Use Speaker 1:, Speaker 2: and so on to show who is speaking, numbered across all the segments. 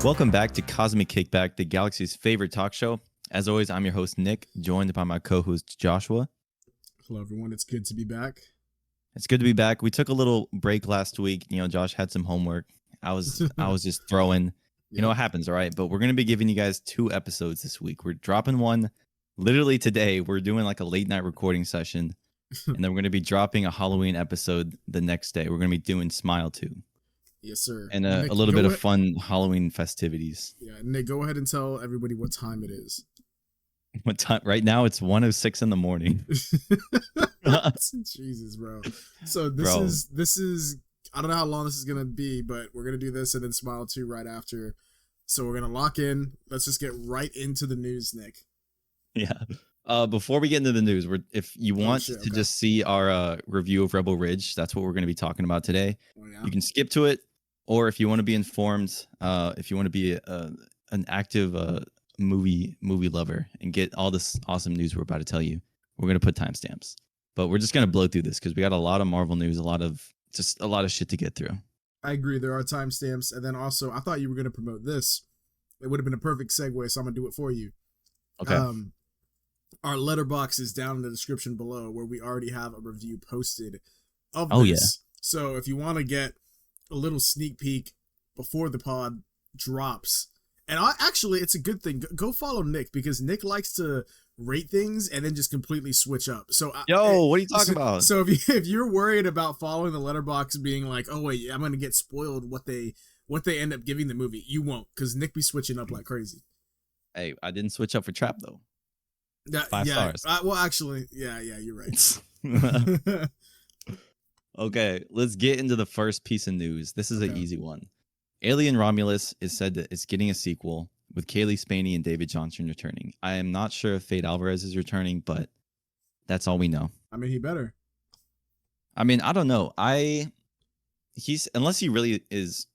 Speaker 1: Welcome back to Cosmic Kickback, the galaxy's favorite talk show. As always, I'm your host, Nick, joined by my co-host, Joshua.
Speaker 2: Hello, everyone. It's good to be back.
Speaker 1: It's good to be back. We took a little break last week. You know, Josh had some homework. I was just throwing. You know what happens, all right? But we're going to be giving you guys 2 episodes this week. We're dropping one literally today. We're doing like a late night recording session. And then we're going to be dropping a Halloween episode the next day. We're going to be doing Smile 2.
Speaker 2: Yes, sir.
Speaker 1: And
Speaker 2: Nick,
Speaker 1: a little bit of fun Halloween festivities.
Speaker 2: Yeah, Nick, go ahead and tell everybody what time it is.
Speaker 1: What time? Right now, it's 1:06 in the morning.
Speaker 2: Jesus, bro. So this is I don't know how long this is gonna be, but we're gonna do this and then Smile 2 right after. So we're gonna lock in. Let's just get right into the news, Nick.
Speaker 1: Yeah. Before we get into the news, if you want to just see our review of Rebel Ridge, that's what we're going to be talking about today. Oh, yeah. You can skip to it, or if you want to be informed, if you want to be an active movie lover and get all this awesome news we're about to tell you, we're going to put timestamps. But we're just going to blow through this because we got a lot of Marvel news, a lot of shit to get through.
Speaker 2: I agree. There are timestamps, and then also I thought you were going to promote this. It would have been a perfect segue, so I'm going to do it for you.
Speaker 1: Okay.
Speaker 2: Our Letterboxd is down in the description below where we already have a review posted of
Speaker 1: this.
Speaker 2: Yeah. So if you want to get a little sneak peek before the pod drops, and actually it's a good thing, go follow Nick because Nick likes to rate things and then just completely switch up. So
Speaker 1: what are you talking about?
Speaker 2: So if you're worried about following the Letterboxd being like, oh wait, I'm going to get spoiled what they end up giving the movie, you won't, because Nick be switching up like crazy.
Speaker 1: Hey, I didn't switch up for Trap though. 5 stars.
Speaker 2: Well, actually, yeah, you're right.
Speaker 1: Okay, let's get into the first piece of news. This is an easy one. Alien Romulus is said that it's getting a sequel with Kaylee Spaney and David Johnson returning. I am not sure if Fade Alvarez is returning, but that's all we know.
Speaker 2: I mean, he better.
Speaker 1: I mean, I don't know. Unless he really is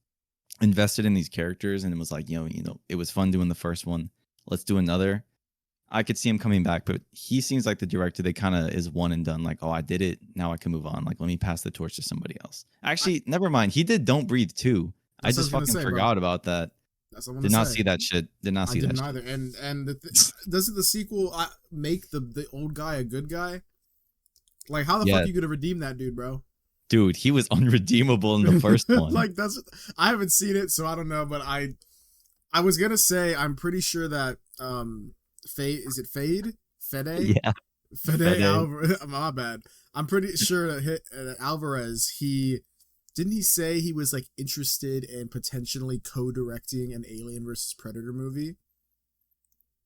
Speaker 1: invested in these characters and it was like, you know, it was fun doing the first one. Let's do another. I could see him coming back, but he seems like the director that kind of is one and done. Like, oh, I did it. Now I can move on. Like, let me pass the torch to somebody else. Actually, never mind. He did Don't Breathe too. I just fucking forgot about that. Did not see that shit. Did not see that shit.
Speaker 2: I didn't either. And doesn't the sequel make the old guy a good guy? Like, how the fuck are you gonna redeem that dude, bro?
Speaker 1: Dude, he was unredeemable in the first one.
Speaker 2: Like, I haven't seen it, so I don't know. But I was gonna say I'm pretty sure that Fade? Fede?
Speaker 1: Yeah.
Speaker 2: Fede Alvarez. My bad. I'm pretty sure that Alvarez, didn't he say he was like interested in potentially co-directing an Alien versus Predator movie?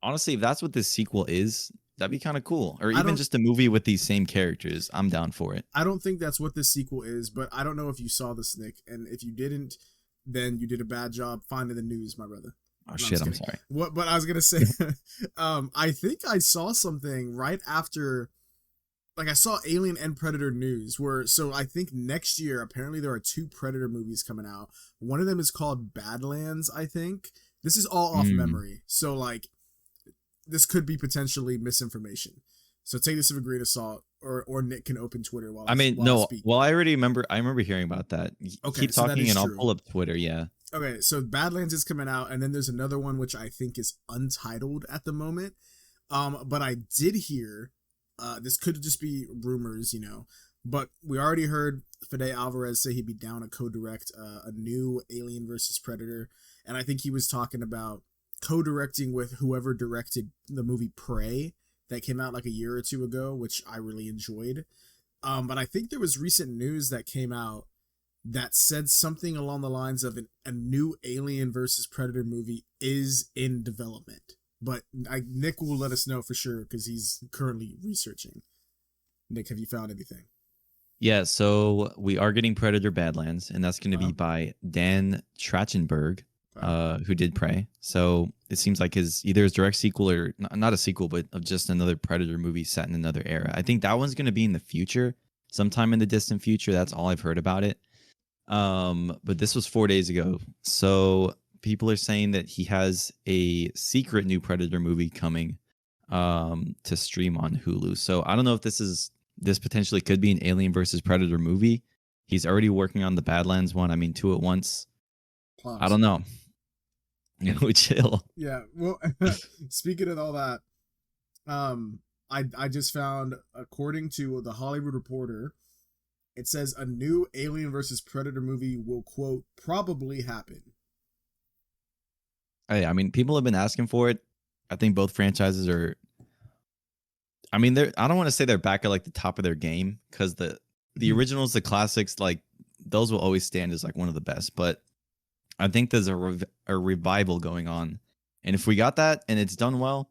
Speaker 1: Honestly, if that's what this sequel is, that'd be kind of cool. Or even just a movie with these same characters. I'm down for it.
Speaker 2: I don't think that's what this sequel is, but I don't know if you saw this, Nick. And if you didn't, then you did a bad job finding the news, my brother.
Speaker 1: Oh shit! I'm sorry.
Speaker 2: But I was gonna say, I think I saw something right after, like I saw Alien and Predator news so I think next year apparently there are 2 Predator movies coming out. One of them is called Badlands. I think this is all off memory, so like this could be potentially misinformation. So take this with a grain of salt, or Nick can open Twitter while
Speaker 1: no. Well, I remember hearing about that. Okay, keep talking and I'll pull up Twitter. Yeah.
Speaker 2: Okay, so Badlands is coming out, and then there's another one which I think is untitled at the moment. But I did hear, this could just be rumors, you know, but we already heard Fede Alvarez say he'd be down to co-direct a new Alien versus Predator, and I think he was talking about co-directing with whoever directed the movie Prey that came out like a year or 2 ago, which I really enjoyed. But I think there was recent news that came out that said something along the lines of a new Alien versus Predator movie is in development. But Nick will let us know for sure because he's currently researching. Nick, have you found anything?
Speaker 1: Yeah, so we are getting Predator Badlands, and that's going to be by Dan Trachtenberg, who did Prey. So it seems like either his direct sequel or not a sequel, but of just another Predator movie set in another era. I think that one's going to be in the future, sometime in the distant future. That's all I've heard about it. But this was 4 days ago. So people are saying that he has a secret new Predator movie coming to stream on Hulu. So I don't know if this potentially could be an Alien versus Predator movie. He's already working on the Badlands one. I mean, 2 at once.
Speaker 2: Pause.
Speaker 1: I don't know. Chill.
Speaker 2: Yeah. Well, speaking of all that, I just found, according to the Hollywood Reporter, it says a new Alien versus Predator movie will, quote, probably happen.
Speaker 1: Hey, I mean, people have been asking for it. I think both franchises are. I mean, they're. I don't want to say they're back at like the top of their game because the originals, the classics, like those will always stand as like one of the best. But I think there's a revival going on, and if we got that and it's done well,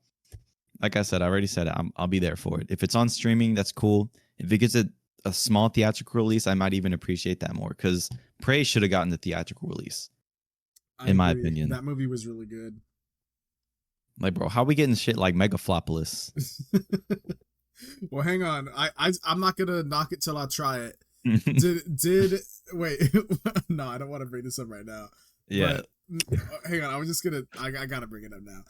Speaker 1: like I said, I already said it, I'll be there for it. If it's on streaming, that's cool. If it gets a small theatrical release, I might even appreciate that more because Prey should have gotten the theatrical release,
Speaker 2: I
Speaker 1: in my
Speaker 2: agree.
Speaker 1: opinion.
Speaker 2: That movie was really good.
Speaker 1: Like, bro, how are we getting shit like Megalopolis?
Speaker 2: Well, hang on. I'm not gonna knock it till I try it. Did wait? No, I don't want to bring this up right now.
Speaker 1: Yeah.
Speaker 2: But, hang on. I was just gonna. I gotta bring it up now.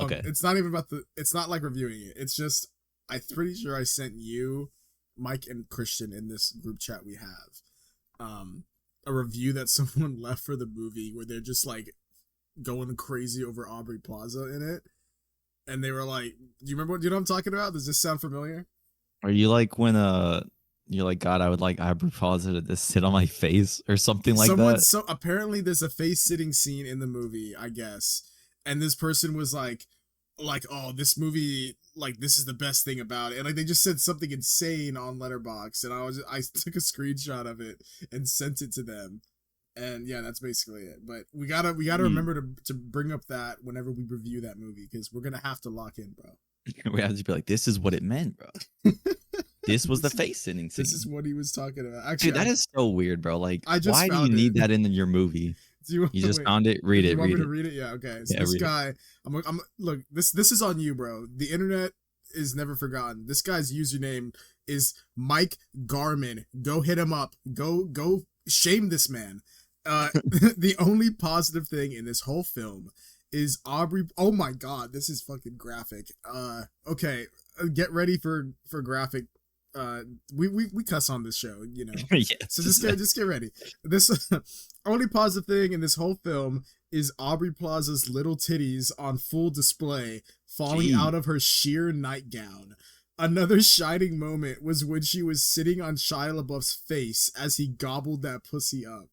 Speaker 1: Okay.
Speaker 2: It's not even about the. It's not like reviewing it. It's just, I'm pretty sure I sent you, Mike, and Christian in this group chat we have, a review that someone left for the movie where they're just like going crazy over Aubrey Plaza in it. And they were like, do you know what I'm talking about? Does this sound familiar?
Speaker 1: Are you like when you're like, God, I would like Aubrey Plaza to just sit on my face or something like that?
Speaker 2: So apparently there's a face sitting scene in the movie, I guess. And this person was like, oh, this movie, like, this is the best thing about it. And like they just said something insane on Letterboxd, and I took a screenshot of it and sent it to them. And yeah, that's basically it. But we gotta remember to bring up that whenever we review that movie, because we're gonna have to lock in, bro.
Speaker 1: We have to be like, this is what it meant, bro. This was the face sitting scene.
Speaker 2: This is what he was talking about. Actually,
Speaker 1: dude, that is so weird, bro. Like,
Speaker 2: why
Speaker 1: do you need that in your movie?
Speaker 2: You
Speaker 1: just found it. Read it.
Speaker 2: You want
Speaker 1: read
Speaker 2: me
Speaker 1: it.
Speaker 2: to read it? Yeah. Okay. So
Speaker 1: Yeah,
Speaker 2: this guy, I'm look. This is on you, bro. The internet is never forgotten. This guy's username is Mike Garman. Go hit him up. Go shame this man. The only positive thing in this whole film is Aubrey. Oh my god, this is fucking graphic. Okay, get ready for graphic. We cuss on this show, you know.
Speaker 1: Yes.
Speaker 2: So just get ready. This only positive thing in this whole film is Aubrey Plaza's little titties on full display, falling out of her sheer nightgown. Another shining moment was when she was sitting on Shia LaBeouf's face as he gobbled that pussy up.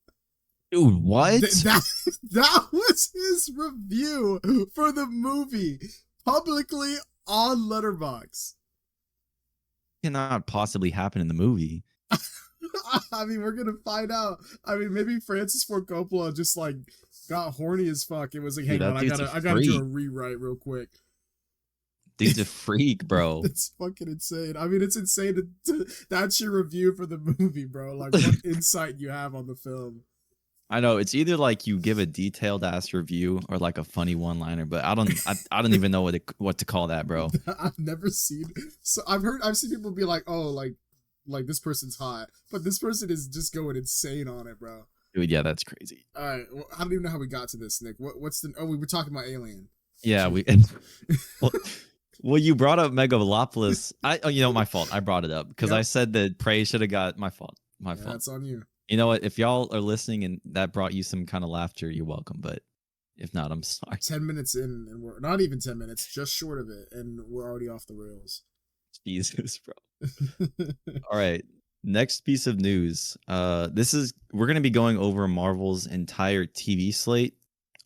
Speaker 1: Dude, what?
Speaker 2: That was his review for the movie, publicly on Letterboxd.
Speaker 1: Cannot possibly happen in the movie.
Speaker 2: I mean, we're gonna find out. I mean, maybe Francis Ford Coppola just like got horny as fuck. It was like, hey, man, I gotta do a rewrite real quick.
Speaker 1: Dude's a freak, bro.
Speaker 2: It's fucking insane. I mean, it's insane that's your review for the movie, bro. Like, what insight you have on the film.
Speaker 1: I know it's either like you give a detailed ass review or like a funny one liner, but I don't even know what to call that, bro.
Speaker 2: I've never seen. So I've seen people be like, oh, like this person's hot, but this person is just going insane on it, bro.
Speaker 1: Dude, yeah, that's crazy.
Speaker 2: All right, well, I don't even know how we got to this, Nick. What's the? Oh, we were talking about Alien.
Speaker 1: Yeah, well, you brought up Megalopolis. My fault. I brought it up because I said that Prey should have got my fault. My fault.
Speaker 2: That's on you.
Speaker 1: You know what? If y'all are listening and that brought you some kind of laughter, you're welcome. But if not, I'm sorry.
Speaker 2: 10 minutes in, and we're not even 10 minutes, just short of it, and we're already off the rails.
Speaker 1: Jesus, bro. All right. Next piece of news. We're going to be going over Marvel's entire TV slate.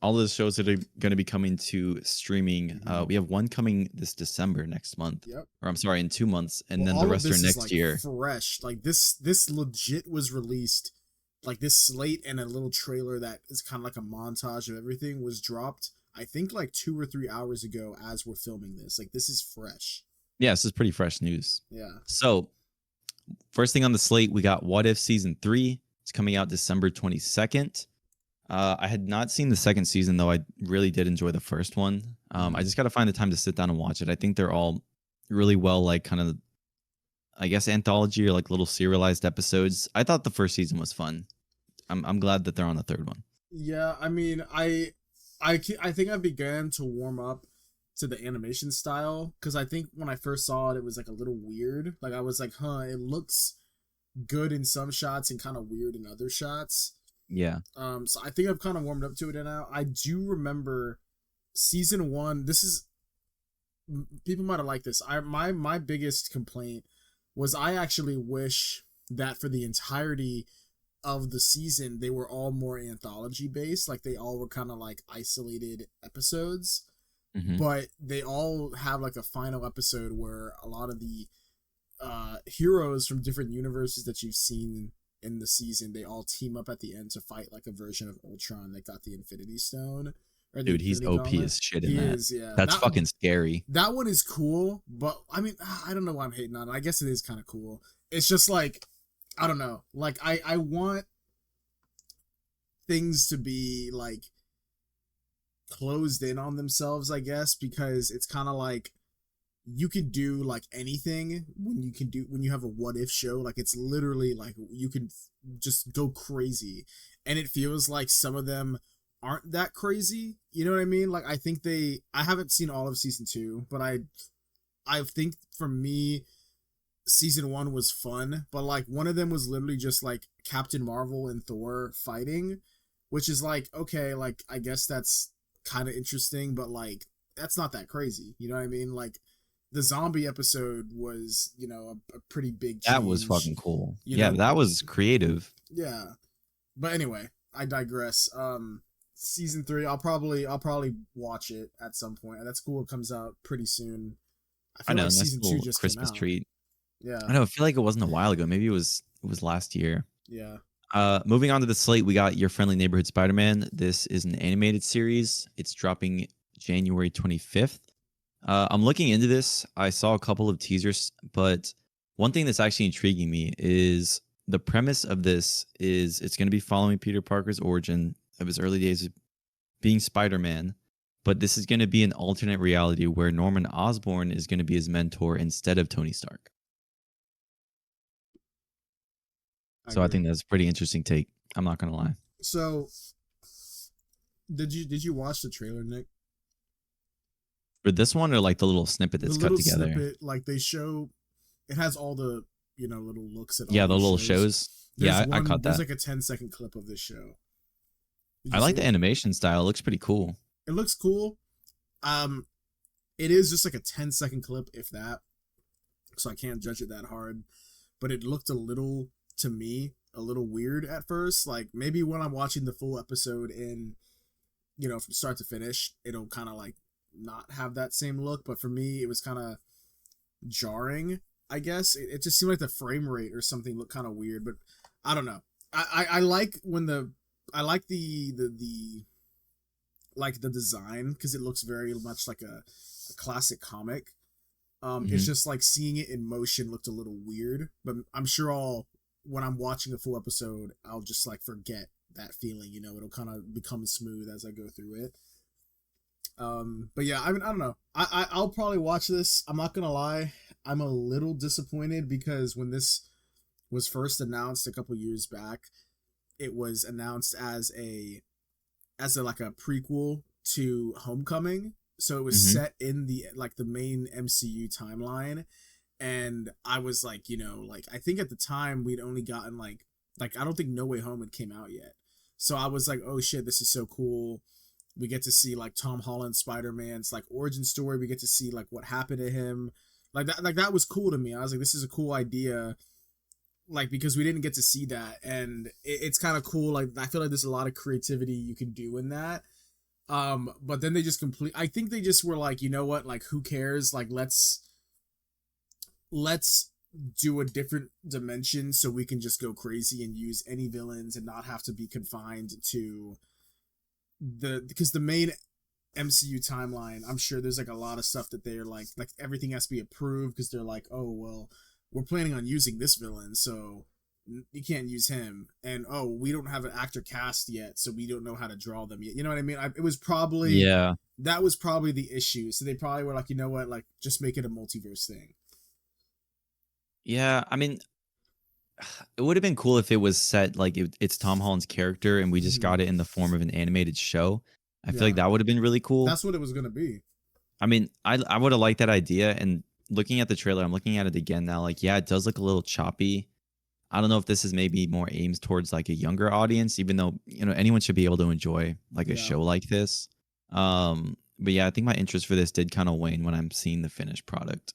Speaker 1: All of the shows that are going to be coming to streaming. We have one coming this December next month.
Speaker 2: Yep.
Speaker 1: Or I'm sorry, in 2 months, and then the rest are next year.
Speaker 2: Fresh, like this legit was released. Like this slate and a little trailer that is kind of like a montage of everything was dropped. I think like 2 or 3 hours ago as we're filming this. Like this is fresh.
Speaker 1: Yeah, this is pretty fresh news.
Speaker 2: Yeah.
Speaker 1: So, first thing on the slate, we got What If Season 3. It's coming out December 22nd. I had not seen the second season, though I really did enjoy the first one. I just got to find the time to sit down and watch it. I think they're all really well, like kind of, I guess, anthology or like little serialized episodes. I thought the first season was fun. I'm glad that they're on the third one.
Speaker 2: Yeah, I mean, I think I began to warm up to the animation style because I think when I first saw it, it was like a little weird. Like I was like, it looks good in some shots and kind of weird in other shots.
Speaker 1: Yeah.
Speaker 2: So I think I've kind of warmed up to it now. I do remember season 1, this is, people might have liked this. My biggest complaint was I actually wish that for the entirety of the season they were all more anthology based, like they all were kind of like isolated episodes,
Speaker 1: Hmm.
Speaker 2: but they all have like a final episode where a lot of the heroes from different universes that you've seen in the season, they all team up at the end to fight like a version of Ultron that got the Infinity Stone or the
Speaker 1: Dude, he's
Speaker 2: Infinity
Speaker 1: OP
Speaker 2: Gauntlet.
Speaker 1: as shit in
Speaker 2: He
Speaker 1: that.
Speaker 2: is, yeah.
Speaker 1: That's
Speaker 2: That
Speaker 1: fucking scary.
Speaker 2: that one is cool, but I mean, I don't know why I'm hating on it. I guess it is kind of cool. It's just like, I don't know. Like I want things to be like closed in on themselves, I guess, because it's kind of like you could do like anything when you have a what if show. Like it's literally like you can just go crazy, and it feels like some of them aren't that crazy. You know what I mean? Like I think I haven't seen all of season 2, but I think for me season 1 was fun, but like one of them was literally just like Captain Marvel and Thor fighting, which is like, okay, like I guess that's kind of interesting, but like that's not that crazy. You know what I mean? Like the zombie episode was, a pretty big
Speaker 1: That was
Speaker 2: change.
Speaker 1: fucking cool.
Speaker 2: You
Speaker 1: Yeah,
Speaker 2: know,
Speaker 1: that was creative.
Speaker 2: yeah. But anyway, I digress. Season 3, I'll probably watch it at some point. That's cool. It comes out pretty soon. I
Speaker 1: I
Speaker 2: feel
Speaker 1: know,
Speaker 2: like
Speaker 1: nice
Speaker 2: season 2
Speaker 1: little
Speaker 2: just came
Speaker 1: Christmas
Speaker 2: out.
Speaker 1: treat.
Speaker 2: Yeah.
Speaker 1: I know. I feel like it wasn't a while ago. Maybe it was last year.
Speaker 2: Yeah.
Speaker 1: Moving on to the slate, we got Your Friendly Neighborhood Spider-Man. This is an animated series. It's dropping January 25th. I'm looking into this. I saw a couple of teasers, but one thing that's actually intriguing me is the premise of this is it's going to be following Peter Parker's origin of his early days of being Spider-Man, but this is going to be an alternate reality where Norman Osborn is going to be his mentor instead of Tony Stark.
Speaker 2: I
Speaker 1: So I
Speaker 2: agree.
Speaker 1: think that's a pretty interesting take. I'm not going to lie.
Speaker 2: So, did you watch the trailer, Nick?
Speaker 1: For this one, or like the little snippet
Speaker 2: The
Speaker 1: that's cut
Speaker 2: little
Speaker 1: together?
Speaker 2: snippet, like they show, it has all the little looks at all
Speaker 1: Yeah, the
Speaker 2: these
Speaker 1: little
Speaker 2: shows.
Speaker 1: shows. Yeah, I caught
Speaker 2: There's
Speaker 1: that.
Speaker 2: like a 10-second clip of this show. Did
Speaker 1: I
Speaker 2: you see
Speaker 1: like the
Speaker 2: it?
Speaker 1: animation style. It looks pretty cool.
Speaker 2: It looks cool. Um, it is just like a 10-second clip, if that. So I can't judge it that hard. But it looked a little, to me, a little weird at first. Like maybe when I'm watching the full episode in, from start to finish, it'll kind of like not have that same look. But for me, it was kind of jarring. I guess it just seemed like the frame rate or something looked kind of weird. But I don't know. I like when I like the like the design because it looks very much like a classic comic. It's
Speaker 1: Hmm.
Speaker 2: just like seeing it in motion looked a little weird, but I'm sure when I'm watching a full episode, I'll just like forget that feeling. It'll kind of become smooth as I go through it. But yeah, I mean, I don't know. I'll probably watch this. I'm not gonna lie. I'm a little disappointed because when this was first announced a couple years back, it was announced as a like a prequel to Homecoming. So it was
Speaker 1: Hmm.
Speaker 2: set in the main MCU timeline, and I was like, like I think at the time we'd only gotten like I don't think No Way Home had came out yet. So I was like, oh shit, this is so cool. We get to see like Tom Holland Spider-Man's like origin story. We get to see like what happened to him. Like that was cool to me. I was like, this is a cool idea. Like because we didn't get to see that, and it's kind of cool. Like I feel like there's a lot of creativity you can do in that. But then they just I think they just were like, you know what, like who cares, like let's do a different dimension so we can just go crazy and use any villains and not have to be confined to because the main MCU timeline, I'm sure there's like a lot of stuff that they're like everything has to be approved because they're like, oh well, we're planning on using this villain, so you can't use him, and oh, we don't have an actor cast yet, so we don't know how to draw them yet. You know what I mean? It was probably
Speaker 1: Yeah.
Speaker 2: that was probably the issue. So they probably were like, you know what, like just make it a multiverse thing.
Speaker 1: Yeah. I mean, it would have been cool if it was set like it's Tom Holland's character and we just
Speaker 2: Mm-hmm.
Speaker 1: got it in the form of an animated show. I feel like
Speaker 2: Yeah,
Speaker 1: that would have been really cool.
Speaker 2: that's what it was gonna be.
Speaker 1: I mean, I would have liked that idea. And looking at the trailer, I'm looking at it again now. Like, yeah, it does look a little choppy. I don't know if this is maybe more aims towards like a younger audience, even though anyone should be able to enjoy like a
Speaker 2: Yeah,
Speaker 1: show like this. But yeah, I think my interest for this did kind of wane when I'm seeing the finished product.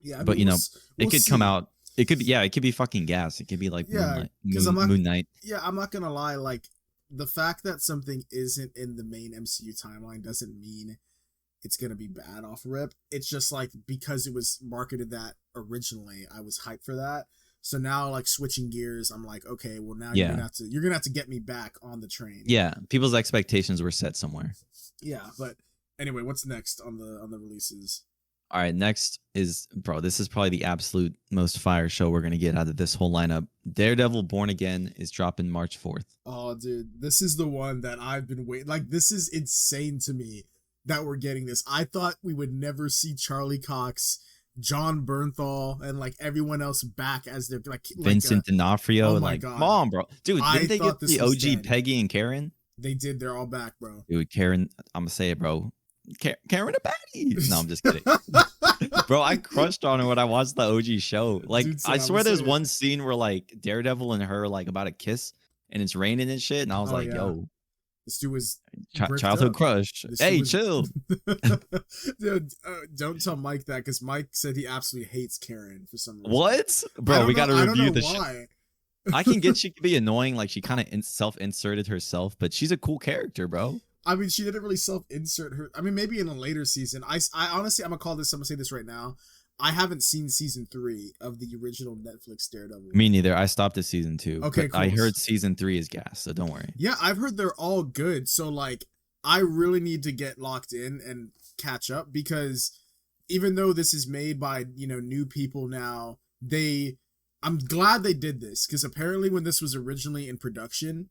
Speaker 2: Yeah, I
Speaker 1: But
Speaker 2: mean,
Speaker 1: it
Speaker 2: we'll
Speaker 1: could come
Speaker 2: see.
Speaker 1: out. It could be, yeah, it could be fucking gas. It could be like
Speaker 2: Yeah,
Speaker 1: Moonlight,
Speaker 2: because I'm not.
Speaker 1: Moon Knight.
Speaker 2: Yeah, I'm not gonna lie. Like the fact that something isn't in the main MCU timeline doesn't mean it's gonna be bad off rip. It's just like because it was marketed that originally, I was hyped for that. So now, like switching gears, I'm like, okay, well now
Speaker 1: Yeah,
Speaker 2: you're gonna have to get me back on the train.
Speaker 1: yeah. People's expectations were set somewhere.
Speaker 2: Yeah, but anyway, what's next on the releases?
Speaker 1: All right, next is, bro, this is probably the absolute most fire show we're gonna get out of this whole lineup. Daredevil Born Again is dropping March 4th.
Speaker 2: Oh, dude, this is the one that I've been waiting. Like, this is insane to me that we're getting this. I thought we would never see Charlie Cox, John Bernthal, and like everyone else back as their
Speaker 1: Vincent D'Onofrio,
Speaker 2: oh my
Speaker 1: like,
Speaker 2: God.
Speaker 1: come on, bro, dude,
Speaker 2: I
Speaker 1: didn't they
Speaker 2: thought
Speaker 1: get
Speaker 2: this
Speaker 1: the
Speaker 2: was
Speaker 1: OG
Speaker 2: dead.
Speaker 1: Peggy and Karen?
Speaker 2: They did. They're all back, bro.
Speaker 1: Dude, Karen, I'm gonna say it, bro. Karen a baddie. No, I'm just kidding. Bro, I crushed on her when I watched the OG show. Like,
Speaker 2: Dude,
Speaker 1: I swear there's
Speaker 2: it.
Speaker 1: one scene where like Daredevil and her like about to kiss and it's raining and shit. And I was like,
Speaker 2: yeah.
Speaker 1: yo,
Speaker 2: this dude was
Speaker 1: childhood crush. Hey, chill.
Speaker 2: Dude, don't tell Mike that because Mike said he absolutely hates Karen for some reason.
Speaker 1: What? Bro, we got to review the
Speaker 2: shit.
Speaker 1: I can get she could be annoying. Like, she kind of self-inserted herself, but she's a cool character, bro.
Speaker 2: I mean, she didn't really self-insert her. I mean, maybe in a later season. I honestly, I'm gonna say this right now. I haven't seen season 3 of the original Netflix Daredevil.
Speaker 1: Me neither. I stopped at season 2.
Speaker 2: Okay, cool.
Speaker 1: I heard season 3 is gas, so don't worry.
Speaker 2: Yeah, I've heard they're all good. So like, I really need to get locked in and catch up because even though this is made by new people now, I'm glad they did this because apparently when this was originally in production,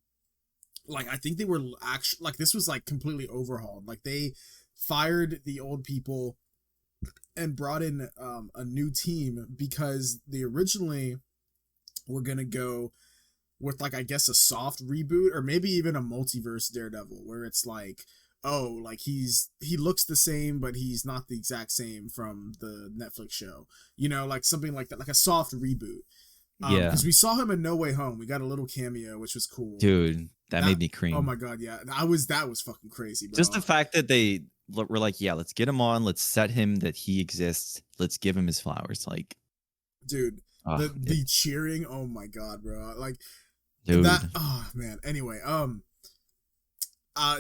Speaker 2: like I think they were actually like this was like completely overhauled. Like they fired the old people and brought in a new team because they originally were gonna go with like I guess a soft reboot or maybe even a multiverse Daredevil where it's like, oh, like he looks the same but he's not the exact same from the Netflix show, like something like that, like a soft reboot.
Speaker 1: Yeah,
Speaker 2: because we saw him in No Way Home. We got a little cameo, which was cool,
Speaker 1: dude. That made me cream.
Speaker 2: Oh my God, yeah, that was fucking crazy, bro.
Speaker 1: Just the fact that they were like, yeah, let's get him on, let's set him that he exists, let's give him his flowers, like,
Speaker 2: dude. The cheering, oh my God, bro, like,
Speaker 1: dude.
Speaker 2: Oh man. Anyway,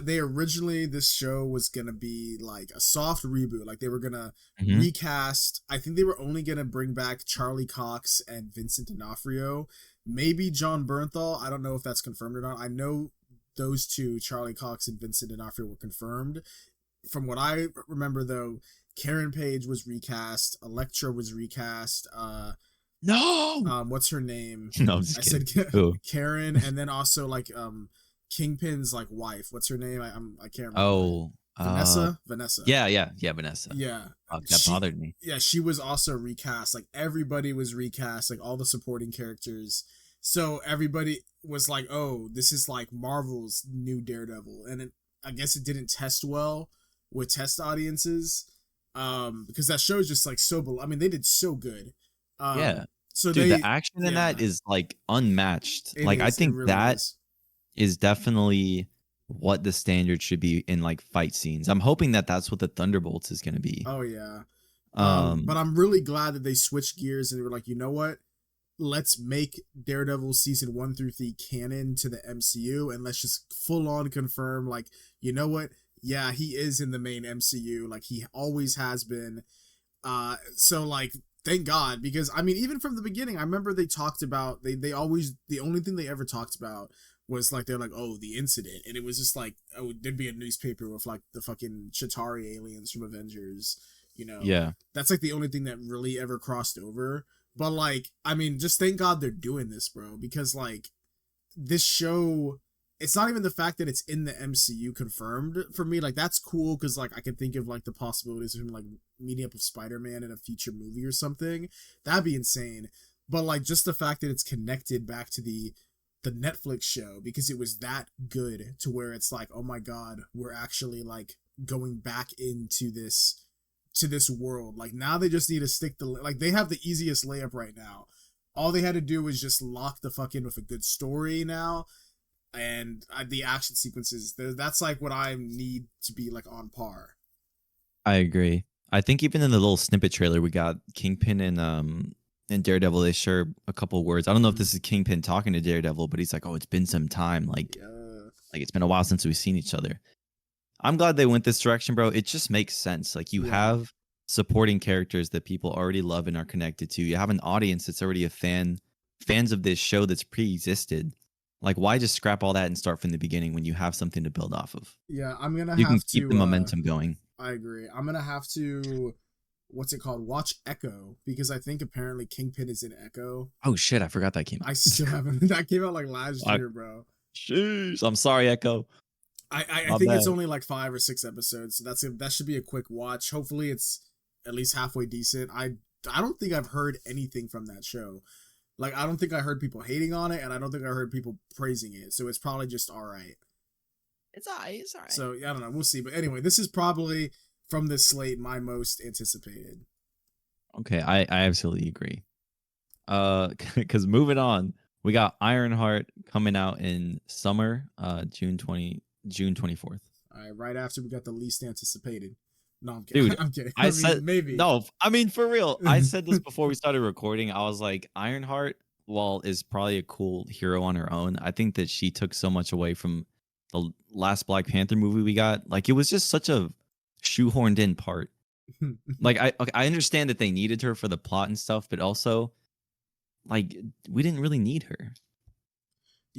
Speaker 2: they originally this show was gonna be like a soft reboot, like they were gonna recast. I think they were only gonna bring back Charlie Cox and Vincent D'Onofrio, maybe John Bernthal. I don't know if that's confirmed or not. I know those two, Charlie Cox and Vincent D'Onofrio, were confirmed. From what I remember, though, Karen Page was recast, Elektra was recast.
Speaker 1: No,
Speaker 2: what's her name?
Speaker 1: No, I'm just kidding.
Speaker 2: Said Karen, and then also like Kingpin's like wife. What's her name? I can't remember.
Speaker 1: Oh,
Speaker 2: Vanessa.
Speaker 1: Yeah, Vanessa.
Speaker 2: Yeah,
Speaker 1: that bothered me.
Speaker 2: Yeah, she was also recast. Like everybody was recast, like all the supporting characters. So everybody was like, "Oh, this is like Marvel's new Daredevil," and I guess it didn't test well with test audiences, because that show is just like so. I mean, they did so good.
Speaker 1: Yeah.
Speaker 2: So
Speaker 1: dude, the action in that is like unmatched. Like I think really that is definitely what the standard should be in like fight scenes. I'm hoping that that's what the Thunderbolts is going to be.
Speaker 2: Oh yeah. But I'm really glad that they switched gears and they were like, you know what? Let's make Daredevil season 1 through 3 canon to the MCU and let's just full on confirm, like, you know what? Yeah, he is in the main MCU. Like he always has been. So like, thank God, because I mean, even from the beginning, I remember they talked about they always, the only thing they ever talked about was like they're like, oh, the incident, and it was just like, oh, there'd be a newspaper with like the fucking Chitauri aliens from Avengers,
Speaker 1: Yeah,
Speaker 2: that's like the only thing that really ever crossed over. But like, I mean, just thank God they're doing this, bro, because like this show, it's not even the fact that it's in the MCU confirmed for me. Like that's cool because like I can think of like the possibilities of him like meeting up with Spider-Man in a future movie or something. That'd be insane. But like just the fact that it's connected back to the Netflix show because it was that good to where it's like, oh my God, we're actually like going back into this world. Like now they just need to stick like they have the easiest layup right now. All they had to do was just lock the fuck in with a good story now. and the action sequences, that's like what I need to be like on par.
Speaker 1: I agree. I think even in the little snippet trailer we got, Kingpin and Daredevil, they share a couple words. I don't know if this is Kingpin talking to Daredevil, but he's like, "Oh, it's been some time. Like it's been a while since we've seen each other." I'm glad they went this direction, bro. It just makes sense. Like you have supporting characters that people already love and are connected to. You have an audience that's already fans of this show that's pre-existed. Like, why just scrap all that and start from the beginning when you have something to build off of?
Speaker 2: Yeah, I'm gonna
Speaker 1: You can
Speaker 2: have
Speaker 1: keep
Speaker 2: to
Speaker 1: the momentum going.
Speaker 2: I agree. I'm gonna have to, what's it called? Watch Echo, because I think apparently Kingpin is in Echo.
Speaker 1: Oh shit, I forgot that came out.
Speaker 2: I still haven't. That came out like last year, bro.
Speaker 1: Jeez, I'm sorry, Echo.
Speaker 2: I think it's only like 5 or 6 episodes, so that should be a quick watch. Hopefully, it's at least halfway decent. I don't think I've heard anything from that show. Like, I don't think I heard people hating on it, and I don't think I heard people praising it. So it's probably just all right.
Speaker 1: It's all right. It's all right.
Speaker 2: So I don't know. We'll see. But anyway, this is probably from this slate my most anticipated.
Speaker 1: Okay, I absolutely agree. Because moving on, we got Ironheart coming out in summer, June 24th.
Speaker 2: All right, right after we got the least anticipated. No, I'm kidding.
Speaker 1: Dude,
Speaker 2: I'm kidding.
Speaker 1: I said
Speaker 2: maybe.
Speaker 1: No, I mean for real. I said this before we started recording. I was like, Ironheart, while is probably a cool hero on her own, I think that she took so much away from the last Black Panther movie we got. Like, it was just such a shoehorned in part. Like, I understand that they needed her for the plot and stuff, but also, like, we didn't really need her.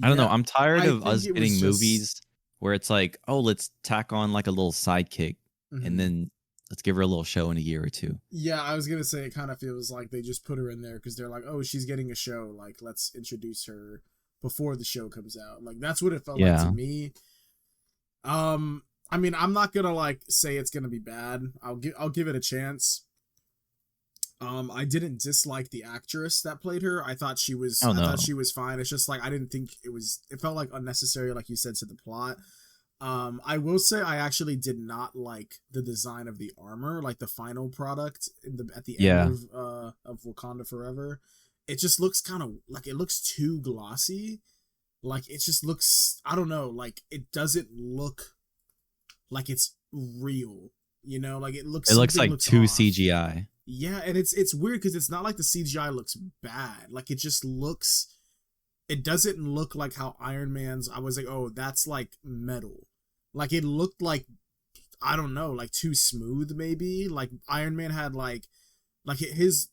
Speaker 1: I don't know. I'm tired of us getting movies where it's like, oh, let's tack on like a little sidekick, and then let's give her a little show in a year or two.
Speaker 2: Yeah, I was gonna say it kind of feels like they just put her in there because they're like, oh, she's getting a show. Like, let's introduce her before the show comes out. Like, that's what it felt like to me. I mean, I'm not gonna like say it's gonna be bad. I'll give it a chance. I didn't dislike the actress that played her. I thought she was thought she was fine. It's just like I didn't think it felt like unnecessary, like you said, to the plot. I will say I actually did not like the design of the armor, like the final product at the end of Wakanda Forever. It just looks kind of like it looks too glossy. Like it just looks, I don't know, like it doesn't look like it's real. You know, like it looks like
Speaker 1: too
Speaker 2: off.
Speaker 1: CGI.
Speaker 2: Yeah, and it's weird because it's not like the CGI looks bad. Like it just looks, it doesn't look like how Iron Man's. I was like, oh, that's like metal. Like it looked like, I don't know, like too smooth maybe. Like Iron Man had like his,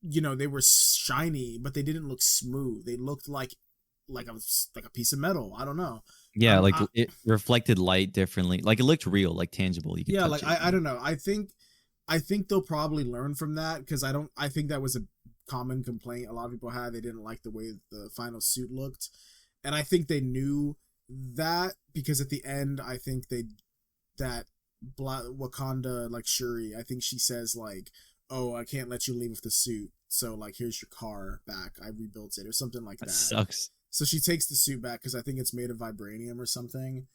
Speaker 2: you know, they were shiny, but they didn't look smooth. They looked like a piece of metal. I don't know.
Speaker 1: Yeah, it reflected light differently. Like it looked real, like tangible. You could touch it.
Speaker 2: I don't know. I think they'll probably learn from that because I think that was a common complaint a lot of people had. They didn't like the way the final suit looked, and I think they knew that because at the end I think Wakanda, like Shuri, I think she says like, oh, I can't let you leave with the suit, so like here's your car back, I rebuilt it or something like that.
Speaker 1: Sucks.
Speaker 2: So she takes the suit back because I think it's made of vibranium or something.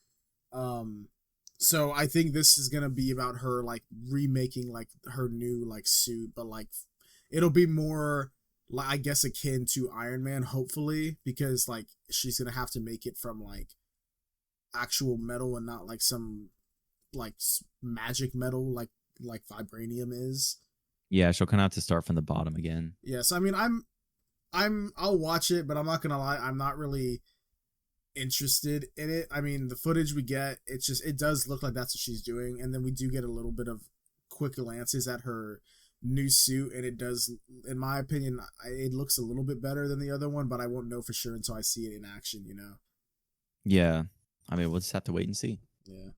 Speaker 2: So I think this is gonna be about her like remaking like her new like suit, but like it'll be more, I guess, akin to Iron Man, hopefully, because like she's gonna have to make it from like actual metal and not like some like magic metal like vibranium is.
Speaker 1: Yeah, she'll kind of have to start from the bottom again.
Speaker 2: Yeah, so I mean, I'll watch it, but I'm not gonna lie, I'm not really interested in it. I mean, the footage we get, it does look like that's what she's doing, and then we do get a little bit of quick glances at her new suit, and it does, in my opinion, it looks a little bit better than the other one, but I won't know for sure until I see it in action, you know? Yeah.
Speaker 1: I mean, we'll just have to wait and see.
Speaker 2: Yeah.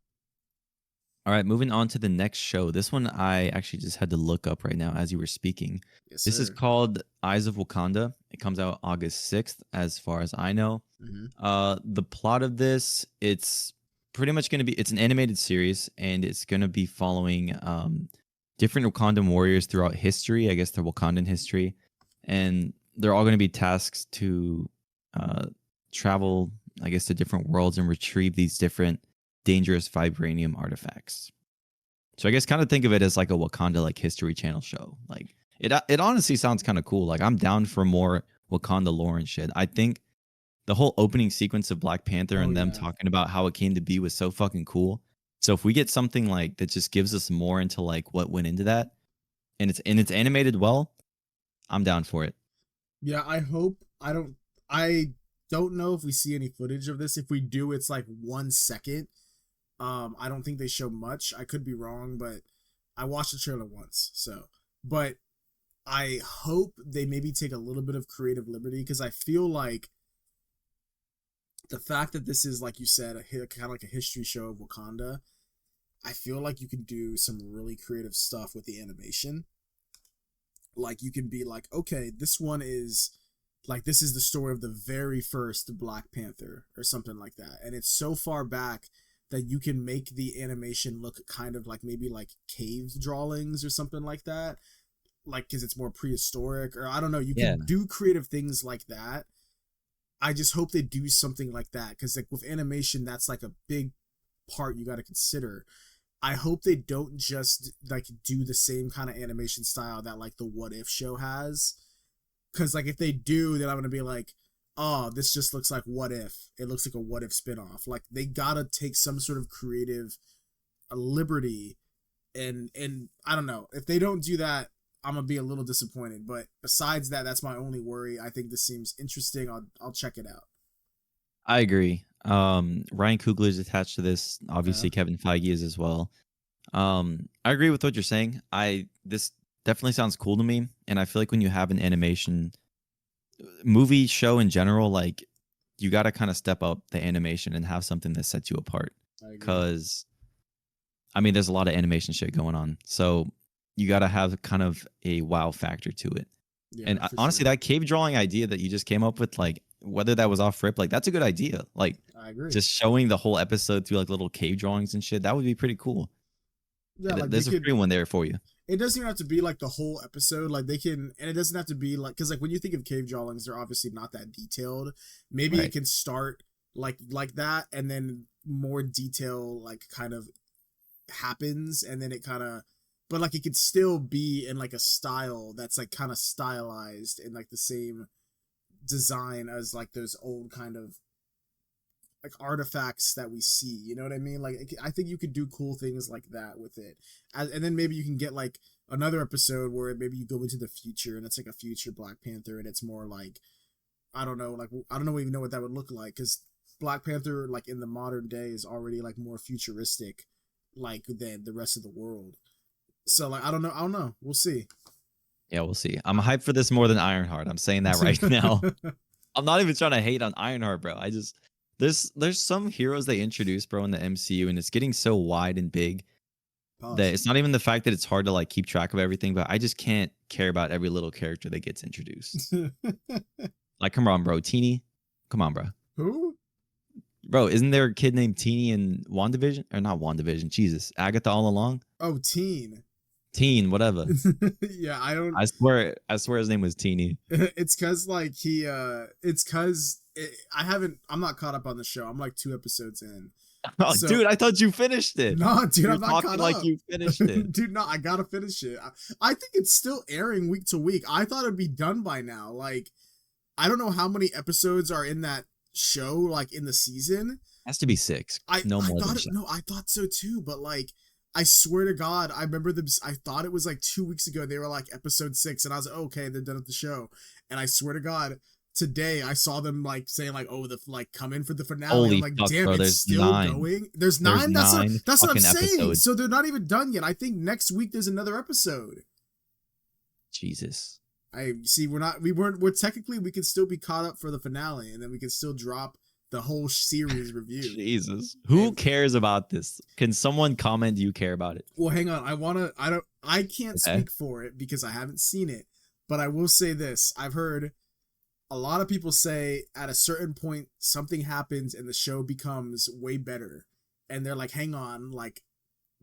Speaker 1: All right, moving on to the next show. This one I actually just had to look up right now as you were speaking.
Speaker 2: Yes,
Speaker 1: this is called Eyes of Wakanda. It comes out August 6th, as far as I know. The plot of this, it's pretty much going to be, it's an animated series, and it's going to be following different Wakandan warriors throughout history. I guess they're Wakandan history. And they're all going to be tasked to travel, I guess, to different worlds and retrieve these different dangerous vibranium artifacts. So I guess kind of think of it as like a Wakanda like History Channel show. Like it honestly sounds kind of cool. Like I'm down for more Wakanda lore and shit. I think the whole opening sequence of Black Panther
Speaker 2: Oh
Speaker 1: and them
Speaker 2: yeah.
Speaker 1: talking about how it came to be was so fucking cool. So if we get something like that just gives us more into like what went into that, and it's animated well, I'm down for it.
Speaker 2: Yeah, I hope I don't know if we see any footage of this. If we do, it's like 1 second. I don't think they show much. I could be wrong, but I watched the trailer once. So, but I hope they maybe take a little bit of creative liberty because I feel like the fact that this is, like you said, kind of like a history show of Wakanda, I feel like you can do some really creative stuff with the animation. Like you can be like, okay, this one is like this is the story of the very first Black Panther or something like that, and it's so far back that you can make the animation look kind of like maybe like cave drawings or something like that, like because it's more prehistoric, or I don't know. You
Speaker 1: Yeah.
Speaker 2: can do creative things like that. I just hope they do something like that because like with animation, that's like a big part you got to consider. I hope they don't just like do the same kind of animation style that like the What If show has. Cause like if they do, then I'm gonna be like, oh, this just looks like What If. It looks like a What If spinoff. Like they gotta take some sort of creative liberty, and I don't know if they don't do that, I'm gonna be a little disappointed. But besides that, that's my only worry. I think this seems interesting. I'll check it out.
Speaker 1: I agree. Ryan Coogler is attached to this.
Speaker 2: Yeah,
Speaker 1: Obviously, Kevin Feige is as well. I agree with what you're saying. This definitely sounds cool to me, and I feel like when you have an animation movie show in general, like you got to kind of step up the animation and have something that sets you apart.
Speaker 2: I agree.
Speaker 1: Because I mean, there's a lot of animation shit going on, so you got to have kind of a wow factor to it. And
Speaker 2: Yeah, for
Speaker 1: honestly,
Speaker 2: sure.
Speaker 1: that cave drawing idea that you just came up with, like whether that was off rip, like that's a good idea. Like
Speaker 2: I agree.
Speaker 1: just showing the whole episode through like little cave drawings and shit, that would be pretty cool.
Speaker 2: Yeah, like they
Speaker 1: There's a
Speaker 2: could.
Speaker 1: free one there for you.
Speaker 2: It doesn't even have to be like the whole episode. Like they can, and it doesn't have to be like because like when you think of cave drawings, they're obviously not that detailed. Maybe it
Speaker 1: Right.
Speaker 2: can start like that, and then more detail like kind of happens, and then it kind of, but like it could still be in like a style that's like kind of stylized in like the same design as like those old kind of like artifacts that we see. You know what I mean? Like I think you could do cool things like that with it, and then maybe you can get like another episode where maybe you go into the future and it's like a future Black Panther, and it's more like I don't know, like I don't know even know what that would look like because Black Panther like in the modern day is already like more futuristic, like than the rest of the world. So like I don't know. We'll see.
Speaker 1: Yeah, we'll see. I'm hyped for this more than Ironheart. I'm saying that right now. I'm not even trying to hate on Ironheart, bro. I just there's some heroes they introduce, bro, in the MCU, and it's getting so wide and big that
Speaker 2: Pause.
Speaker 1: it's not even the fact that it's hard to like keep track of everything, but I just can't care about every little character that gets introduced. Like, come on, bro, Teeny, come on, bro.
Speaker 2: Who?
Speaker 1: Bro, isn't there a kid named Teeny in WandaVision? Or not WandaVision, Jesus. Agatha all along?
Speaker 2: Oh, Teen.
Speaker 1: Teen, whatever.
Speaker 2: Yeah, I don't.
Speaker 1: I swear his name was Teeny.
Speaker 2: It's cause like it's cause I haven't. I'm not caught up on the show. I'm like 2 episodes in.
Speaker 1: Oh,
Speaker 2: So
Speaker 1: dude, I thought you finished it.
Speaker 2: no, dude,
Speaker 1: You're
Speaker 2: I'm not
Speaker 1: talking
Speaker 2: caught
Speaker 1: like
Speaker 2: up.
Speaker 1: you finished it.
Speaker 2: Dude, no, I gotta finish it. I think it's still airing week to week. I thought it'd be done by now. Like, I don't know how many episodes are in that show, like in the season.
Speaker 1: Has to be 6. No
Speaker 2: I
Speaker 1: more than
Speaker 2: thought it,
Speaker 1: 6.
Speaker 2: no, I thought so too, but like I swear to God, I remember them. I thought it was like 2 weeks ago. They were like episode 6, and I was like, okay, they're done with the show. And I swear to God, today I saw them like saying like, oh, the like come in for the finale. I'm
Speaker 1: Holy
Speaker 2: like,
Speaker 1: fuck,
Speaker 2: damn,
Speaker 1: bro.
Speaker 2: it's
Speaker 1: There's
Speaker 2: still
Speaker 1: 9.
Speaker 2: going. There's
Speaker 1: There's
Speaker 2: 9.
Speaker 1: 9
Speaker 2: That's what I'm
Speaker 1: fucking
Speaker 2: saying.
Speaker 1: episodes.
Speaker 2: So they're not even done yet. I think next week there's another episode.
Speaker 1: Jesus.
Speaker 2: I see. We're technically we could still be caught up for the finale, and then we can still drop the whole series review.
Speaker 1: Jesus. Who
Speaker 2: And
Speaker 1: cares about this? Can someone comment do you care about it?
Speaker 2: well, hang on. I can't
Speaker 1: Okay.
Speaker 2: speak for it because I haven't seen it, but I will say this. I've heard a lot of people say at a certain point something happens and the show becomes way better. And they're like, hang on, like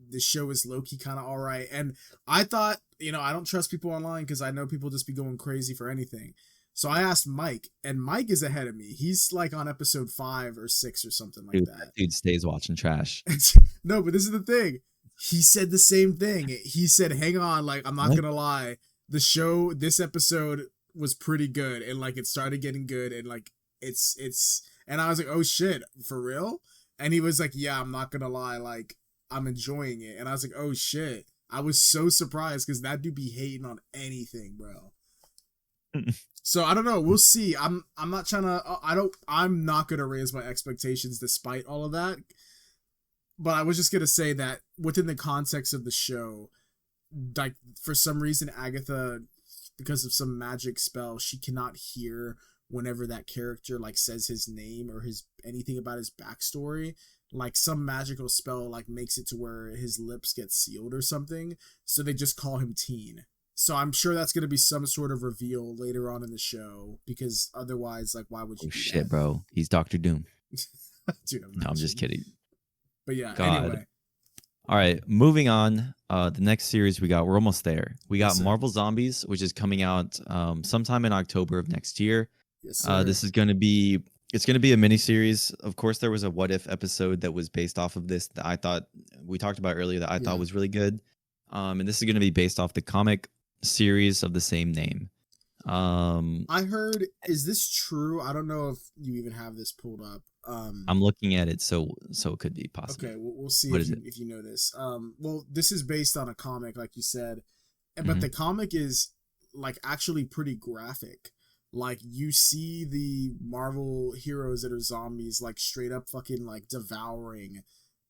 Speaker 2: the show is low-key kind of all right. And I thought, I don't trust people online because I know people just be going crazy for anything. So I asked Mike, and Mike is ahead of me. He's like on episode 5 or 6 or something like
Speaker 1: Dude,
Speaker 2: that.
Speaker 1: that dude stays watching trash.
Speaker 2: No, but this is the thing. He said the same thing. He said, hang on, like, I'm not
Speaker 1: What?
Speaker 2: going to lie. The show, this episode was pretty good. And like, it started getting good. And like, it's and I was like, oh shit, for real? And he was like, yeah, I'm not gonna lie, like I'm enjoying it. And I was like, oh shit. I was so surprised because that dude be hating on anything, bro. So I don't know. We'll see. I'm not trying to. I'm not gonna raise my expectations despite all of that. But I was just gonna say that within the context of the show, like for some reason, Agatha, because of some magic spell, she cannot hear whenever that character like says his name or his anything about his backstory. Like some magical spell like makes it to where his lips get sealed or something. So they just call him Teen. So I'm sure that's gonna be some sort of reveal later on in the show because otherwise, like, why would you?
Speaker 1: Oh
Speaker 2: do
Speaker 1: shit,
Speaker 2: that?
Speaker 1: bro! He's Doctor Doom.
Speaker 2: Dude,
Speaker 1: No, I'm just kidding.
Speaker 2: But yeah,
Speaker 1: God.
Speaker 2: anyway.
Speaker 1: All right, moving on. The next series we're almost there. We got
Speaker 2: Yes, sir.
Speaker 1: Marvel Zombies, which is coming out sometime in October of next year.
Speaker 2: Yes, sir.
Speaker 1: This is going to be it's going to be a mini series. Of course, there was a What If episode that was based off of this that I thought we talked about earlier that I thought was really good. And this is going to be based off the comic series of the same name.
Speaker 2: I heard, is this true? I don't know if you even have this pulled up.
Speaker 1: I'm looking at it, so it could be possible.
Speaker 2: Okay, we'll see if you know this. Well, this is based on a comic, like you said, but the comic is like actually pretty graphic. Like you see the Marvel heroes that are zombies, like straight up fucking like devouring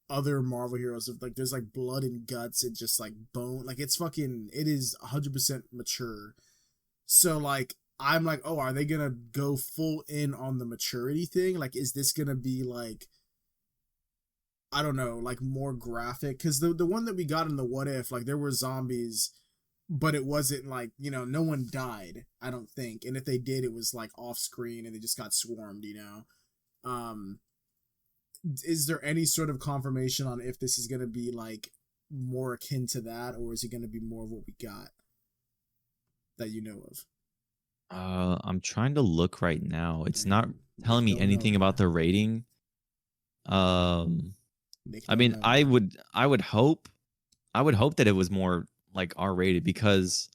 Speaker 2: other Marvel heroes. Like there's like blood and guts and just like bone. Like it's fucking. It is 100% mature. So like I'm like, oh, are they gonna go full in on the maturity thing? Like, is this gonna be like, I don't know, like more graphic? Because the one that we got in the What If, like there were zombies, but it wasn't like, you know, no one died, I don't think. And if they did, it was like off screen and they just got swarmed, you know. Is there any sort of confirmation on if this is gonna be like more akin to that, or is it gonna be more of what we got that you know of?
Speaker 1: I'm trying to look right now. It's not telling me anything about the rating. I mean, I would hope that it was more like R-rated because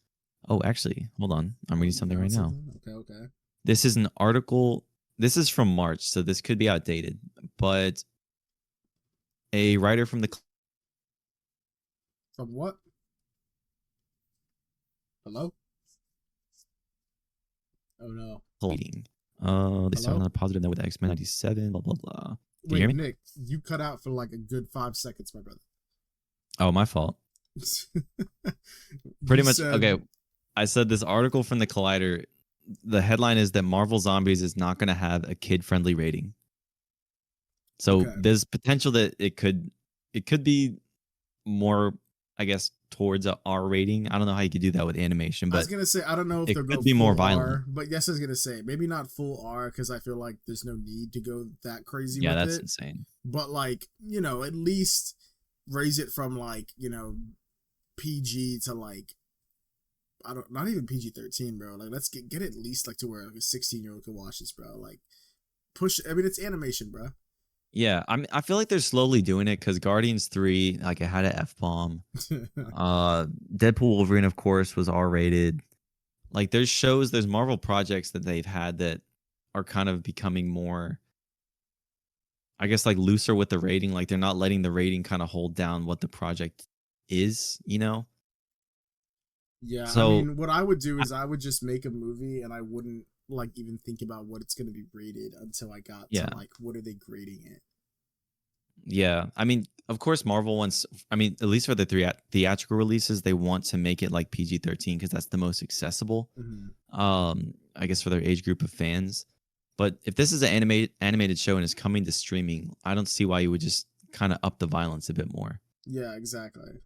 Speaker 1: actually, hold on. I'm reading something right now.
Speaker 2: Okay.
Speaker 1: This is an article. This is from March, so this could be outdated, but a writer from the
Speaker 2: From what? Hello? Oh no.
Speaker 1: rating. They start on a positive note with X-Men 97, blah blah blah.
Speaker 2: Wait, Nick, you cut out for like a good 5 seconds, my brother.
Speaker 1: Oh, my fault. Pretty much. Okay, I said this article from the Collider. The headline is that Marvel Zombies is not going to have a kid-friendly rating. So there's potential that it could be more, I guess, towards a R rating. I don't know how you could do that with animation, but
Speaker 2: I was gonna say I don't know if they'll go
Speaker 1: be more
Speaker 2: violent.
Speaker 1: R,
Speaker 2: but yes, I was gonna say maybe not full R because I feel like there's no need to go that crazy.
Speaker 1: Yeah,
Speaker 2: with
Speaker 1: that's
Speaker 2: it.
Speaker 1: insane.
Speaker 2: But like, you know, at least raise it from like, you know, PG to like, not even PG-13, bro. Like let's get at least like to where like a 16-year-old can watch this, bro. Like push. I mean, it's animation, bro.
Speaker 1: Yeah, I feel like they're slowly doing it because Guardians 3, like it had an F-bomb. Deadpool Wolverine, of course, was R-rated. Like there's Marvel projects that they've had that are kind of becoming more, I guess, like looser with the rating. Like they're not letting the rating kind of hold down what the project is, you know?
Speaker 2: Yeah, so, I mean, what I would do is I would just make a movie and I wouldn't like even think about what it's going to be rated until I got to like what are they grading it.
Speaker 1: Yeah, I mean, of course, Marvel wants. I mean, at least for the theatrical releases, they want to make it like PG-13 because that's the most accessible. I guess for their age group of fans. But if this is an animated show and is coming to streaming, I don't see why you would just kind of up the violence a bit more.
Speaker 2: Yeah, exactly.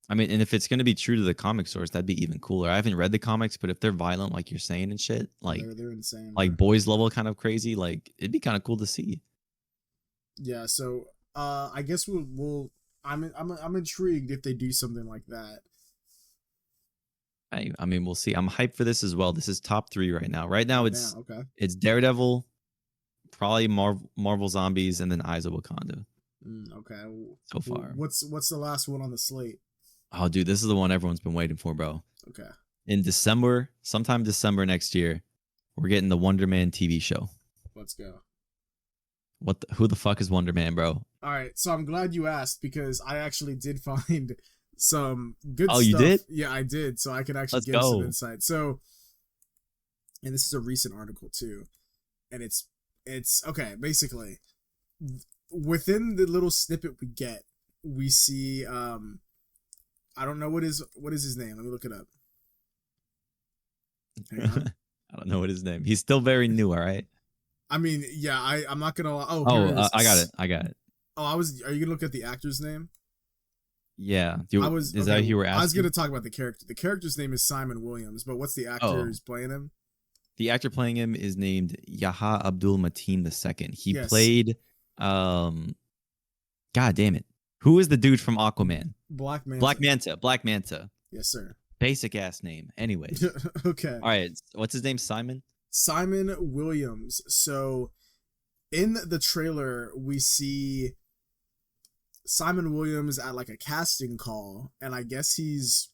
Speaker 1: I mean, and if it's going to be true to the comic source, that'd be even cooler. I haven't read the comics, but if they're violent, like you're saying and shit, like
Speaker 2: they're insane,
Speaker 1: like boys level kind of crazy, like it'd be kind of cool to see.
Speaker 2: Yeah, so I guess we'll I'm intrigued if they do something like that.
Speaker 1: I mean, we'll see. I'm hyped for this as well. This is top 3 right now. Right now, it's Daredevil, probably Marvel Zombies, and then Eyes of Wakanda.
Speaker 2: Okay.
Speaker 1: So far,
Speaker 2: what's the last one on the slate?
Speaker 1: Oh, dude, this is the one everyone's been waiting for, bro.
Speaker 2: Okay.
Speaker 1: In December, sometime December next year, we're getting the Wonder Man TV show.
Speaker 2: Let's go.
Speaker 1: Who the fuck is Wonder Man, bro?
Speaker 2: All right, so I'm glad you asked because I actually did find some good
Speaker 1: Oh,
Speaker 2: stuff.
Speaker 1: you did?
Speaker 2: Yeah, I did. So I could actually
Speaker 1: Let's
Speaker 2: give some
Speaker 1: go.
Speaker 2: insight. So, and this is a recent article too, and it's okay. Basically, within the little snippet we get, we see I don't know what is his name. Let me look it up. Hang on.
Speaker 1: I don't know what his name. He's still very new, all right?
Speaker 2: I mean, yeah, I'm not gonna. Oh,
Speaker 1: Oh,
Speaker 2: here it is.
Speaker 1: I got it. I got it.
Speaker 2: Oh, Are you gonna look at the actor's name?
Speaker 1: Yeah.
Speaker 2: Is
Speaker 1: that who you were asking?
Speaker 2: I was gonna talk about the character. The character's name is Simon Williams, but what's the actor who's playing him?
Speaker 1: The actor playing him is named Yaha Abdul Mateen II. He
Speaker 2: Yes.
Speaker 1: played, God damn it. Who is the dude from Aquaman?
Speaker 2: Black Manta.
Speaker 1: Black Manta.
Speaker 2: Yes, sir.
Speaker 1: Basic ass name. Anyways.
Speaker 2: Okay.
Speaker 1: All right. What's his name? Simon
Speaker 2: Williams. So in the trailer, we see Simon Williams at like a casting call, and I guess he's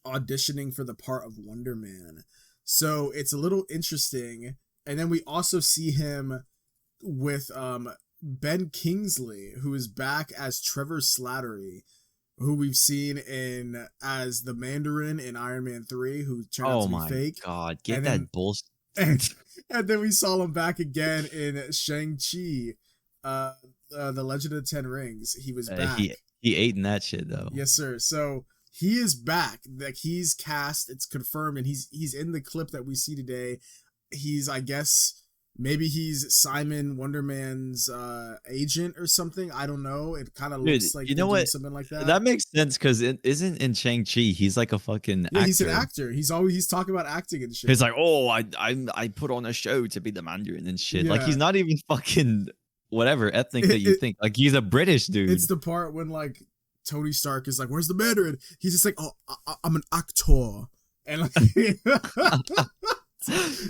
Speaker 2: auditioning for the part of Wonder Man. So it's a little interesting. And then we also see him with Ben Kingsley, who is back as Trevor Slattery, who we've seen as the Mandarin in Iron Man 3, who turned out to be fake.
Speaker 1: Oh my god, get that bullshit.
Speaker 2: And then we saw him back again in Shang-Chi, The Legend of the Ten Rings. He was back.
Speaker 1: He ate in that shit though.
Speaker 2: Yes, sir. So he is back. Like, he's cast. It's confirmed, and he's in the clip that we see today. He's, I guess, maybe he's Simon Wonder Man's agent or something. I don't know. It kind of looks like,
Speaker 1: you know what,
Speaker 2: something like that.
Speaker 1: That makes sense because it isn't in Shang-Chi. He's like a fucking actor.
Speaker 2: He's an actor. He's talking about acting and shit.
Speaker 1: He's like, oh, I put on a show to be the Mandarin and shit.
Speaker 2: Yeah.
Speaker 1: Like, he's not even fucking whatever ethnic that you think. Like, he's a British dude.
Speaker 2: It's the part when like Tony Stark is like, "Where's the Mandarin?" He's just like, "Oh, I'm an actor," and like.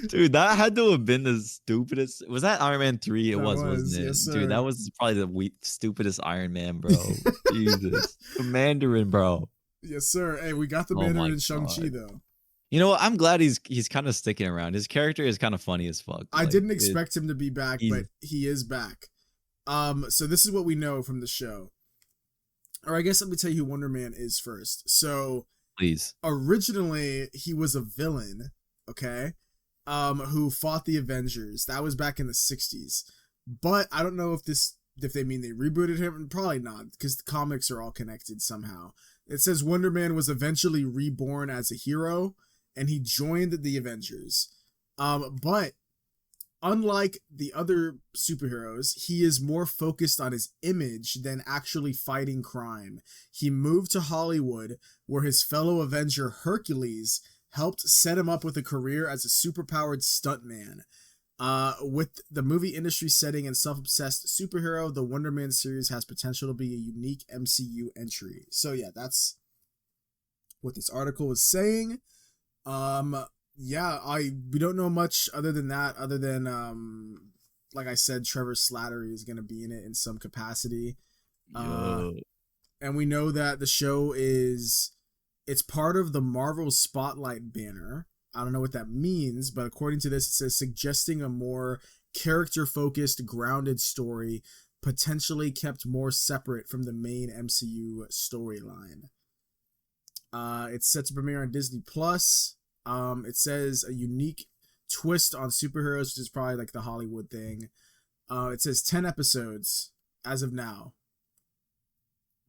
Speaker 1: Dude, that had to have been the stupidest. Was that Iron Man 3? It was, wasn't it?
Speaker 2: Yes,
Speaker 1: dude, that was probably the stupidest Iron Man, bro. Jesus. The Mandarin, bro.
Speaker 2: Yes, sir. Hey, we got the Mandarin in Shang-Chi, though.
Speaker 1: You know what? I'm glad he's kind of sticking around. His character is kind of funny as fuck.
Speaker 2: I didn't expect him to be back, but he is back. So this is what we know from the show. Or I guess let me tell you who Wonder Man is first. So,
Speaker 1: please.
Speaker 2: Originally, he was a villain, okay? Who fought the Avengers. That was back in the 60s. But I don't know if they mean they rebooted him. Probably not, because the comics are all connected somehow. It says Wonder Man was eventually reborn as a hero, and he joined the Avengers. But unlike the other superheroes, he is more focused on his image than actually fighting crime. He moved to Hollywood, where his fellow Avenger Hercules helped set him up with a career as a superpowered stuntman. With the movie industry setting and self-obsessed superhero, the Wonder Man series has potential to be a unique MCU entry. So yeah, that's what this article is saying. We don't know much other than that, like I said, Trevor Slattery is going to be in it in some capacity. And we know that the show it's part of the Marvel Spotlight banner. I don't know what that means, but according to this, it says suggesting a more character-focused, grounded story, potentially kept more separate from the main MCU storyline. It's set to premiere on Disney Plus. It says a unique twist on superheroes, which is probably like the Hollywood thing. It says 10 episodes as of now.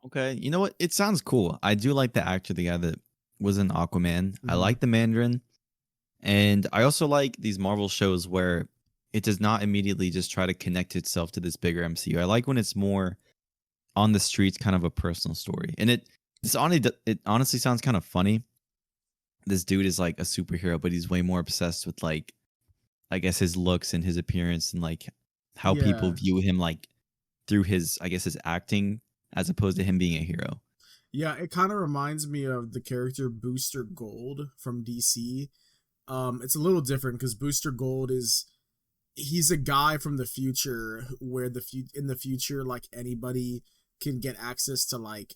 Speaker 1: Okay, you know what? It sounds cool. I do like the actor, the guy that was in Aquaman. I like the Mandarin. And I also like these Marvel shows where it does not immediately just try to connect itself to this bigger MCU. I like when it's more on the streets, kind of a personal story. And it honestly sounds kind of funny. This dude is like a superhero, but he's way more obsessed with like, I guess, his looks and his appearance and like how people view him, like through his, I guess, his acting, as opposed to him being a hero.
Speaker 2: Yeah, it kind of reminds me of the character Booster Gold from DC. It's a little different because Booster Gold he's a guy from the future where in the future, like, anybody can get access to like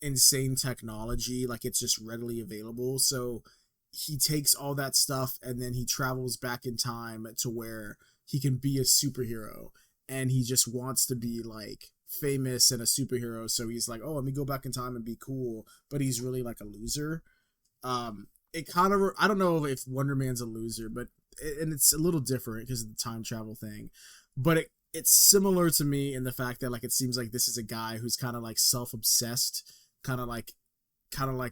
Speaker 2: insane technology, like it's just readily available. So he takes all that stuff and then he travels back in time to where he can be a superhero, and he just wants to be like famous and a superhero. So he's like, oh, let me go back in time and be cool, but he's really like a loser. It kind of, I don't know if Wonder Man's a loser, but and it's a little different because of the time travel thing, but it's similar to me in the fact that like it seems like this is a guy who's kind of like self-obsessed, kind of like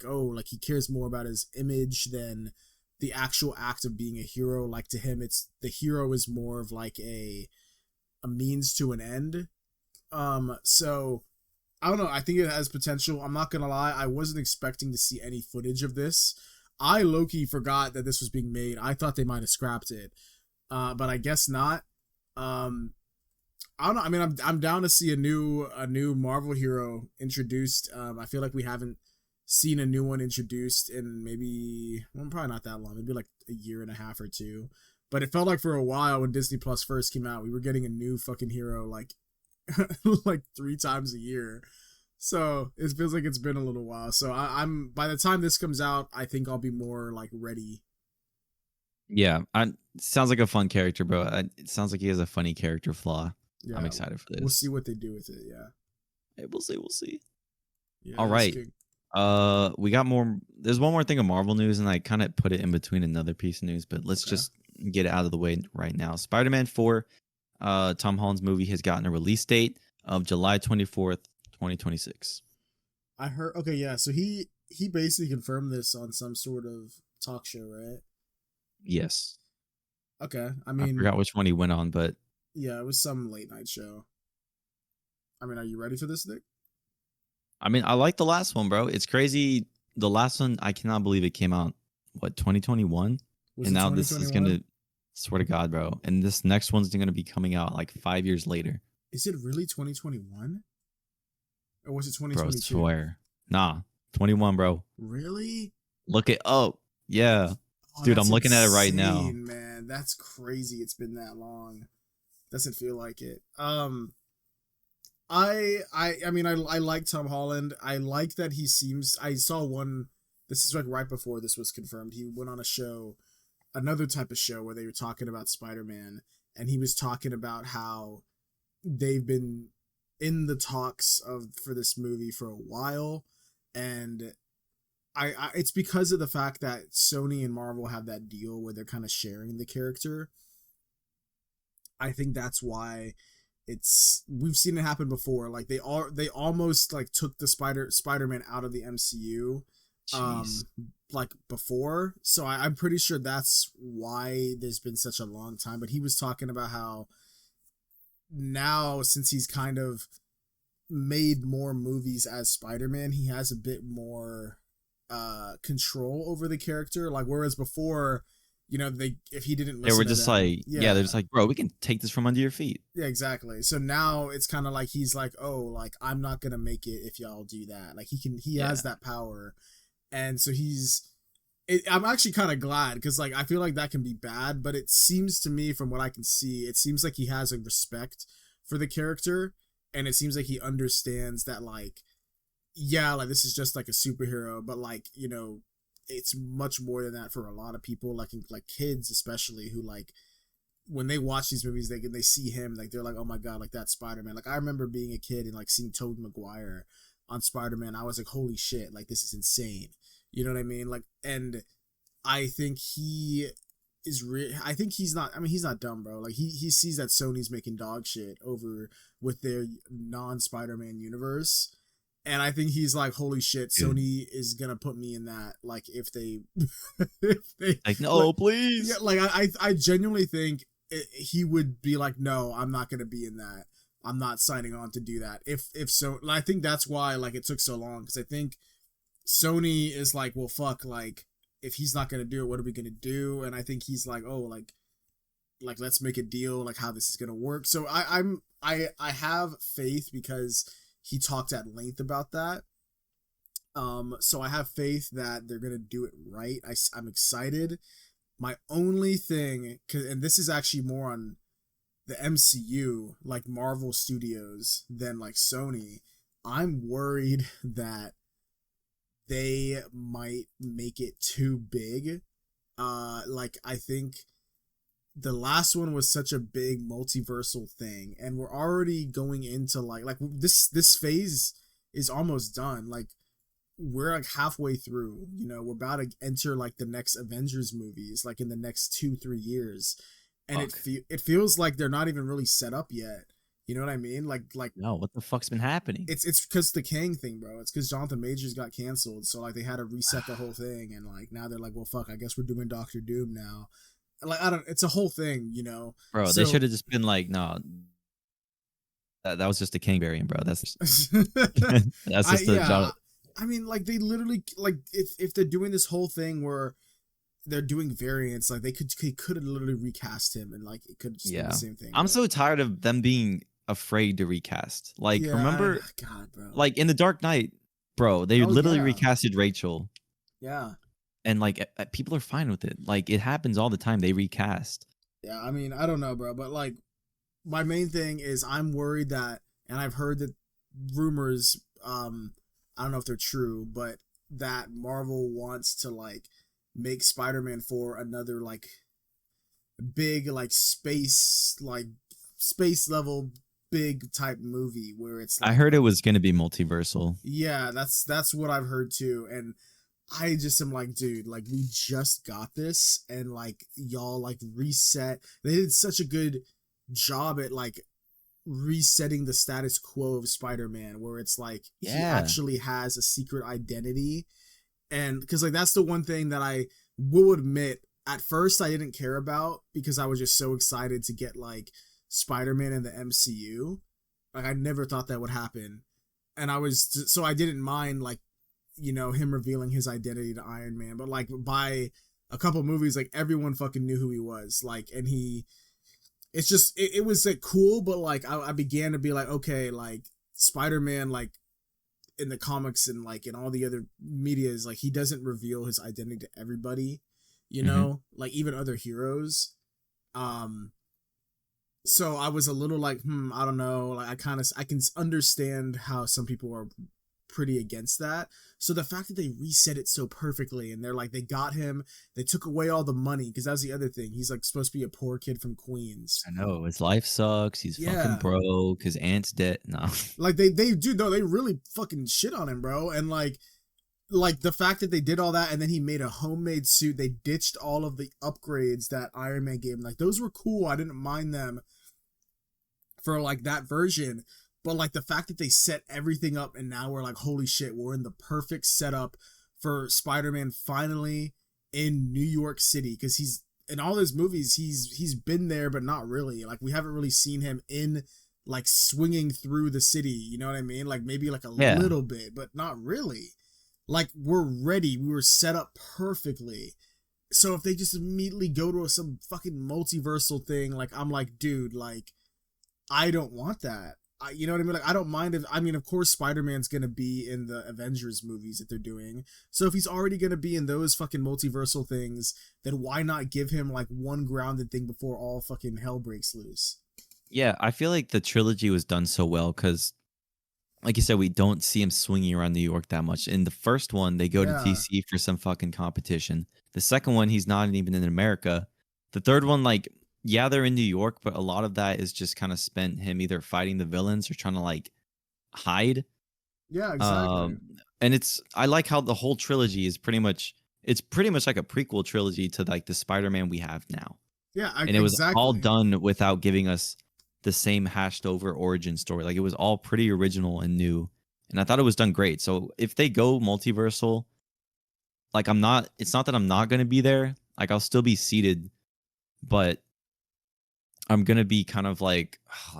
Speaker 2: oh, like he cares more about his image than the actual act of being a hero. Like to him, it's the hero is more of like a means to an end. So I don't know, I think it has potential. I'm not gonna lie, I wasn't expecting to see any footage of this. I low-key forgot that this was being made. I thought they might have scrapped it, but I guess not. I don't know. I mean, I'm down to see a new Marvel hero introduced. I feel like we haven't seen a new one introduced in maybe, well, probably not that long, maybe like a year and a half or two. But it felt like for a while when Disney Plus first came out, we were getting a new fucking hero like like 3 times a year. So it feels like it's been a little while. So I'm by the time this comes out, I think I'll be more like ready.
Speaker 1: Yeah, sounds like a fun character, bro. It sounds like he has a funny character flaw.
Speaker 2: Yeah,
Speaker 1: I'm excited for this.
Speaker 2: We'll see what they do with it. Yeah.
Speaker 1: Hey, we'll see. We'll see.
Speaker 2: Yeah,
Speaker 1: all right. We got more. There's one more thing of Marvel news, and I kind of put it in between another piece of news, but let's just get it out of the way right now. Spider-Man 4, Tom Holland's movie, has gotten a release date of July 24th, 2026.
Speaker 2: I heard. Okay, yeah. So he basically confirmed this on some sort of talk show, right?
Speaker 1: Yes.
Speaker 2: Okay. I mean,
Speaker 1: I forgot which one he went on, but
Speaker 2: yeah, it was some late night show. I mean, are you ready for this, Nick?
Speaker 1: I mean, I like the last one, bro. It's crazy. The last one, I cannot believe it came out, what, 2021? And now this is going to, swear to God, bro. And this next one's going to be coming out like 5 years later.
Speaker 2: Is it really 2021? Or was it 2022?
Speaker 1: Bro, swear. Nah, 21, bro.
Speaker 2: Really? Look
Speaker 1: it up. Yeah. Oh, dude, I'm looking at it right now.
Speaker 2: Man, that's crazy. It's been that long. Doesn't feel like it. I mean, I like Tom Holland. I like that he seems. I saw one. This is like right before this was confirmed. He went on a show, another type of show where they were talking about Spider-Man, and he was talking about how they've been in the talks for this movie for a while, and I it's because of the fact that Sony and Marvel have that deal where they're kind of sharing the character. I think that's why we've seen it happen before. Like they almost like took the Spider-Man out of the MCU like before. So I'm pretty sure that's why there's been such a long time. But he was talking about how now, since he's kind of made more movies as Spider-Man, he has a bit more control over the character. Like whereas before, you know, if he didn't listen, they were
Speaker 1: just like, they're just like, bro, we can take this from under your feet.
Speaker 2: Yeah, exactly. So now it's kind of like he's like, oh, like I'm not gonna make it if y'all do that. Like he has that power, and so I'm actually kind of glad because like I feel like that can be bad, but it seems to me from what I can see, it seems like he has a respect for the character, and it seems like he understands that like, yeah, like this is just like a superhero, but like, you know, it's much more than that for a lot of people, like kids especially, who like when they watch these movies, they see him, like they're like, oh my god, like that's Spider-Man. Like I remember being a kid and like seeing Tobey Maguire on Spider-Man. I was like, holy shit, like this is insane. You know what I mean? Like, and I think he is I think he's not. I mean, he's not dumb, bro. Like he sees that Sony's making dog shit over with their non-Spider-Man universe. And I think he's like, holy shit, Sony is gonna put me in that. Like, if they
Speaker 1: like, no, like, please.
Speaker 2: Yeah, like I genuinely think he would be like, no, I'm not gonna be in that. I'm not signing on to do that. If so, I think that's why like it took so long, because I think Sony is like, well, fuck, like if he's not gonna do it, what are we gonna do? And I think he's like, oh, like let's make a deal, like how this is gonna work. So I have faith because he talked at length about that. So I have faith that they're gonna do it right. I'm excited. My only thing, and this is actually more on the MCU, like Marvel Studios, than like Sony, I'm worried that they might make it too big. Like I think the last one was such a big multiversal thing, and we're already going into like this phase is almost done. Like we're like halfway through, you know, we're about to enter like the next Avengers movies, like in the next 2-3 years, and
Speaker 1: Fuck.
Speaker 2: it feels like they're not even really set up yet. You know what I mean? Like
Speaker 1: No, what the fuck's been happening?
Speaker 2: it's because the Kang thing, bro. It's because Jonathan Majors got canceled, so like they had to reset the whole thing, and like now they're like, well, fuck, I guess we're doing Doctor Doom now. Like I don't, it's a whole thing, you know.
Speaker 1: Bro, they
Speaker 2: So
Speaker 1: should have just been like, no, that was just a king variant, bro. That's just, that's just the
Speaker 2: yeah, I mean, like they literally like if they're doing this whole thing where they're doing variants, like they could have literally recast him, and like it could just be the same thing.
Speaker 1: I'm
Speaker 2: but,
Speaker 1: so tired of them being afraid to recast. Like,
Speaker 2: yeah,
Speaker 1: remember,
Speaker 2: God, bro.
Speaker 1: like in the Dark Knight, bro, they
Speaker 2: Oh,
Speaker 1: literally
Speaker 2: yeah.
Speaker 1: recasted Rachel,
Speaker 2: Yeah.
Speaker 1: and like people are fine with it. Like it happens all the time. They recast.
Speaker 2: Yeah, I mean, I don't know, bro, but like my main thing is I'm worried that, and I've heard that rumors, I don't know if they're true, but that Marvel wants to like make Spider-Man 4 another like big like space level big type movie where it's like,
Speaker 1: I heard it was gonna be multiversal.
Speaker 2: yeah, that's what I've heard too, and I just am like, dude, like we just got this, and like y'all like reset. They did such a good job at like resetting the status quo of Spider-Man, where it's like he actually has a secret identity, and because like that's the one thing that I will admit at first I didn't care about because I was just so excited to get like Spider-Man in the MCU. Like I never thought that would happen, and so I didn't mind like, you know, him revealing his identity to Iron Man, but like by a couple movies, like everyone fucking knew who he was, like, and it's just it was like cool, but like I began to be like, okay, like Spider-Man, like in the comics and like in all the other media, is like he doesn't reveal his identity to everybody, you know, like even other heroes. So I was a little like, I don't know, like I can understand how some people are pretty against that. So the fact that they reset it so perfectly, and they're like, they got him, they took away all the money, because that was the other thing. He's like supposed to be a poor kid from Queens.
Speaker 1: I know his life sucks. He's fucking broke. His aunt's dead. No,
Speaker 2: like they do, no, they really fucking shit on him, bro. And like the fact that they did all that, and then he made a homemade suit. They ditched all of the upgrades that Iron Man gave him. Like those were cool. I didn't mind them for like that version. But like the fact that they set everything up, and now we're like, holy shit, we're in the perfect setup for Spider-Man finally in New York City, because he's in all his movies, he's been there, but not really. Like we haven't really seen him in like swinging through the city. You know what I mean? Like maybe like a little bit, but not really. Like we're ready. We were set up perfectly. So if they just immediately go to some fucking multiversal thing, like I'm like, dude, like I don't want that. You know what I mean? Like, I don't mind if, I mean, of course, Spider-Man's gonna be in the Avengers movies that they're doing. So if he's already gonna be in those fucking multiversal things, then why not give him like one grounded thing before all fucking hell breaks loose?
Speaker 1: Yeah, I feel like the trilogy was done so well because, like you said, we don't see him swinging around New York that much. In the first one, they go to DC for some fucking competition. The second one, he's not even in America. The third one, like, yeah, they're in New York, but a lot of that is just kind of spent him either fighting the villains or trying to like hide.
Speaker 2: Yeah, exactly.
Speaker 1: And I like how the whole trilogy is pretty much like a prequel trilogy to like the Spider-Man we have now.
Speaker 2: Yeah,
Speaker 1: and it was all done without giving us the same hashed over origin story. Like it was all pretty original and new, and I thought it was done great. So if they go multiversal, like it's not that I'm not going to be there. Like I'll still be seated, but I'm going to be kind of like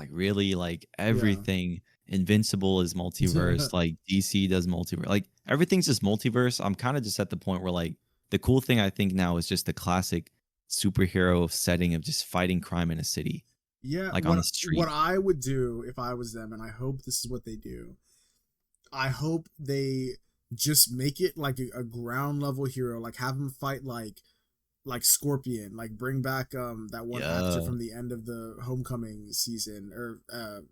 Speaker 1: really like everything Invincible is multiverse, like DC does multiverse. Like everything's just multiverse. I'm kind of just at the point where like the cool thing I think now is just the classic superhero setting of just fighting crime in a city.
Speaker 2: Yeah,
Speaker 1: like on the street.
Speaker 2: What I would do if I was them, and I hope this is what they do, I hope they just make it like a ground level hero, like have him fight like Scorpion, like bring back that one actor from the end of the Homecoming season, or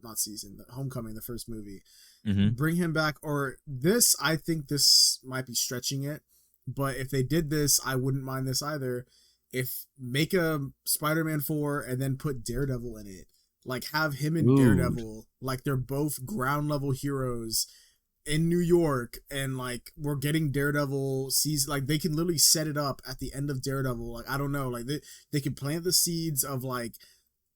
Speaker 2: not season, the Homecoming, the first movie. Bring him back, or this, I think this might be stretching it, but if they did this, I wouldn't mind this either, if make a Spider-Man 4 and then put Daredevil in it. Like have him and
Speaker 1: Ooh,
Speaker 2: Daredevil, like they're both ground level heroes in New York, and like we're getting Daredevil sees like they can literally set it up at the end of Daredevil. Like I don't know, like they can plant the seeds of like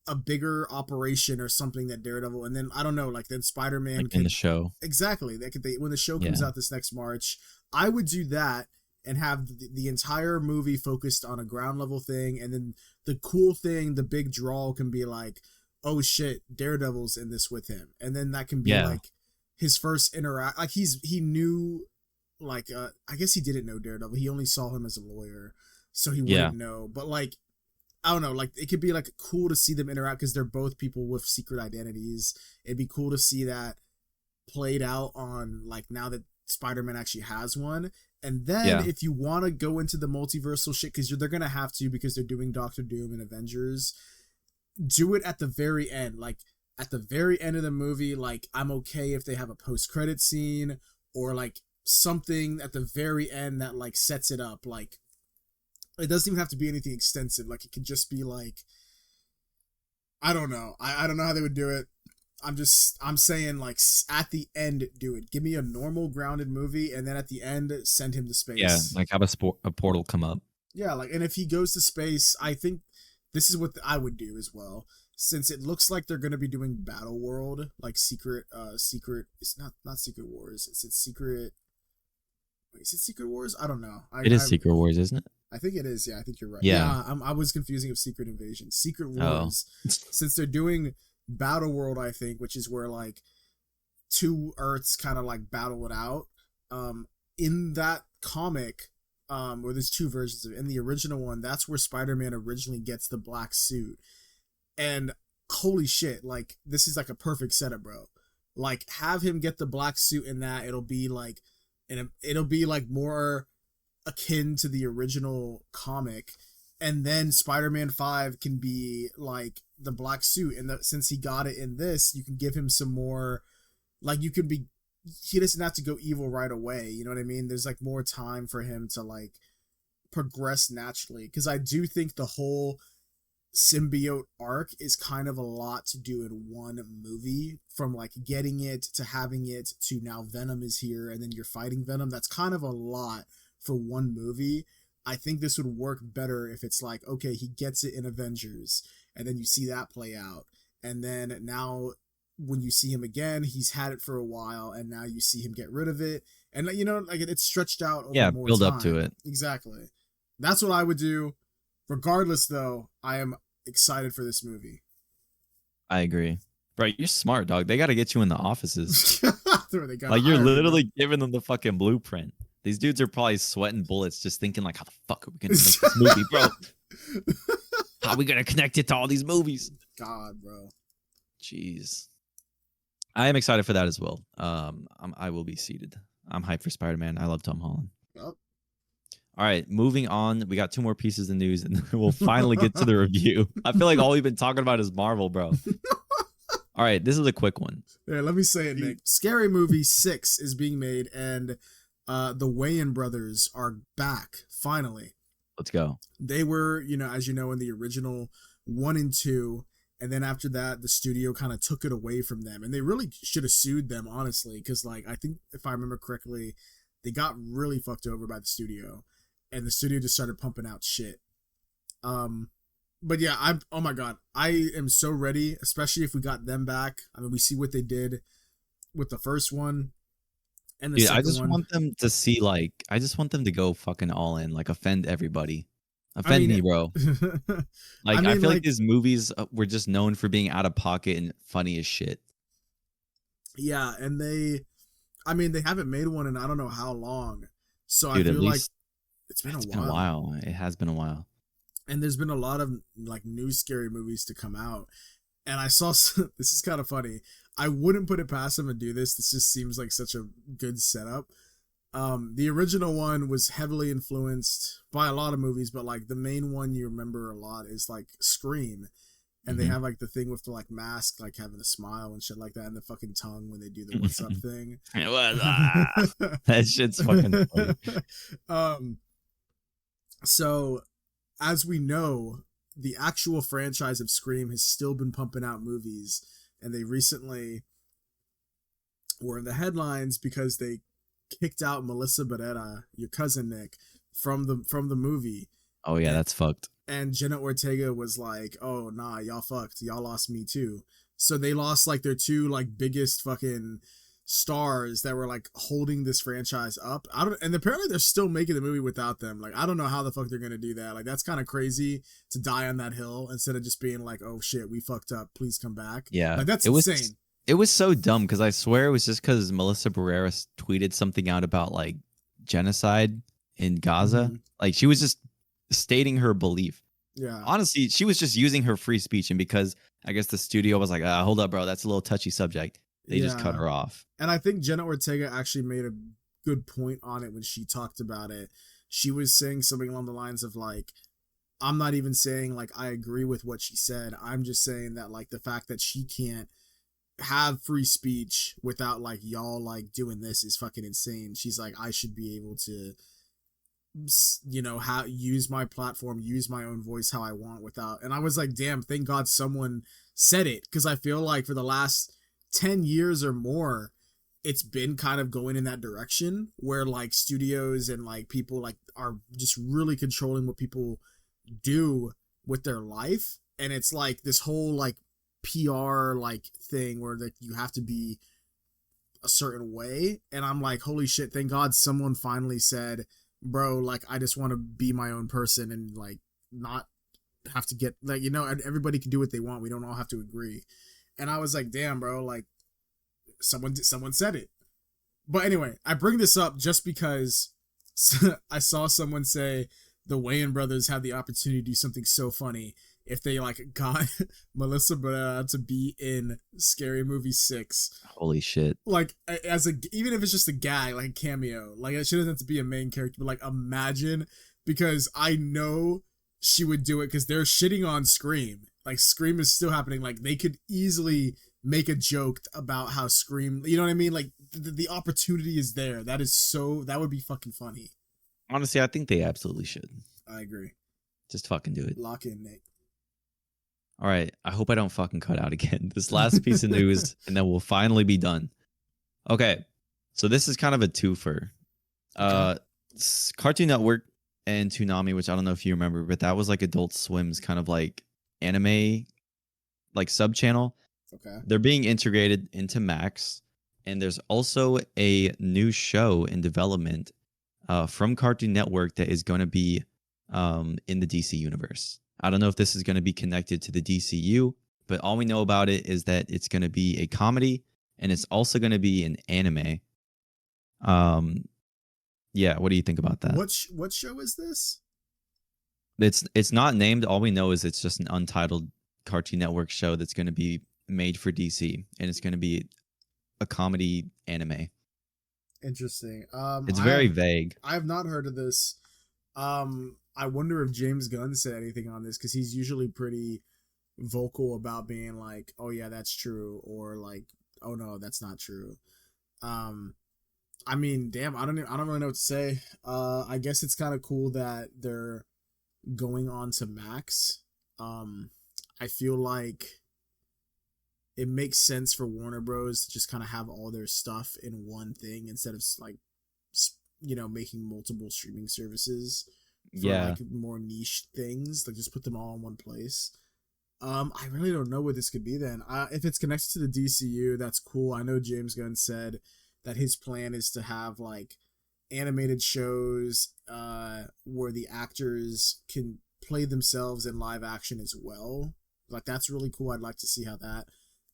Speaker 2: a bigger operation or something that Daredevil, and then I don't know, like then Spider-Man
Speaker 1: like in the
Speaker 2: could
Speaker 1: show.
Speaker 2: exactly they when the show comes
Speaker 1: Yeah.
Speaker 2: out this next March, I would do that and have the entire movie focused on a ground level thing, and then the cool thing, the big draw can be like, oh shit, Daredevil's in this with him, and then that can be
Speaker 1: Yeah.
Speaker 2: like his first interact. Like he knew, like I guess he didn't know Daredevil. He only saw him as a lawyer, so he
Speaker 1: Yeah.
Speaker 2: wouldn't know. But like I don't know, like it could be like cool to see them interact because they're both people with secret identities. It'd be cool to see that played out on like now that Spider-Man actually has one. And then
Speaker 1: Yeah.
Speaker 2: if you want to go into the multiversal shit, because they're gonna have to because they're doing Doctor Doom and Avengers, do it at the very end. Like at the very end of the movie, like I'm okay if they have a post-credit scene or like something at the very end that like sets it up. Like it doesn't even have to be anything extensive. Like it could just be like I don't know. I don't know how they would do it. I'm saying like at the end do it. Give me a normal grounded movie and then at the end send him to space.
Speaker 1: Yeah. Like have a portal come up.
Speaker 2: Yeah, like and if he goes to space, I think this is what I would do as well. Since it looks like they're going to be doing Battle World, like secret it's not Secret Wars. It's secret Wait, is it Secret Wars? I don't know.
Speaker 1: It is Secret Wars, isn't it?
Speaker 2: I think it is. Yeah, I think you're right.
Speaker 1: Yeah.
Speaker 2: I was confusing of Secret Invasion. Secret
Speaker 1: Oh.
Speaker 2: Wars. Since they're doing Battle World, I think, which is where like two Earths kind of like battle it out. In that comic, where there's two versions of it. In the original one, that's where Spider-Man originally gets the black suit. And holy shit, like this is like a perfect setup, bro. Like have him get the black suit in that. It'll be like more akin to the original comic, and then Spider-Man 5 can be like the black suit, and since he got it in this, you can give him some more, like you could be, he doesn't have to go evil right away, you know what I mean? There's like more time for him to like progress naturally, because I do think the whole symbiote arc is kind of a lot to do in one movie, from like getting it to having it to now Venom is here and then you're fighting Venom. That's kind of a lot for one movie. I think this would work better if it's like, okay, he gets it in Avengers and then you see that play out, and then now when you see him again, he's had it for a while and now you see him get rid of it, and you know, like it's stretched out over more
Speaker 1: build
Speaker 2: time.
Speaker 1: up to it.
Speaker 2: Exactly. That's what I would do. Regardless though, I am excited for this movie.
Speaker 1: I agree. Bro, you're smart, dog. They got to get you in the offices. Like you're
Speaker 2: hire me,
Speaker 1: literally giving them the fucking blueprint. These dudes are probably sweating bullets just thinking like, how the fuck are we going to make this movie, bro? How are we going to connect it to all these movies?
Speaker 2: God, bro.
Speaker 1: Jeez. I am excited for that as well. I will be seated. I'm hyped for Spider-Man. I love Tom Holland.
Speaker 2: Well,
Speaker 1: all right, moving on. We got two more pieces of news, and we'll finally get to the review. I feel like all we've been talking about is Marvel, bro. All right, this is a quick one.
Speaker 2: Yeah, let me say it, Nick. Scary Movie 6 is being made, and the Wayans brothers are back, finally.
Speaker 1: Let's go.
Speaker 2: They were, you know, as you know, in the original 1 and 2, and then after that, the studio kind of took it away from them, and they really should have sued them, honestly, because, like, I think, if I remember correctly, they got really fucked over by the studio, and the studio just started pumping out shit. But yeah, oh my god, I am so ready, especially if we got them back. I mean, we see what they did with the first one and the second one.
Speaker 1: I just want them to see, like, I just want them to go fucking all in, like, offend everybody. Offend me, bro. Like, I feel like these movies were just known for being out of pocket and funny as shit.
Speaker 2: Yeah, and they haven't made one in I don't know how long. So
Speaker 1: Dude,
Speaker 2: I feel like it's been a while.
Speaker 1: It has been a while.
Speaker 2: And there's been a lot of like new scary movies to come out. And I saw this is kind of funny. I wouldn't put it past them to do this. This just seems like such a good setup. The original one was heavily influenced by a lot of movies, but like the main one you remember a lot is like Scream. And they have like the thing with the like mask, like having a smile and shit like that, and the fucking tongue when they do the what's up thing.
Speaker 1: It was that shit's fucking funny.
Speaker 2: So as we know, the actual franchise of Scream has still been pumping out movies, and they recently were in the headlines because they kicked out Melissa Barrera, your cousin Nick, from the movie.
Speaker 1: Oh yeah,
Speaker 2: And,
Speaker 1: that's fucked.
Speaker 2: and Jenna Ortega was like, "Oh nah, y'all fucked. Y'all lost me too." So they lost like their two like biggest fucking stars that were like holding this franchise up. And apparently they're still making the movie without them. Like I don't know how the fuck they're gonna do that. Like that's kind of crazy to die on that hill instead of just being like, "Oh shit, we fucked up. Please come back."
Speaker 1: Yeah,
Speaker 2: Like that's insane.
Speaker 1: It was so dumb because I swear it was just because Melissa Barrera tweeted something out about like genocide in Gaza.
Speaker 2: Mm-hmm.
Speaker 1: Like she was just stating her belief.
Speaker 2: Yeah.
Speaker 1: Honestly, she was just using her free speech, and because I guess the studio was like, hold up, bro, that's a little touchy subject. They just cut her off.
Speaker 2: And I think Jenna Ortega actually made a good point on it when she talked about it. She was saying something along the lines of like, I'm not even saying like I agree with what she said. I'm just saying that like the fact that she can't have free speech without like y'all like doing this is fucking insane. She's like, I should be able to, you know, use my platform, use my own voice how I want without. And I was like, damn, thank God someone said it, because I feel like for the last 10 years or more, it's been kind of going in that direction where like studios and like people like are just really controlling what people do with their life. And it's like this whole like PR like thing where like you have to be a certain way. And I'm like, holy shit, thank God someone finally said, bro, like I just want to be my own person and like not have to get like, you know, everybody can do what they want. We don't all have to agree. And I was like, damn, bro, like someone said it. But anyway, I bring this up just because I saw someone say the Wayans brothers had the opportunity to do something so funny if they like got Melissa Barrera to be in Scary Movie 6.
Speaker 1: Holy shit.
Speaker 2: Like as a, even if it's just a gag, like a cameo, like it shouldn't have to be a main character, but like imagine, because I know she would do it because they're shitting on Scream. Like Scream is still happening. Like they could easily make a joke about how Scream, you know what I mean? Like the opportunity is there. That would be fucking funny.
Speaker 1: Honestly, I think they absolutely should.
Speaker 2: I agree.
Speaker 1: Just fucking do it.
Speaker 2: Lock in, Nick.
Speaker 1: All right. I hope I don't fucking cut out again. This last piece of news, and then we'll finally be done. Okay. So this is kind of a twofer. Okay. Cartoon Network and Toonami, which I don't know if you remember, but that was like Adult Swim's kind of like anime like sub channel.
Speaker 2: Okay.
Speaker 1: They're being integrated into Max, and there's also a new show in development from Cartoon Network that is going to be in the DC universe. I don't know if this is going to be connected to the DCU, but all we know about it is that it's going to be a comedy, and it's also going to be an anime. Yeah, what do you think about that?
Speaker 2: What show is this?
Speaker 1: It's not named. All we know is it's just an untitled Cartoon Network show that's going to be made for DC, and it's going to be a comedy anime.
Speaker 2: Interesting.
Speaker 1: It's very vague.
Speaker 2: I have not heard of this. I wonder if James Gunn said anything on this, because he's usually pretty vocal about being like, "Oh yeah, that's true," or like, "Oh no, that's not true." I mean, damn, I don't really know what to say. I guess it's kind of cool that they're going on to Max. I feel like it makes sense for Warner Bros. To just kind of have all their stuff in one thing instead of like, you know, making multiple streaming services for like more niche things. Like just put them all in one place. I really don't know what this could be then. If it's connected to the DCU, that's cool. I know James Gunn said that his plan is to have like animated shows where the actors can play themselves in live action as well. Like that's really cool. I'd like to see how that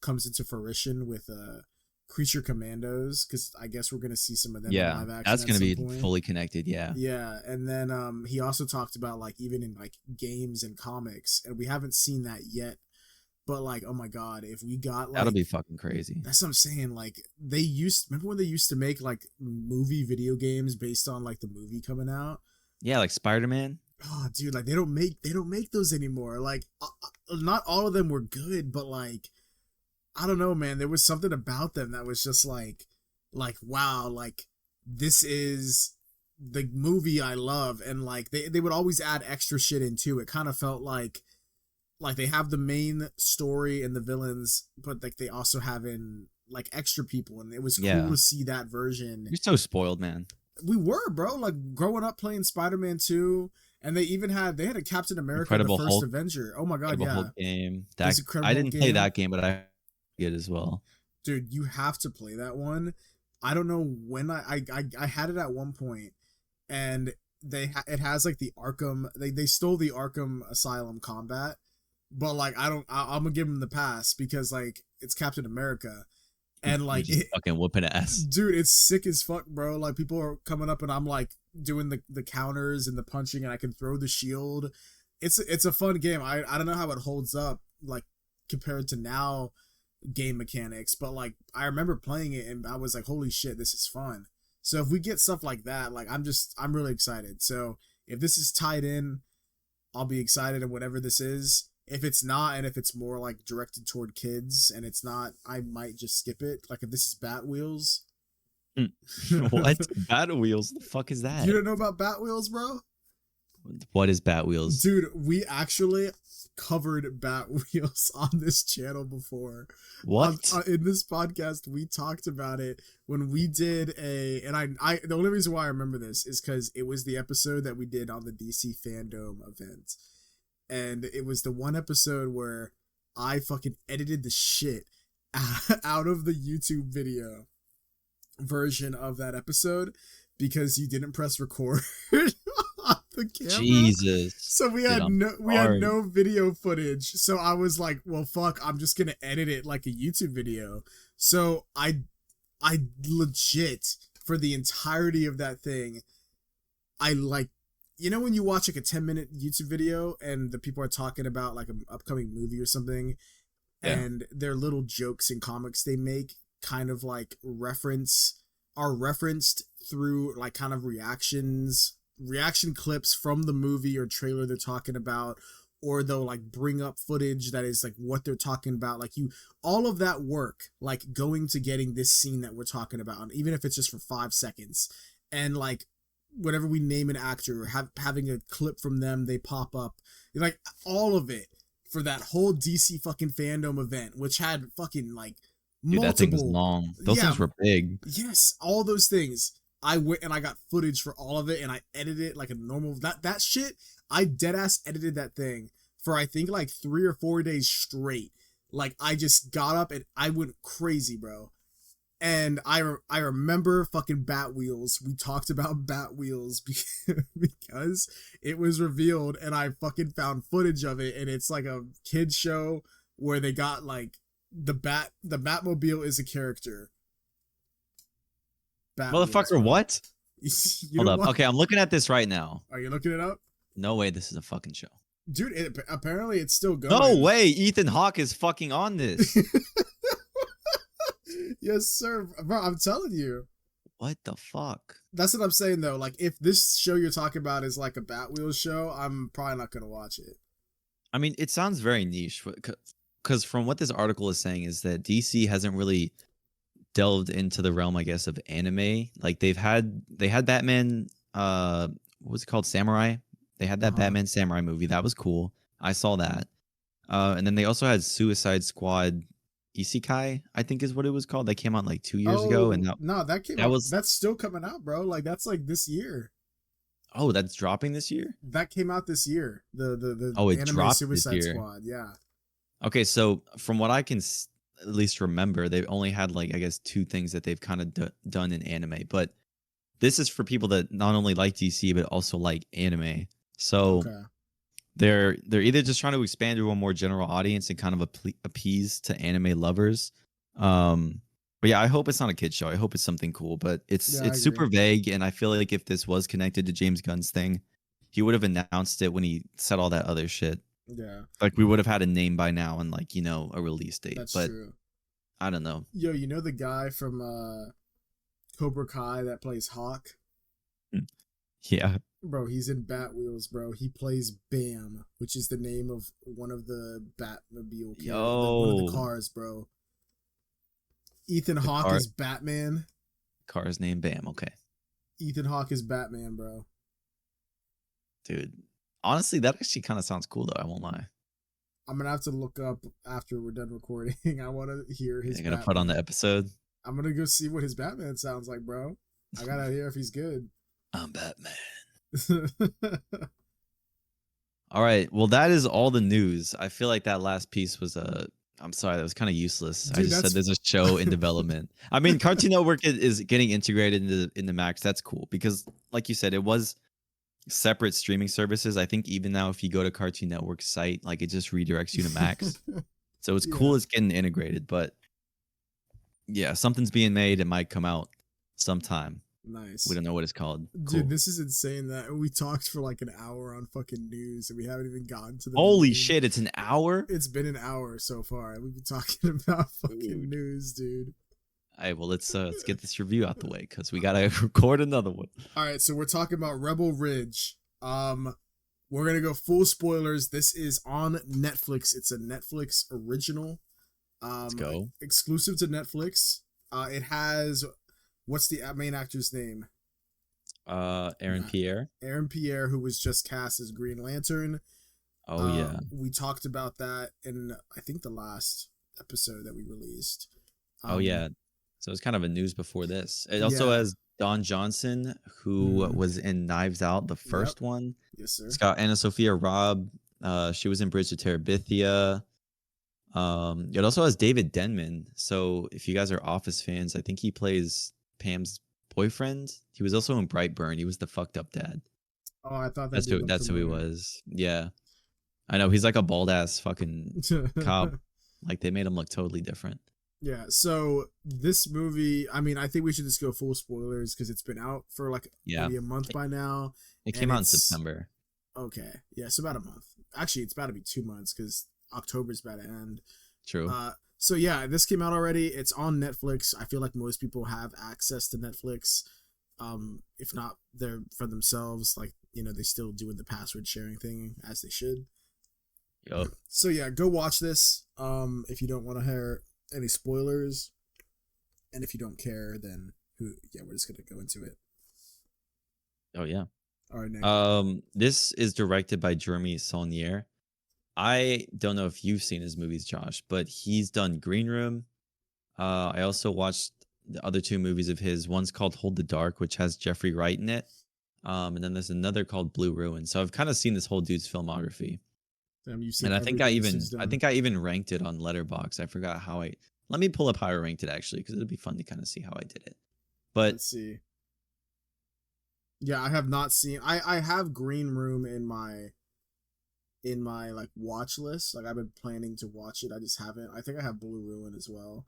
Speaker 2: comes into fruition with Creature Commandos, because I guess we're gonna see some of them in live action.
Speaker 1: That's gonna be fully connected.
Speaker 2: Yeah, and then he also talked about like even in like games and comics, and we haven't seen that yet. But like, oh my god, if we got like,
Speaker 1: that'll be fucking crazy.
Speaker 2: That's what I'm saying. Like remember when they used to make like movie video games based on like the movie coming out?
Speaker 1: Yeah, like Spider-Man.
Speaker 2: Oh, dude, like they don't make those anymore. Like, not all of them were good, but like, I don't know, man. There was something about them that was just like, wow, like this is the movie I love, and like they would always add extra shit into it. Kind of felt like they have the main story and the villains, but like they also have in like extra people, and it was cool to see that version.
Speaker 1: You're so spoiled, man.
Speaker 2: We were, bro. Like growing up playing Spider-Man 2, and they had a Captain America,
Speaker 1: Incredible
Speaker 2: the first
Speaker 1: Hulk,
Speaker 2: Avenger. Oh my god,
Speaker 1: Incredible
Speaker 2: yeah.
Speaker 1: Hulk game. That I didn't play that game, but I did as well.
Speaker 2: Dude, you have to play that one. I don't know when I had it at one point, and it has like the Arkham. They stole the Arkham Asylum combat, but like I'm gonna give them the pass because like it's Captain America. And like
Speaker 1: fucking whooping ass,
Speaker 2: dude, it's sick as fuck, bro. Like people are coming up and I'm like doing the counters and the punching, and I can throw the shield. It's a fun game. I don't know how it holds up like compared to now game mechanics, but like I remember playing it and I was like, holy shit, this is fun. So if we get stuff like that, like I'm really excited. So if this is tied in, I'll be excited, and whatever this is. If it's not, and if it's more like directed toward kids and it's not, I might just skip it. Like if this is Bat Wheels.
Speaker 1: What? Bat Wheels? The fuck is that?
Speaker 2: You don't know about Bat Wheels, bro?
Speaker 1: What is Bat Wheels?
Speaker 2: Dude, we actually covered Bat Wheels on this channel before.
Speaker 1: What?
Speaker 2: In this podcast, we talked about it when we did and I the only reason why I remember this is because it was the episode that we did on the DC fandom event. And it was the one episode where I fucking edited the shit out of the YouTube video version of that episode because you didn't press record on the camera.
Speaker 1: Jesus.
Speaker 2: So we had no video footage. So I was like, well, fuck, I'm just gonna edit it like a YouTube video. So I legit, for the entirety of that thing, I like, you know when you watch like a 10-minute YouTube video and the people are talking about like an upcoming movie or something, and their little jokes and comics they make kind of like are referenced through like kind of reaction clips from the movie or trailer they're talking about, or they'll like bring up footage that is like what they're talking about, like all of that work, like going to getting this scene that we're talking about, even if it's just for 5 seconds, and like whenever we name an actor or having a clip from them, they pop up, like all of it for that whole DC fucking fandom event, which had fucking like multiple. Dude, that thing was
Speaker 1: long. Those things were big.
Speaker 2: Yes, all those things. I went and I got footage for all of it, and I edited it like a normal. That shit, I deadass edited that thing for I think like 3 or 4 days straight. Like I just got up and I went crazy, bro. And I remember fucking Bat Wheels. We talked about Bat Wheels because it was revealed, and I fucking found footage of it, and it's like a kid show where they got like the Batmobile is a character.
Speaker 1: Bat Motherfucker, Wheels, what? Hold up. Okay, I'm looking at this right now.
Speaker 2: Are you looking it up?
Speaker 1: No way, this is a fucking show.
Speaker 2: Dude, apparently it's still going.
Speaker 1: No way, Ethan Hawke is fucking on this.
Speaker 2: Yes, sir. Bro, I'm telling you.
Speaker 1: What the fuck?
Speaker 2: That's what I'm saying, though. Like, if this show you're talking about is like a Bat Wheels show, I'm probably not going to watch it.
Speaker 1: I mean, it sounds very niche. Because from what this article is saying is that DC hasn't really delved into the realm, I guess, of anime. Like, they had Batman, what was it called? Samurai? They had that Batman Samurai movie. That was cool. I saw that. And then they also had Suicide Squad Isekai, I think is what it was called. That came out like 2 years ago, and that's still coming out, bro. Like that's like this year. Oh, that's dropping this year?
Speaker 2: That came out this year. The
Speaker 1: it
Speaker 2: anime
Speaker 1: dropped
Speaker 2: Suicide
Speaker 1: this year.
Speaker 2: Squad, yeah.
Speaker 1: Okay, so from what I can at least remember, they've only had like I guess 2 things that they've kind of done in anime, but this is for people that not only like DC but also like anime. So they're either just trying to expand to a more general audience and kind of appease to anime lovers. But yeah, I hope it's not a kid show. I hope it's something cool, but it's super vague, and I feel like if this was connected to James Gunn's thing, he would have announced it when he said all that other shit.
Speaker 2: Yeah.
Speaker 1: Like we would have had a name by now and like, you know, a release date.
Speaker 2: That's
Speaker 1: but
Speaker 2: true.
Speaker 1: I don't know.
Speaker 2: Yo, you know the guy from Cobra Kai that plays Hawk?
Speaker 1: Yeah.
Speaker 2: Bro, he's in Bat Wheels, bro. He plays Bam, which is the name of one of the Batmobile characters. One of the cars, bro. Ethan Hawke is Batman.
Speaker 1: Car's name Bam, okay.
Speaker 2: Ethan Hawke is Batman, bro.
Speaker 1: Dude, honestly, that actually kind of sounds cool though. I won't lie.
Speaker 2: I'm gonna have to look up after we're done recording. I want to hear his
Speaker 1: You're gonna
Speaker 2: Batman.
Speaker 1: put on the episode.
Speaker 2: I'm gonna go see what his Batman sounds like, bro. I gotta hear if he's good.
Speaker 1: I'm Batman. All right. Well, that is all the news. I feel like that last piece was I'm sorry, that was kind of useless.
Speaker 2: Dude,
Speaker 1: I just said there's a show in development. I mean, Cartoon Network is getting integrated into Max. That's cool because, like you said, it was separate streaming services. I think even now, if you go to Cartoon Network's site, like it just redirects you to Max. So it's cool it's getting integrated. But yeah, something's being made. It might come out sometime.
Speaker 2: Nice.
Speaker 1: We don't know what it's called.
Speaker 2: Dude, this is insane that we talked for like an hour on fucking news and we haven't even gotten to the
Speaker 1: Holy
Speaker 2: movie.
Speaker 1: shit, it's an hour?
Speaker 2: It's been an hour so far. We've been talking about fucking news, dude.
Speaker 1: All right, well, let's get this review out the way because we got to record another one.
Speaker 2: All right, so we're talking about Rebel Ridge. We're going to go full spoilers. This is on Netflix. It's a Netflix original.
Speaker 1: Let's go.
Speaker 2: Exclusive to Netflix. It has... What's the main actor's name?
Speaker 1: Aaron Pierre.
Speaker 2: Aaron Pierre, who was just cast as Green Lantern.
Speaker 1: Oh, yeah.
Speaker 2: We talked about that in, I think, the last episode that we released.
Speaker 1: Oh, yeah. So it's kind of a news before this. It also has Don Johnson, who was in Knives Out, the first one.
Speaker 2: Yes, sir.
Speaker 1: It's got Anna Sophia Robb. She was in Bridge to Terabithia. It also has David Denman. So if you guys are Office fans, I think he plays Pam's boyfriend. He was also in Brightburn. He was the fucked up dad.
Speaker 2: Oh, I thought
Speaker 1: that's who he was. Yeah, I know. He's like a bald ass fucking cop. Like they made him look totally different.
Speaker 2: Yeah. So this movie, I mean, I think we should just go full spoilers because it's been out for like maybe a month by now.
Speaker 1: It came out in September.
Speaker 2: Okay. Yeah, it's about a month. Actually, it's about to be 2 months because October's about to end.
Speaker 1: True.
Speaker 2: So yeah, this came out already. It's on Netflix. I feel like most people have access to Netflix. If not, they're for themselves. Like, you know, they still doing the password sharing thing as they should.
Speaker 1: Yep.
Speaker 2: So yeah, go watch this. If you don't want to hear any spoilers, and if you don't care, then we're just gonna go into it.
Speaker 1: Oh yeah.
Speaker 2: All right. Nick.
Speaker 1: This is directed by Jeremy Saulnier. I don't know if you've seen his movies, Josh, but he's done Green Room. I also watched the other 2 movies of his. One's called Hold the Dark, which has Jeffrey Wright in it. And then there's another called Blue Ruin. So I've kind of seen this whole dude's filmography.
Speaker 2: You've seen
Speaker 1: and I think I even ranked it on Letterboxd. I forgot how let me pull up how I ranked it actually, because it'd be fun to kind of see how I did it. But
Speaker 2: let's see. Yeah, I have not seen. I have Green Room in my like watch list. Like I've been planning to watch it. I just haven't. I think I have Blue Ruin as well,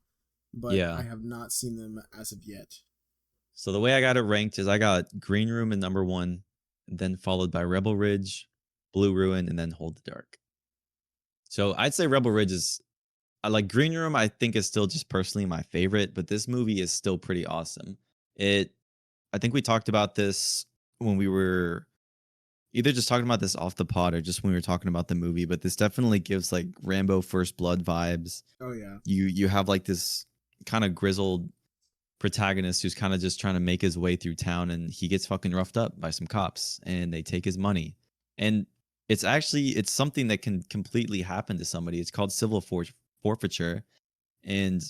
Speaker 2: but I have not seen them as of yet.
Speaker 1: So the way I got it ranked is I got Green Room in number 1, then followed by Rebel Ridge, Blue Ruin, and then Hold the Dark. So I'd say Rebel Ridge is, I like Green Room. I think is still just personally my favorite, but this movie is still pretty awesome. I think we talked about this when we were either just talking about this off the pod or just when we were talking about the movie, but this definitely gives like Rambo First Blood vibes.
Speaker 2: Oh yeah.
Speaker 1: You have like this kind of grizzled protagonist who's kind of just trying to make his way through town, and he gets fucking roughed up by some cops and they take his money. And it's something that can completely happen to somebody. It's called civil forfeiture. And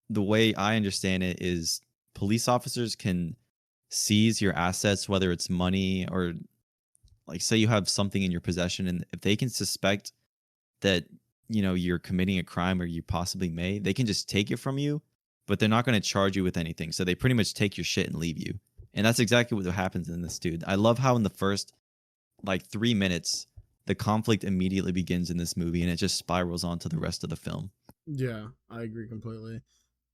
Speaker 1: the way I understand it is police officers can seize your assets, whether it's money or like say you have something in your possession, and if they can suspect that, you know, you're committing a crime or you possibly may, they can just take it from you, but they're not going to charge you with anything. So they pretty much take your shit and leave you. And that's exactly what happens in this, dude. I love how in the first like 3 minutes, the conflict immediately begins in this movie and it just spirals on to the rest of the film.
Speaker 2: Yeah, I agree completely.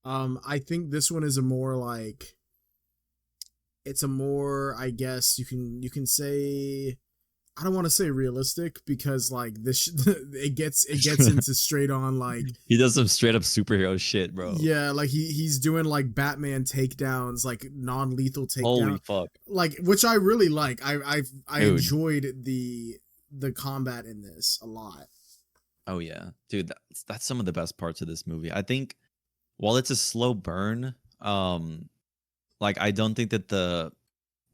Speaker 2: I think this one is a more like, it's a more, I guess you can say, I don't want to say realistic because like this it gets into straight on like
Speaker 1: he does some straight up superhero shit, bro.
Speaker 2: Yeah, like he's doing like Batman takedowns, like non-lethal takedowns.
Speaker 1: Holy fuck.
Speaker 2: Like, which I really like. I enjoyed the combat in this a lot.
Speaker 1: Oh yeah. Dude, that's some of the best parts of this movie. I think while it's a slow burn, like I don't think that the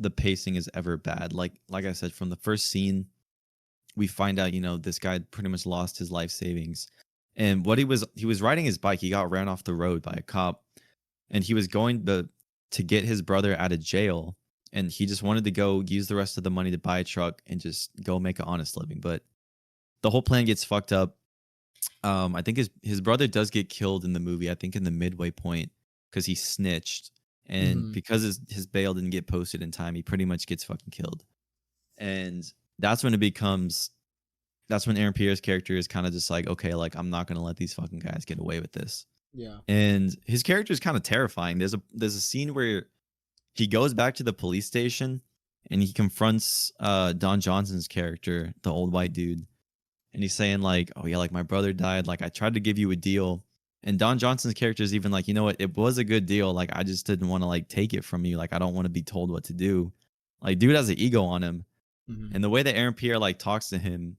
Speaker 1: the pacing is ever bad. Like I said, from the first scene, we find out, this guy pretty much lost his life savings. And what he was riding his bike, he got ran off the road by a cop, and he was going to get his brother out of jail, and he just wanted to go use the rest of the money to buy a truck and just go make an honest living. But the whole plan gets fucked up. I think his brother does get killed in the movie, I think in the midway point, because he snitched. And because his bail didn't get posted in time, he pretty much gets fucking killed. And that's when Aaron Pierre's character is kind of just like, okay, like I'm not gonna let these fucking guys get away with this.
Speaker 2: Yeah.
Speaker 1: And his character is kind of terrifying. There's a scene where he goes back to the police station and he confronts Don Johnson's character, the old white dude, and he's saying like, oh yeah, like my brother died, like I tried to give you a deal. And Don Johnson's character is even like, you know what, it was a good deal, like I just didn't want to like take it from you, like I don't want to be told what to do. Like dude has an ego on him. And the way that Aaron Pierre like talks to him,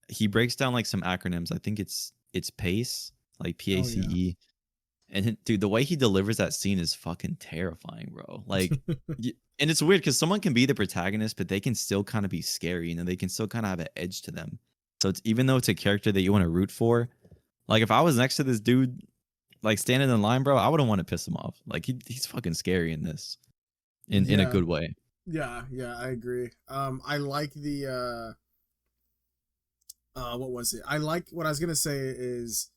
Speaker 1: he breaks down like some acronyms. I think it's PACE, like PACE. Oh, yeah. And dude, the way he delivers that scene is fucking terrifying, bro. Like, and it's weird because someone can be the protagonist, but they can still kind of be scary. They can still kind of have an edge to them. So it's, even though it's a character that you want to root for, like if I was next to this dude, like standing in line, bro, I wouldn't want to piss him off. Like he's fucking scary in this, in a good way.
Speaker 2: Yeah, I agree. I like the what was it? What I was gonna say is,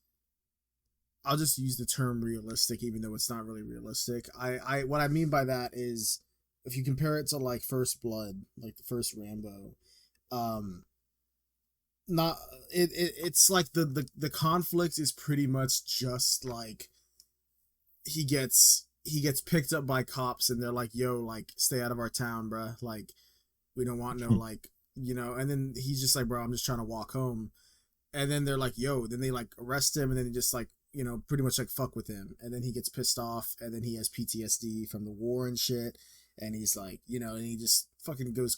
Speaker 2: I'll just use the term realistic, even though it's not really realistic. What I mean by that is, if you compare it to like First Blood, like the first Rambo, it's like the conflict is pretty much just like he gets picked up by cops and they're like, yo, like stay out of our town, bruh, like we don't want no like, and then he's just like, bro, I'm just trying to walk home. And then they're like, yo, then they like arrest him and then just like, pretty much like fuck with him. And then he gets pissed off and then he has PTSD from the war and shit. And he's like, and he just fucking goes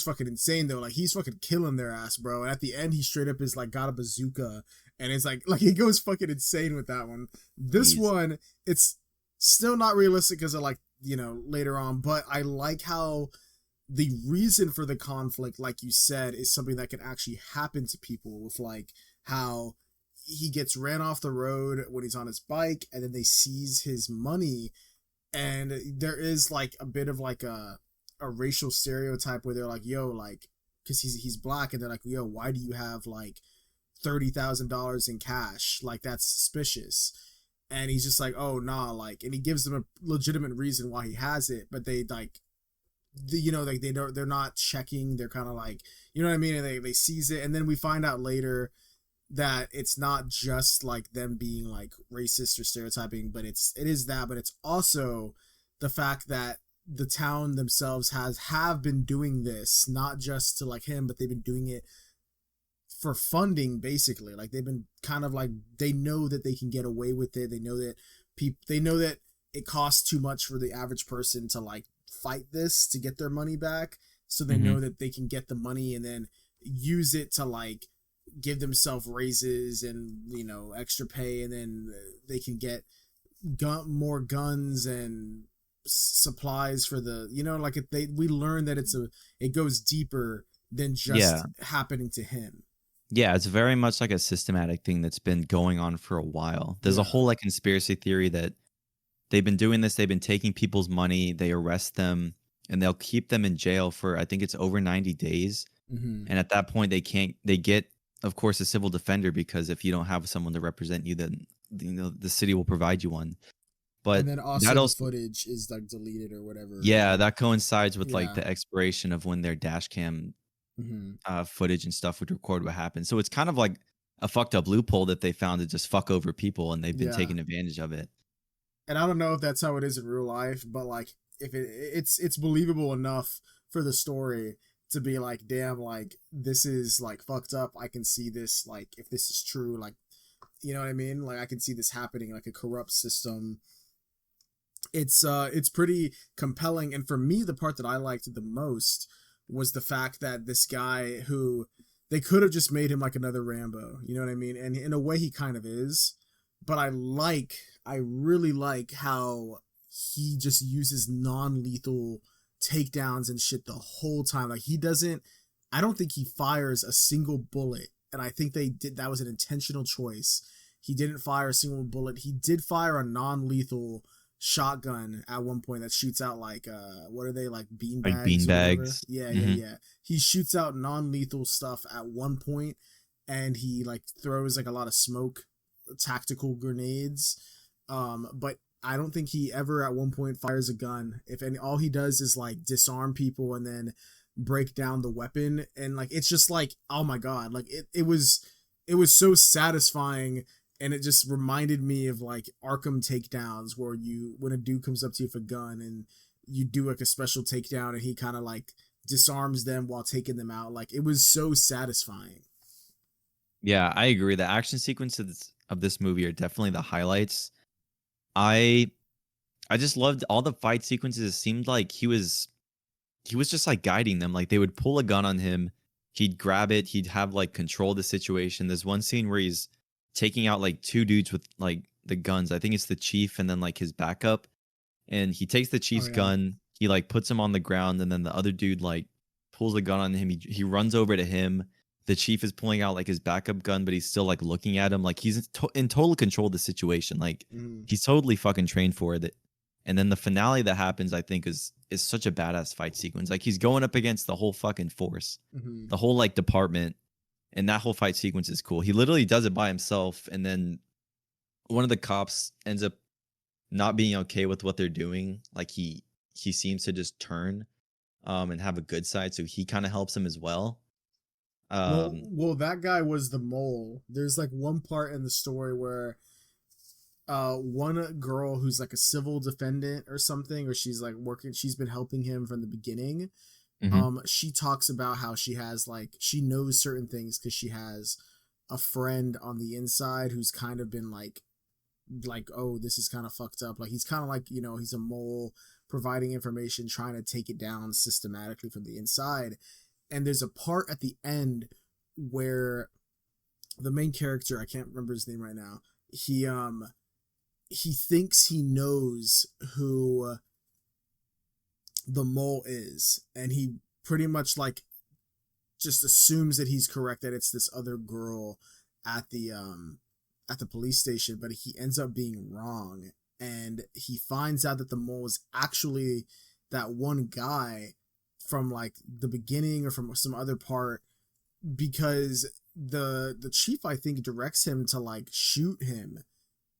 Speaker 2: fucking insane though. Like he's fucking killing their ass, bro. And at the end, he straight up is like got a bazooka and it's like he goes fucking insane with that one. This one, it's still not realistic because of like, later on, but I like how the reason for the conflict, like you said, is something that can actually happen to people, with like how he gets ran off the road when he's on his bike and then they seize his money. And there is like a bit of like a racial stereotype where they're like, yo, like, because he's black, and they're like, yo, why do you have like $30,000 in cash? Like that's suspicious. And he's just like, oh nah, like, and he gives them a legitimate reason why he has it, but they like, like they're not checking. They're kind of like, you know what I mean? And they seize it, and then we find out later that it's not just like them being like racist or stereotyping, but it is that, but it's also the fact that the town themselves have been doing this, not just to like him, but they've been doing it for funding, basically. Like they've been kind of like, they know that they can get away with it. They know that it costs too much for the average person to like fight this to get their money back. So they know that they can get the money and then use it to like give themselves raises and extra pay, and then they can get more guns and supplies for the like we learn that it goes deeper than just happening to him.
Speaker 1: Yeah, it's very much like a systematic thing that's been going on for a while. There's a whole like conspiracy theory that they've been doing this. They've been taking people's money, they arrest them, and they'll keep them in jail for, I think it's over 90 days. And at that point they get, of course, a civil defender, because if you don't have someone to represent you, then the city will provide you one. But
Speaker 2: and then also the footage is like deleted or whatever.
Speaker 1: Yeah, that coincides with like the expiration of when their dash cam footage and stuff would record what happened. So it's kind of like a fucked up loophole that they found to just fuck over people, and they've been taking advantage of it.
Speaker 2: And I don't know if that's how it is in real life, but like if it's believable enough for the story to be like, damn, like this is like fucked up. I can see this, like if this is true, like, you know what I mean? Like I can see this happening, like a corrupt system. It's pretty compelling. And for me, the part that I liked the most was the fact that this guy, who they could have just made him like another Rambo, you know what I mean? And in a way he kind of is, but I really like how he just uses non-lethal takedowns and shit the whole time. Like he doesn't. I don't think he fires a single bullet, and I think they did. That was an intentional choice. He didn't fire a single bullet. He did fire a non-lethal shotgun at one point that shoots out like what are they, like bean
Speaker 1: Like
Speaker 2: bags
Speaker 1: bean
Speaker 2: or whatever?
Speaker 1: bags.
Speaker 2: Yeah, yeah,
Speaker 1: Hmm.
Speaker 2: yeah. He shoots out non-lethal stuff at one point, and he like throws like a lot of smoke, tactical grenades. But I don't think he ever at one point fires a gun. If any, all he does is like disarm people and then break down the weapon, and like it's just like, oh my god, like it was so satisfying. And it just reminded me of like Arkham takedowns, where you, when a dude comes up to you with a gun and you do like a special takedown and he kind of like disarms them while taking them out. Like it was so satisfying.
Speaker 1: Yeah, I agree. The action sequences of this movie are definitely the highlights. I I just loved all the fight sequences. It seemed like he was just like guiding them. Like they would pull a gun on him, he'd grab it, he'd have like control the situation. There's one scene where he's taking out like two dudes with like the guns. I think it's the chief and then like his backup. And he takes the
Speaker 2: Oh
Speaker 1: chief's
Speaker 2: yeah.
Speaker 1: gun, he like puts him on the ground, and then the other dude like pulls a gun on him. He runs over to him. The chief is pulling out like his backup gun, but he's still like looking at him. Like he's in total control of the situation. Like
Speaker 2: Mm-hmm.
Speaker 1: he's totally fucking trained for it. And then the finale that happens, I think, is such a badass fight sequence. Like he's going up against the whole fucking force,
Speaker 2: Mm-hmm.
Speaker 1: the whole like department, and that whole fight sequence is cool. He literally does it by himself, and then one of the cops ends up not being okay with what they're doing. Like he seems to just turn and have a good side, so he kind of helps him as well. Um
Speaker 2: Well, that guy was the mole. There's like one part in the story where one girl who's like a civil defendant or something, or she's like working, she's been helping him from the beginning.
Speaker 1: mhm.
Speaker 2: She talks about how she has like, she knows certain things because she has a friend on the inside who's kind of been like, oh, this is kind of fucked up. Like he's kind of like, he's a mole providing information, trying to take it down systematically from the inside. And there's a part at the end where the main character, I can't remember his name right now, he thinks he knows who the mole is, and he pretty much like just assumes that he's correct, that it's this other girl at the police station, but he ends up being wrong. And he finds out that the mole is actually that one guy from like the beginning or from some other part, because the chief, I think, directs him to like shoot him,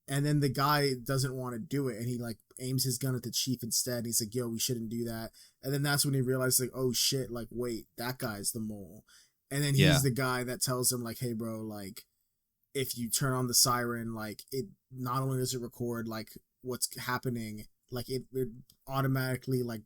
Speaker 2: and then the guy doesn't want to do it, and he like aims his gun at the chief instead. He's like, yo, we shouldn't do that. And then that's when he realizes like, oh shit, like wait, that guy's the mole. And then
Speaker 1: Yeah.
Speaker 2: he's the guy that tells him like, hey bro, like if you turn on the siren, like it not only does it record like what's happening, like it automatically like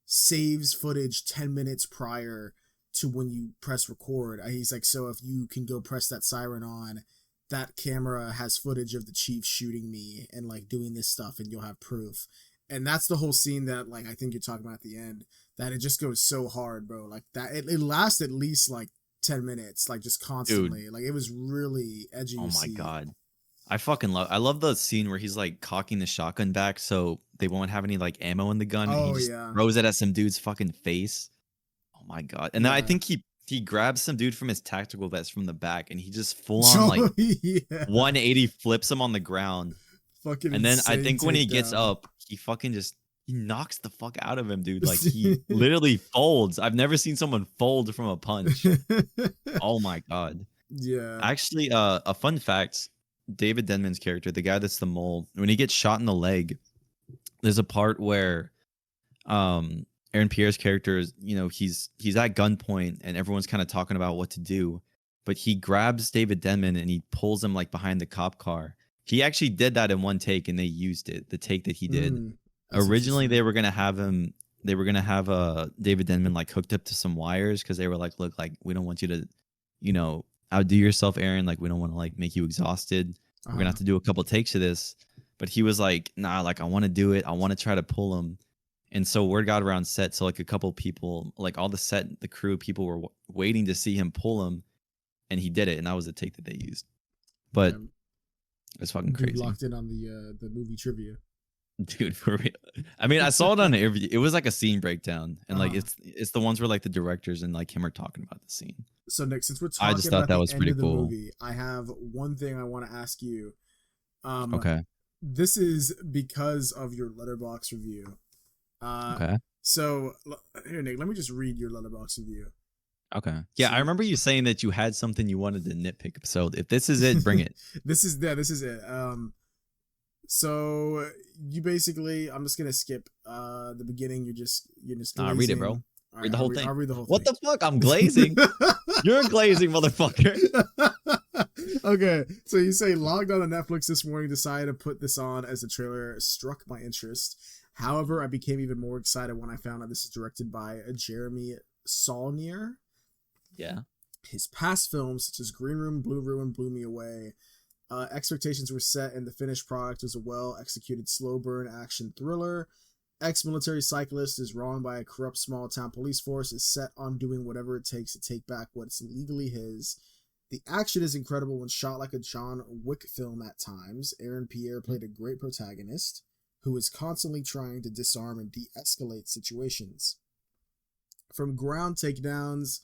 Speaker 2: saves footage 10 minutes prior to when you press record. He's like, so if you can go press that siren on, that camera has footage of the chief shooting me and like doing this stuff, and you'll have proof. And that's the whole scene that like I think you're talking about at the end, that it just goes so hard, bro. Like that it lasts at least like 10 minutes, like just
Speaker 1: Dude,
Speaker 2: constantly. Like it was really edgy
Speaker 1: oh
Speaker 2: to
Speaker 1: my
Speaker 2: see.
Speaker 1: god. I love the scene where he's like cocking the shotgun back so they won't have any like ammo in the gun, and he
Speaker 2: Oh
Speaker 1: just
Speaker 2: yeah.
Speaker 1: throws it at some dude's fucking face. Oh my god. And then I
Speaker 2: Yeah.
Speaker 1: think he grabs some dude from his tactical vest from the back, and he just full on like
Speaker 2: Oh yeah.
Speaker 1: 180 flips him on the ground.
Speaker 2: Fucking
Speaker 1: And then I
Speaker 2: insane
Speaker 1: think when he gets
Speaker 2: takedown.
Speaker 1: up, he fucking just he knocks the fuck out of him, dude. Like he literally folds. I've never seen someone fold from a punch. Oh my god.
Speaker 2: Yeah.
Speaker 1: Actually, a fun fact, David Denman's character, the guy that's the mole, when he gets shot in the leg, there's a part where Aaron Pierre's character is, he's at gunpoint and everyone's kind of talking about what to do, but he grabs David Denman and he pulls him like behind the cop car. He actually did that in one take, and they used it, the take that he did.
Speaker 2: That's
Speaker 1: Originally
Speaker 2: interesting.
Speaker 1: they were gonna have David Denman like hooked up to some wires, because they were like, look, like we don't want you to, outdo yourself, Aaron. Like we don't want to like make you exhausted. We're gonna
Speaker 2: Uh-huh.
Speaker 1: have to do a couple takes of this. But he was like, nah, like I want to do it. I want to try to pull him. And so word got around set. So like a couple people, like all the set, the crew people were waiting to see him pull him, and he did it. And that was the take that they used. But
Speaker 2: Damn.
Speaker 1: it's fucking
Speaker 2: Dude
Speaker 1: crazy.
Speaker 2: locked in on the movie trivia.
Speaker 1: Dude, for real. I mean, I saw it on an interview. It was like a scene breakdown, and like
Speaker 2: Uh-huh.
Speaker 1: it's the ones where like the directors and like him are talking about the scene.
Speaker 2: So Nick, since we're
Speaker 1: I just
Speaker 2: talking
Speaker 1: thought
Speaker 2: about
Speaker 1: that
Speaker 2: the
Speaker 1: was
Speaker 2: end
Speaker 1: pretty
Speaker 2: of the
Speaker 1: cool.
Speaker 2: movie, I have one thing I want to ask you. Um,
Speaker 1: Okay.
Speaker 2: this is because of your Letterboxd review. Uh,
Speaker 1: Okay.
Speaker 2: so here, Nick, let me just read your Letterboxd review.
Speaker 1: Okay. Yeah,
Speaker 2: So
Speaker 1: I remember you saying that you had something you wanted to nitpick. So if this is it, bring it.
Speaker 2: this is it. So you basically, I'm just gonna skip the beginning. You're just
Speaker 1: Nah, read it, bro.
Speaker 2: glazing. All right,
Speaker 1: Read the whole thing.
Speaker 2: I'll read the whole
Speaker 1: What
Speaker 2: thing.
Speaker 1: the fuck? I'm glazing. You're glazing, motherfucker.
Speaker 2: Okay, so you say logged on to Netflix this morning, decided to put this on as the trailer struck my interest. However, I became even more excited when I found out this is directed by Jeremy Saulnier.
Speaker 1: Yeah.
Speaker 2: His past films, such as Green Room, Blue Ruin, blew me away. Expectations were set, and the finished product was a well-executed slow burn action thriller. Ex-military cyclist is wronged by a corrupt small-town police force, is set on doing whatever it takes to take back what's legally his. The action is incredible when shot like a John Wick film at times. Aaron Pierre played a great protagonist who is constantly trying to disarm and de-escalate situations. From ground takedowns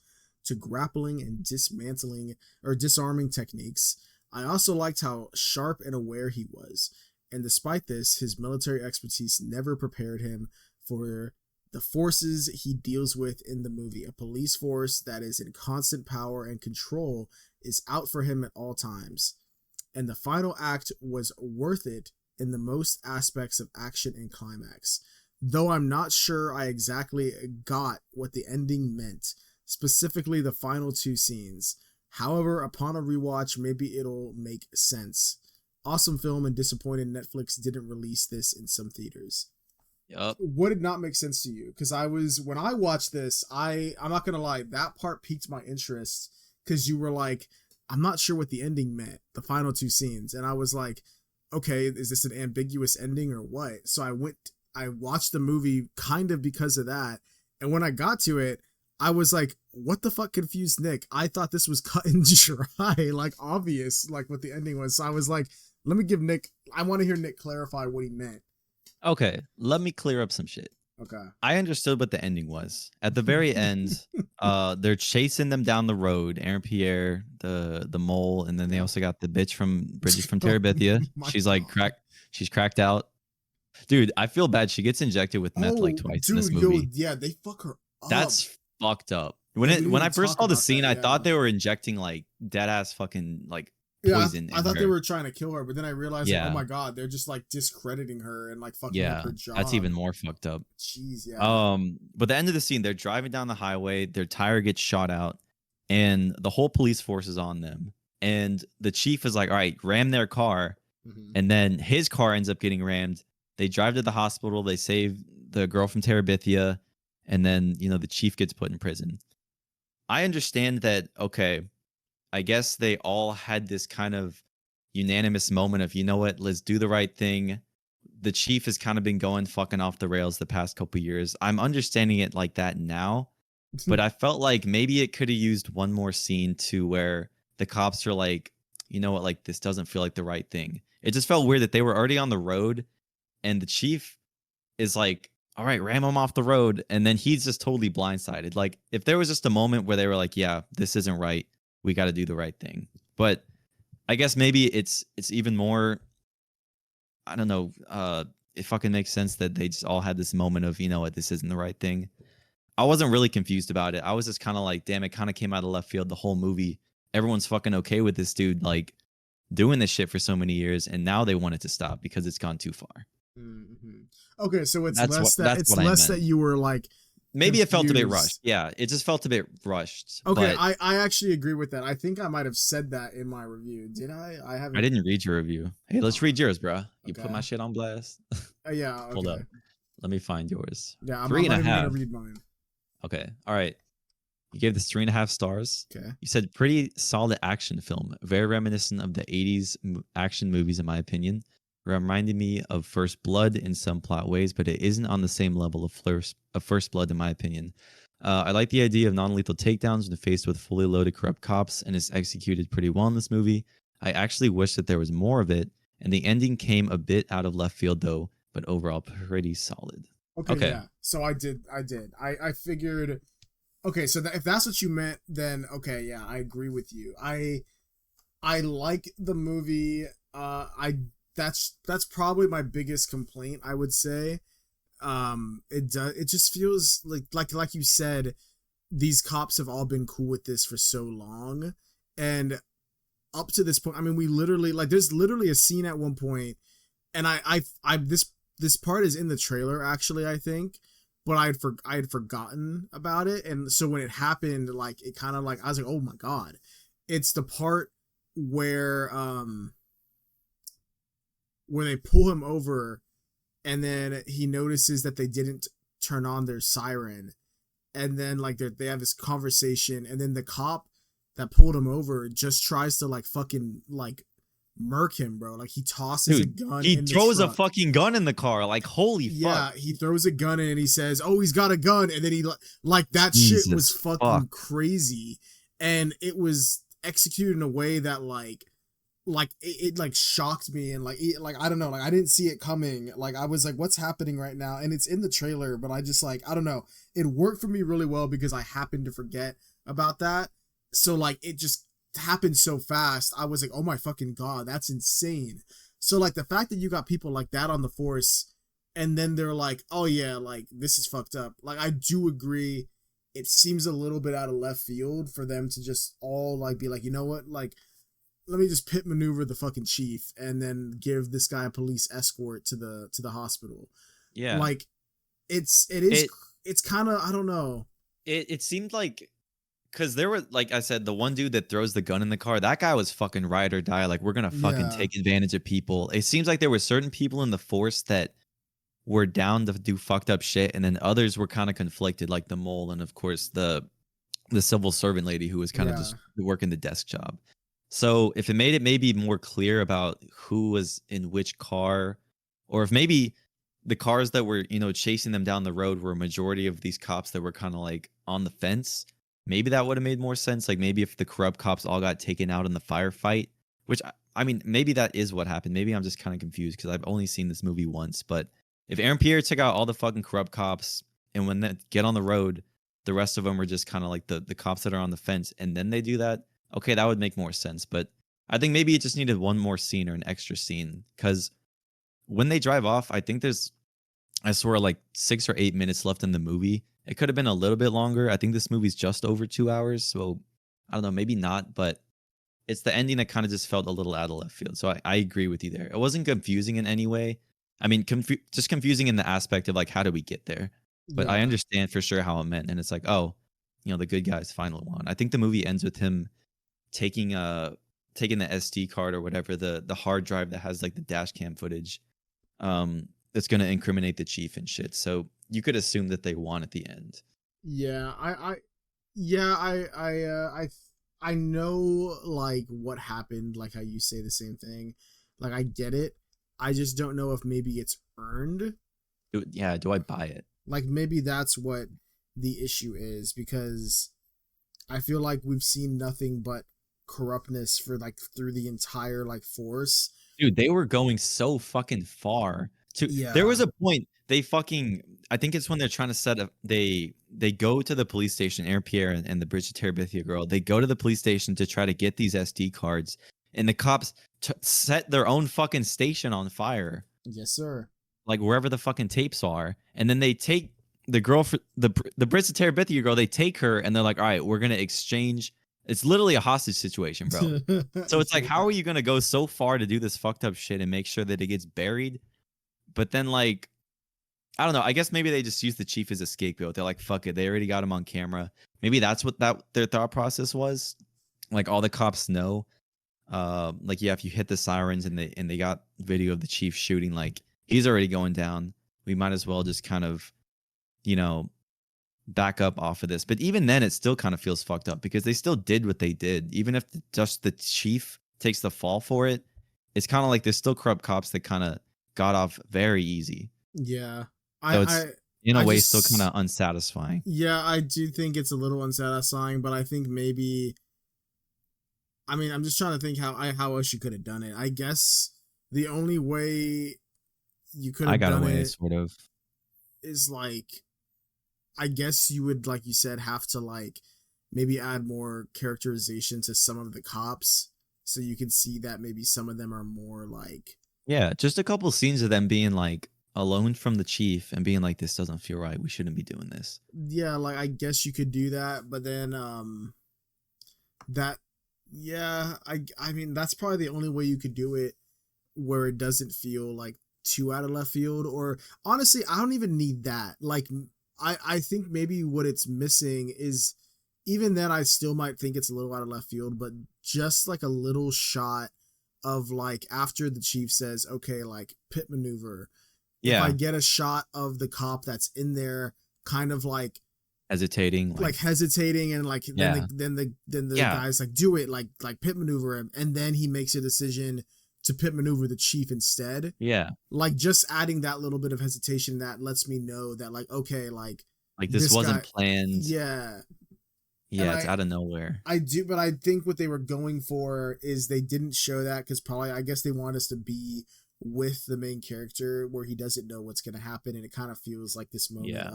Speaker 2: to grappling and dismantling or disarming techniques. I also liked how sharp and aware he was. And despite this, his military expertise never prepared him for the forces he deals with in the movie. A police force that is in constant power and control is out for him at all times. And the final act was worth it in the most aspects of action and climax. Though I'm not sure I exactly got what the ending meant, specifically the final two scenes. However, upon a rewatch, maybe it'll make sense. Awesome film and disappointed Netflix didn't release this in some theaters.
Speaker 1: Yup.
Speaker 2: What did not make sense to you? Because when I watched this, I'm not gonna lie, that part piqued my interest because you were like, I'm not sure what the ending meant, the final two scenes, and I was like, okay, is this an ambiguous ending or what? So I watched the movie kind of because of that, and when I got to it, I was like, what the fuck confused Nick? I thought this was cut and dry, like obvious, like what the ending was. So I was like, let me give Nick, I want to hear Nick clarify what he meant.
Speaker 1: Okay, let me clear up some shit.
Speaker 2: Okay.
Speaker 1: I understood what the ending was. At the very end, they're chasing them down the road. Aaron Pierre, the mole, and then they
Speaker 2: Yeah.
Speaker 1: also got the bitch from Bridges from
Speaker 2: Oh
Speaker 1: Terabithia.
Speaker 2: my
Speaker 1: She's like
Speaker 2: God.
Speaker 1: she's cracked out. Dude, I feel bad. She gets injected with meth like twice in this
Speaker 2: Dude,
Speaker 1: movie.
Speaker 2: yeah, they fuck her up.
Speaker 1: That's fucked up. When
Speaker 2: Yeah, we didn't
Speaker 1: when I
Speaker 2: even
Speaker 1: first
Speaker 2: talk
Speaker 1: saw the
Speaker 2: about
Speaker 1: scene,
Speaker 2: that,
Speaker 1: I
Speaker 2: yeah.
Speaker 1: thought they were injecting like dead ass fucking like
Speaker 2: Yeah,
Speaker 1: poison.
Speaker 2: I
Speaker 1: in
Speaker 2: thought
Speaker 1: her.
Speaker 2: they were trying to kill her, but then I realized, like,
Speaker 1: Yeah.
Speaker 2: oh my God, they're just like discrediting her and like fucking
Speaker 1: Yeah,
Speaker 2: up her job.
Speaker 1: that's even more fucked up.
Speaker 2: Jeez, yeah.
Speaker 1: But the end of the scene, they're driving down the highway, their tire gets shot out, and the whole police force is on them. And the chief is like, all right, ram their car.
Speaker 2: Mm-hmm.
Speaker 1: And then his car ends up getting rammed. They drive to the hospital, they save the girl from Terabithia, and then, the chief gets put in prison. I understand that, okay, I guess they all had this kind of unanimous moment of, you know what, let's do the right thing. The chief has kind of been going fucking off the rails the past couple years. I'm understanding it like that now, but I felt like maybe it could have used one more scene to where the cops are like, you know what, like this doesn't feel like the right thing. It just felt weird that they were already on the road and the chief is like, all right, ram him off the road. And then he's just totally blindsided. Like if there was just a moment where they were like, yeah, this isn't right. We got to do the right thing. But I guess maybe it's even more, I don't know, it fucking makes sense that they just all had this moment of, you know what, this isn't the right thing. I wasn't really confused about it. I was just kind of like, damn, it kind of came out of left field the whole movie. Everyone's fucking okay with this dude like doing this shit for so many years, and now they want it to stop because it's gone too far.
Speaker 2: Mm-hmm. Okay, so it's
Speaker 1: That's
Speaker 2: less
Speaker 1: what-
Speaker 2: that
Speaker 1: that's
Speaker 2: it's
Speaker 1: what I
Speaker 2: less
Speaker 1: meant.
Speaker 2: that you were like
Speaker 1: Maybe it felt a bit
Speaker 2: confused.
Speaker 1: rushed. Yeah, it just felt a bit rushed.
Speaker 2: Okay,
Speaker 1: but
Speaker 2: I actually agree with that. I think I might have said that in my review. Did I? I haven't.
Speaker 1: I didn't read your review. Hey, let's read yours, bro. You put
Speaker 2: Okay.
Speaker 1: my shit on blast.
Speaker 2: Yeah. Okay.
Speaker 1: Hold up. Let me find yours.
Speaker 2: Yeah, I'm
Speaker 1: 3.5.
Speaker 2: not even gonna read mine.
Speaker 1: Okay. All right. You gave this 3.5 stars.
Speaker 2: Okay.
Speaker 1: You said pretty solid action film, very reminiscent of the 80s action movies, in my opinion. Reminded me of First Blood in some plot ways, but it isn't on the same level of First Blood, in my opinion. I like the idea of non-lethal takedowns when faced with fully loaded corrupt cops, and it's executed pretty well in this movie. I actually wish that there was more of it, and the ending came a bit out of left field, though. but overall pretty solid.
Speaker 2: Okay,
Speaker 1: Okay.
Speaker 2: yeah. So I did. I figured. Okay, so if that's what you meant, then okay, yeah, I agree with you. I like the movie. I that's probably my biggest complaint, I would say. It just feels like you said, these cops have all been cool with this for so long, and up to this point, I mean, we literally like there's literally a scene at one point, and I this part is in the trailer actually, I think, but I had forgotten about it, and so when it happened, like it kind of like I was like, oh my god, it's the part where where they pull him over, and then he notices that they didn't turn on their siren, and then like they have this conversation, and then the cop that pulled him over just tries to like fucking like murk him, bro. Like he tosses a gun
Speaker 1: he
Speaker 2: in the
Speaker 1: throws a
Speaker 2: truck.
Speaker 1: fucking gun in the car. Like, holy
Speaker 2: Yeah,
Speaker 1: fuck.
Speaker 2: he throws a gun in and he says, "Oh, he's got a gun," and then he like that shit was
Speaker 1: Jesus
Speaker 2: fucking
Speaker 1: fuck.
Speaker 2: crazy, and it was executed in a way that like it like shocked me, and like I don't know, like I didn't see it coming. Like I was like, what's happening right now? And it's in the trailer, but I just like I don't know. It worked for me really well because I happened to forget about that. So like it just happened so fast. I was like, oh my fucking god, that's insane. So like the fact that you got people like that on the force, and then they're like, oh yeah, like this is fucked up. Like I do agree. It seems a little bit out of left field for them to just all like be like, you know what, like let me just pit maneuver the fucking chief and then give this guy a police escort to the hospital.
Speaker 1: Yeah.
Speaker 2: Like it's kind of I don't know.
Speaker 1: It seemed like, because there were, like I said, the one dude that throws the gun in the car, that guy was fucking ride or die. Like, we're gonna fucking
Speaker 2: Yeah.
Speaker 1: take advantage of people. It seems like there were certain people in the force that were down to do fucked up shit, and then others were kind of conflicted, like the mole, and of course the civil servant lady who was kind of
Speaker 2: Yeah.
Speaker 1: just working the desk job. So if it made it maybe more clear about who was in which car, or if maybe the cars that were, chasing them down the road were a majority of these cops that were kind of like on the fence, maybe that would have made more sense. Like maybe if the corrupt cops all got taken out in the firefight, which I mean, maybe that is what happened. Maybe I'm just kind of confused because I've only seen this movie once. But if Aaron Pierre took out all the fucking corrupt cops, and when they get on the road, the rest of them are just kind of like the cops that are on the fence, and then they do that, okay, that would make more sense. But I think maybe it just needed one more scene or an extra scene, because when they drive off, I think there's, I swear, like 6 or 8 minutes left in the movie. It could have been a little bit longer. I think this movie's just over 2 hours, so I don't know, maybe not, but it's the ending that kind of just felt a little out of left field. So I agree with you there. It wasn't confusing in any way. I mean, just confusing in the aspect of like, how do we get there? But I
Speaker 2: Yeah.
Speaker 1: understand for sure how it meant, and it's like, oh, the good guy's final one. I think the movie ends with him taking taking the SD card or whatever, the hard drive that has like the dash cam footage, that's going to incriminate the chief and shit. So you could assume that they won at the end.
Speaker 2: Yeah. Yeah, I know like what happened, like how you say the same thing. Like I get it. I just don't know if maybe it's earned.
Speaker 1: Yeah, do I buy it?
Speaker 2: Like maybe that's what the issue is, because I feel like we've seen nothing but corruptness for like through the entire like force.
Speaker 1: Dude, they were going so fucking far. There was
Speaker 2: Yeah.
Speaker 1: a point they fucking, I think it's when they're trying to set up, they go to the police station, Air Pierre and the Bridget Terabithia girl. They go to the police station to try to get these SD cards, and the cops set their own fucking station on fire,
Speaker 2: Yes, sir.
Speaker 1: like wherever the fucking tapes are. And then they take the girl, for the Bridget Terabithia girl, they take her and they're like, all right, we're gonna exchange. It's literally a hostage situation, bro. So it's like, how are you gonna go so far to do this fucked up shit and make sure that it gets buried? But then, like, I don't know. I guess maybe they just use the chief as a scapegoat. They're like, fuck it. They already got him on camera. Maybe that's what their thought process was. Like, all the cops know. Like, yeah, if you hit the sirens and they got video of the chief shooting, like, he's already going down. We might as well just kind of, you know, back up off of this. But even then, it still kind of feels fucked up because they still did what they did. Even if just the chief takes the fall for it, it's kind of like there's still corrupt cops that kind of got off very easy.
Speaker 2: Yeah.
Speaker 1: So it's, in a
Speaker 2: I
Speaker 1: way, still kind
Speaker 2: just
Speaker 1: of unsatisfying.
Speaker 2: yeah, I do think it's a little unsatisfying, but I think maybe I mean, I'm just trying to think how else you could have done it. I guess the only way you could
Speaker 1: I
Speaker 2: have
Speaker 1: got
Speaker 2: done
Speaker 1: away,
Speaker 2: it
Speaker 1: sort of.
Speaker 2: is like, I guess you would, like you said, have to like maybe add more characterization to some of the cops so you can see that maybe some of them are more like,
Speaker 1: Yeah, just a couple scenes of them being like alone from the chief and being like, "This doesn't feel right. We shouldn't be doing this."
Speaker 2: yeah, like I guess you could do that, but then that yeah, I mean that's probably the only way you could do it where it doesn't feel like too out of left field. Or honestly, I don't even need that. Like I think maybe what it's missing is, even then I still might think it's a little out of left field, but just like a little shot of like after the chief says, okay, like pit maneuver, if I
Speaker 1: Yeah,
Speaker 2: get a shot of the cop that's in there kind of
Speaker 1: hesitating,
Speaker 2: like hesitating, and like
Speaker 1: yeah,
Speaker 2: then the
Speaker 1: yeah,
Speaker 2: guy's like do it, like pit maneuver him, and then he makes a decision to pit maneuver the chief instead.
Speaker 1: yeah.
Speaker 2: Like just adding that little bit of hesitation that lets me know that like okay, like
Speaker 1: Like this
Speaker 2: this guy,
Speaker 1: wasn't planned.
Speaker 2: yeah. And
Speaker 1: Yeah, it's out of nowhere.
Speaker 2: I do, but I think what they were going for is they didn't show that because probably I guess they want us to be with the main character where he doesn't know what's going to happen, and it kind of feels like this moment
Speaker 1: Yeah.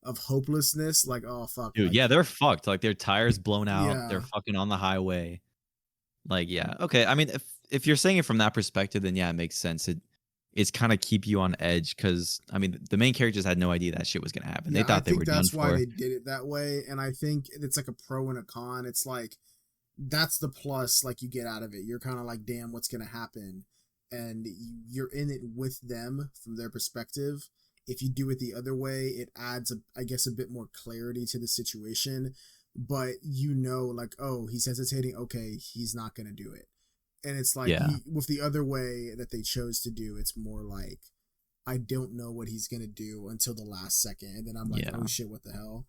Speaker 2: of hopelessness, like oh fuck,
Speaker 1: Dude,
Speaker 2: like
Speaker 1: yeah, they're fucked. Like their tires blown out. They're
Speaker 2: yeah,
Speaker 1: fucking on the highway. Like, yeah. Okay. I mean, if you're saying it from that perspective, then yeah, it makes sense. It's kind of keep you on edge because I mean, the main characters had no idea that shit was gonna happen. They
Speaker 2: yeah. I
Speaker 1: thought they
Speaker 2: think
Speaker 1: were done
Speaker 2: that's why
Speaker 1: for.
Speaker 2: they did it that way, and I think it's like a pro and a con. It's like that's the plus like you get out of it. You're kind of like damn, what's going to happen, and you're in it with them from their perspective. If you do it the other way, it adds I guess a bit more clarity to the situation, but you know like oh, he's hesitating, okay, he's not going to do it. And it's like
Speaker 1: Yeah.
Speaker 2: with the other way that they chose to do, it's more like I don't know what he's going to do until the last second, and then I'm like
Speaker 1: Yeah.
Speaker 2: oh shit, what the hell.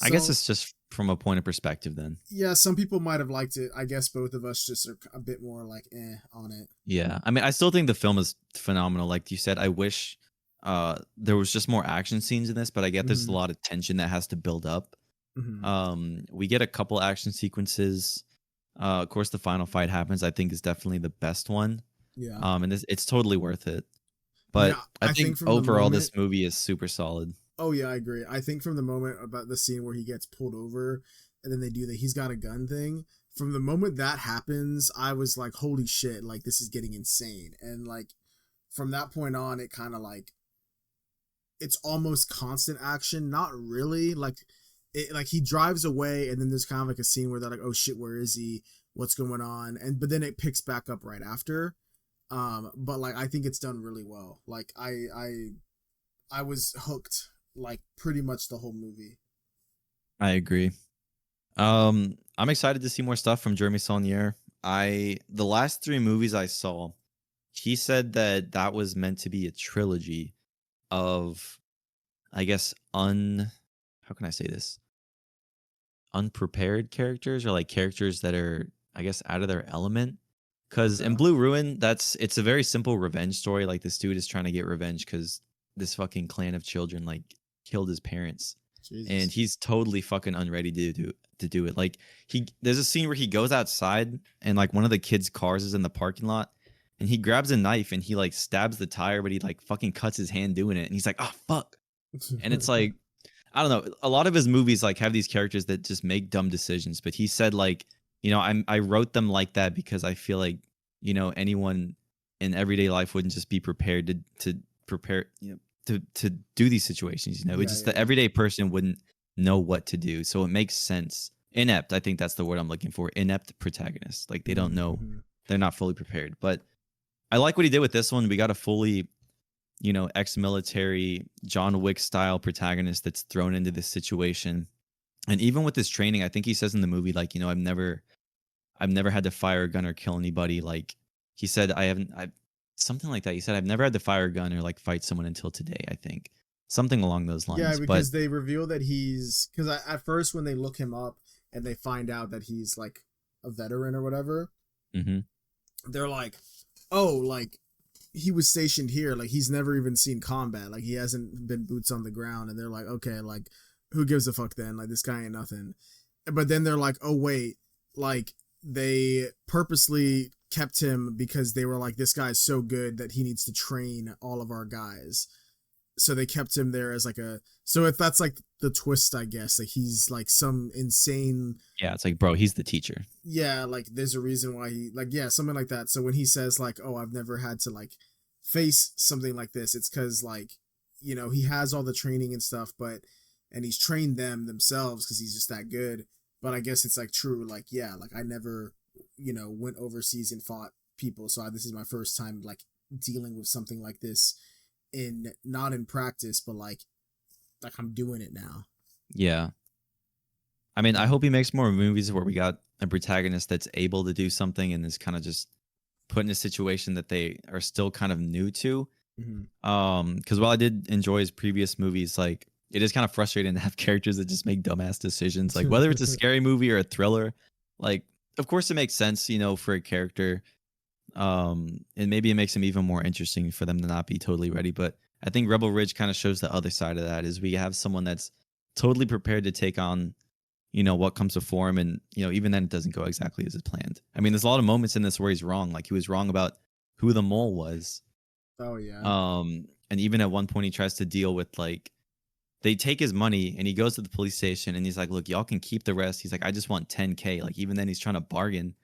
Speaker 1: I guess
Speaker 2: So
Speaker 1: it's just from a point of perspective then.
Speaker 2: yeah, some people might have liked it. I guess both of us just are a bit more like on it.
Speaker 1: Yeah. I mean, I still think the film is phenomenal. Like you said, I wish there was just more action scenes in this, but I get there's a
Speaker 2: Mm-hmm.
Speaker 1: lot of tension that has to build up.
Speaker 2: Mm-hmm.
Speaker 1: We get a couple action sequences. Of course, the final fight happens. I think is definitely the best one.
Speaker 2: Yeah.
Speaker 1: And it's totally worth it. But
Speaker 2: Yeah,
Speaker 1: I
Speaker 2: I
Speaker 1: think
Speaker 2: think from the
Speaker 1: overall,
Speaker 2: moment.
Speaker 1: this movie is super solid.
Speaker 2: Oh yeah, I agree. I think from the moment about the scene where he gets pulled over, and then they do the he's got a gun thing. From the moment that happens, I was like, holy shit! Like this is getting insane. And like from that point on, it kind of like it's almost constant action. Not really. Like it. Like he drives away, and then there's kind of like a scene where they're like, oh shit, where is he? What's going on? And but then it picks back up right after. But like I think it's done really well. Like I was hooked like pretty much the whole movie.
Speaker 1: I agree. I'm excited to see more stuff from Jeremy Saulnier. The last three movies I saw, he said that was meant to be a trilogy of, I guess, how can I say this? Unprepared characters, or like characters that are, I guess, out of their element. Because in
Speaker 2: Okay.
Speaker 1: Blue Ruin, it's a very simple revenge story. Like this dude is trying to get revenge because this fucking clan of children like killed his parents, and
Speaker 2: Jesus.
Speaker 1: he's totally fucking unready to do it. Like there's a scene where he goes outside and like one of the kids' cars is in the parking lot, and he grabs a knife and he like stabs the tire, but he like fucking cuts his hand doing it, and he's like, oh fuck. And it's like, I don't know. A lot of his movies like have these characters that just make dumb decisions, but he said like, I wrote them like that because I feel like, anyone in everyday life wouldn't just be prepared to prepare, to do these situations. It's
Speaker 2: Yeah,
Speaker 1: just the
Speaker 2: yeah.
Speaker 1: everyday person wouldn't know what to do. So it makes sense. Inept, I think that's the word I'm looking for. Inept protagonists. Like they don't know,
Speaker 2: Mm-hmm.
Speaker 1: they're not fully prepared. But I like what he did with this one. We got a fully, ex-military John Wick style protagonist that's thrown into this situation. And even with his training, I think he says in the movie, like, I've never had to fire a gun or kill anybody. Like he said, I something like that. He said, I've never had to fire a gun or like fight someone until today, I think. Something along those
Speaker 2: Yeah,
Speaker 1: lines. But
Speaker 2: because they reveal that he's because at first when they look him up and they find out that he's like a veteran or whatever,
Speaker 1: mhm,
Speaker 2: they're like, oh, like he was stationed here, like he's never even seen combat, like he hasn't been boots on the ground, and they're like, okay, like who gives a fuck then? Like this guy ain't nothing. But then they're like, oh wait, like they purposely kept him because they were like, this guy's so good that he needs to train all of our guys. So they kept him there as like so if that's like the twist, I guess, like he's like some insane.
Speaker 1: Yeah, it's like, bro, he's the teacher.
Speaker 2: Yeah, like there's a reason why something like that. So when he says like, oh, I've never had to like face something like this, it's because like, he has all the training and stuff, and he's trained themselves because he's just that good. But I guess it's like true, like, yeah, like I never, went overseas and fought people. So this is my first time like dealing with something like this not in practice, but like I'm doing it now.
Speaker 1: Yeah. I mean, I hope he makes more movies where we got a protagonist that's able to do something and is kind of just put in a situation that they are still kind of new to. Because while I did enjoy his previous movies, like it is kind of frustrating to have characters that just make dumbass decisions. Like whether it's a scary movie or a thriller, like of course it makes sense, for a character. And maybe it makes him even more interesting for them to not be totally ready. But I think Rebel Ridge kind of shows the other side of that is we have someone that's totally prepared to take on, what comes before him. And, even then it doesn't go exactly as it planned. I mean, there's a lot of moments in this where he's wrong. Like he was wrong about who the mole was.
Speaker 2: Oh yeah.
Speaker 1: And even at one point he tries to deal with like, they take his money and he goes to the police station and he's like, look, y'all can keep the rest. He's like, I just want 10K. Like even then he's trying to bargain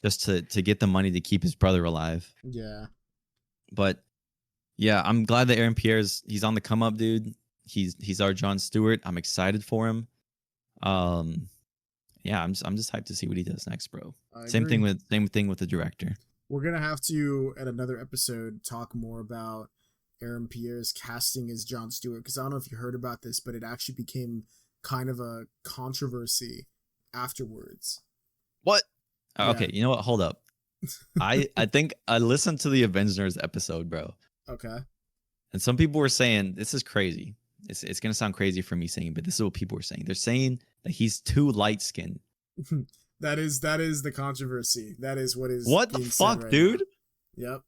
Speaker 1: just to get the money to keep his brother alive.
Speaker 2: Yeah.
Speaker 1: But yeah, I'm glad that Aaron Pierre's he's on the come up, dude. He's our Jon Stewart. I'm excited for him. Yeah, I'm just hyped to see what he does next, bro. Same thing with the director.
Speaker 2: We're gonna have to at another episode talk more about Aaron Pierre's casting as Jon Stewart, because I don't know if you heard about this, but it actually became kind of a controversy afterwards.
Speaker 1: What?
Speaker 2: Yeah.
Speaker 1: Okay, you know what? Hold up. I think I listened to the Avengers episode, bro.
Speaker 2: Okay.
Speaker 1: And some people were saying this is crazy. It's gonna sound crazy for me saying, but this is what people were saying. They're saying that he's too light skinned.
Speaker 2: That is the controversy. That is what is.
Speaker 1: What the fuck, right, dude?
Speaker 2: Now. Yep.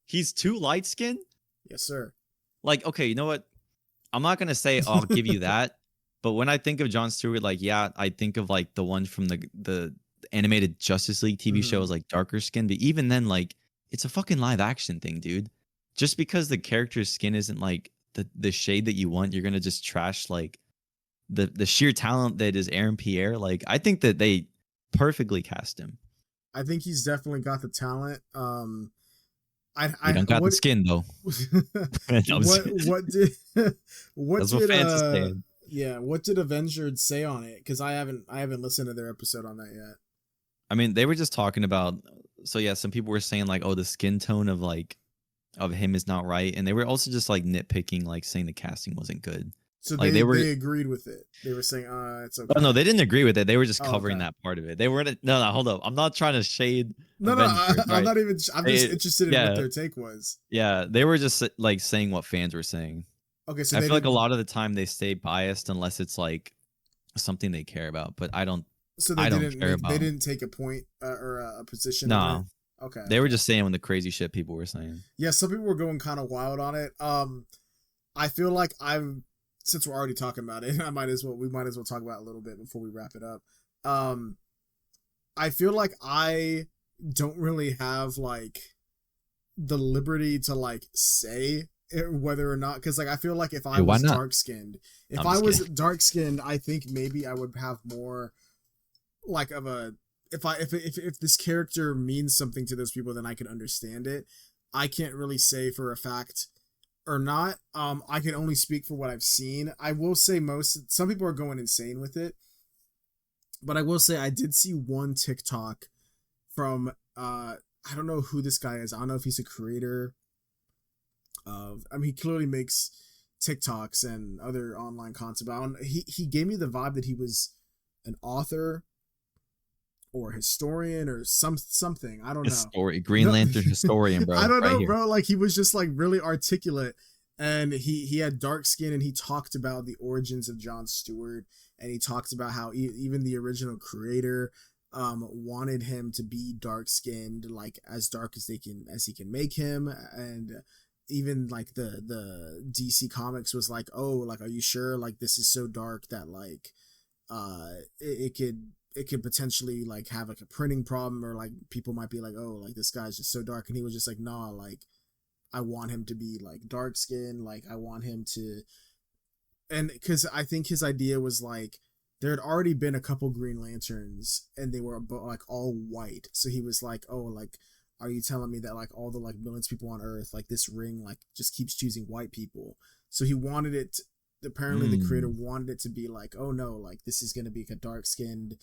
Speaker 1: He's too light skinned?
Speaker 2: Yes, sir.
Speaker 1: Like, okay, you know what? I'm not gonna say I'll give you that, but when I think of Jon Stewart, like, yeah, I think of like the one from the animated Justice League TV show is like darker skin, but even then, like, it's a fucking live action thing, dude. Just because the character's skin isn't like the shade that you want, you're gonna just trash like the sheer talent that is Aaron Pierre. Like, I think that they perfectly cast him.
Speaker 2: I think he's definitely got the talent.
Speaker 1: I don't got the skin though.
Speaker 2: What did
Speaker 1: That's what fans are saying.
Speaker 2: Yeah, what did Avengers say on it? Because I haven't listened to their episode on that yet.
Speaker 1: I mean, they were just talking about. So yeah, some people were saying like, oh, the skin tone of him is not right, and they were also just like nitpicking, like saying the casting wasn't good.
Speaker 2: So
Speaker 1: like,
Speaker 2: they agreed with it. They were saying, it's okay.
Speaker 1: Oh, no, they didn't agree with it. They were just covering that part of it. They weren't. No, hold up. I'm not trying to shade.
Speaker 2: No, I'm not even. I'm just interested in what their take was.
Speaker 1: Yeah, they were just like saying what fans were saying.
Speaker 2: Okay, so
Speaker 1: I feel like a lot of the time they stay biased unless it's like something they care about. But I don't.
Speaker 2: So they didn't take a point or a position.
Speaker 1: No.
Speaker 2: Okay.
Speaker 1: They were just saying the crazy shit people were saying.
Speaker 2: Yeah, some people were going kind of wild on it. I feel like since we're already talking about it, we might as well talk about it a little bit before we wrap it up. I feel like I don't really have like the liberty to like say whether or not, because like I feel like if I was dark skinned, I think maybe I would have more like of a if this character means something to those people, then I can understand it. I can't really say for a fact or not. I can only speak for what I've seen. I will say some people are going insane with it, but I will say I did see one TikTok from I don't know who this guy is. I don't know if he's a creator of. I mean, he clearly makes TikToks and other online content. But he gave me the vibe that he was an author or historian or something. I don't know.
Speaker 1: Green Lantern historian, bro.
Speaker 2: I don't know, bro. Like he was just like really articulate, and he had dark skin, and he talked about the origins of Jon Stewart, and he talked about how even the original creator wanted him to be dark skinned, like as dark as he can make him, and even like the DC Comics was like, oh, like are you sure like this is so dark that like it could it could potentially like have like a printing problem, or like people might be like, oh, like this guy's just so dark, and he was just like, nah, like I want him to be like dark skinned, like I want him to, and because I think his idea was like there had already been a couple Green Lanterns and they were like all white, so he was like, oh, like are you telling me that like all the like millions of people on Earth, like this ring like just keeps choosing white people? So he wanted it apparently the creator wanted it to be like, oh no, like this is going to be a dark skinned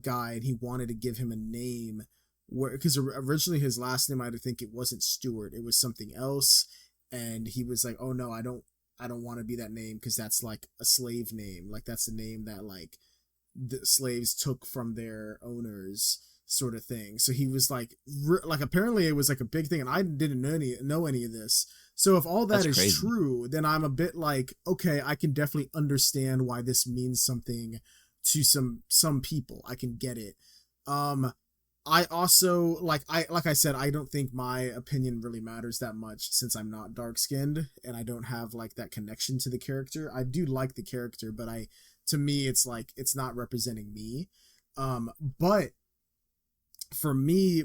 Speaker 2: guy, and he wanted to give him a name where, because originally his last name, I think it wasn't Stewart, it was something else, and he was like, oh no, I don't want to be that name because that's like a slave name, like that's the name that like the slaves took from their owners, sort of thing. So he was like apparently it was like a big thing, and I didn't know any of this. So if all that is
Speaker 1: crazy.
Speaker 2: true, then I'm a bit like, okay, I can definitely understand why this means something to some people. I can get it. I also like I said, I don't think my opinion really matters that much since I'm not dark skinned and I don't have like that connection to the character. I do like the character, but to me it's like it's not representing me. But for me,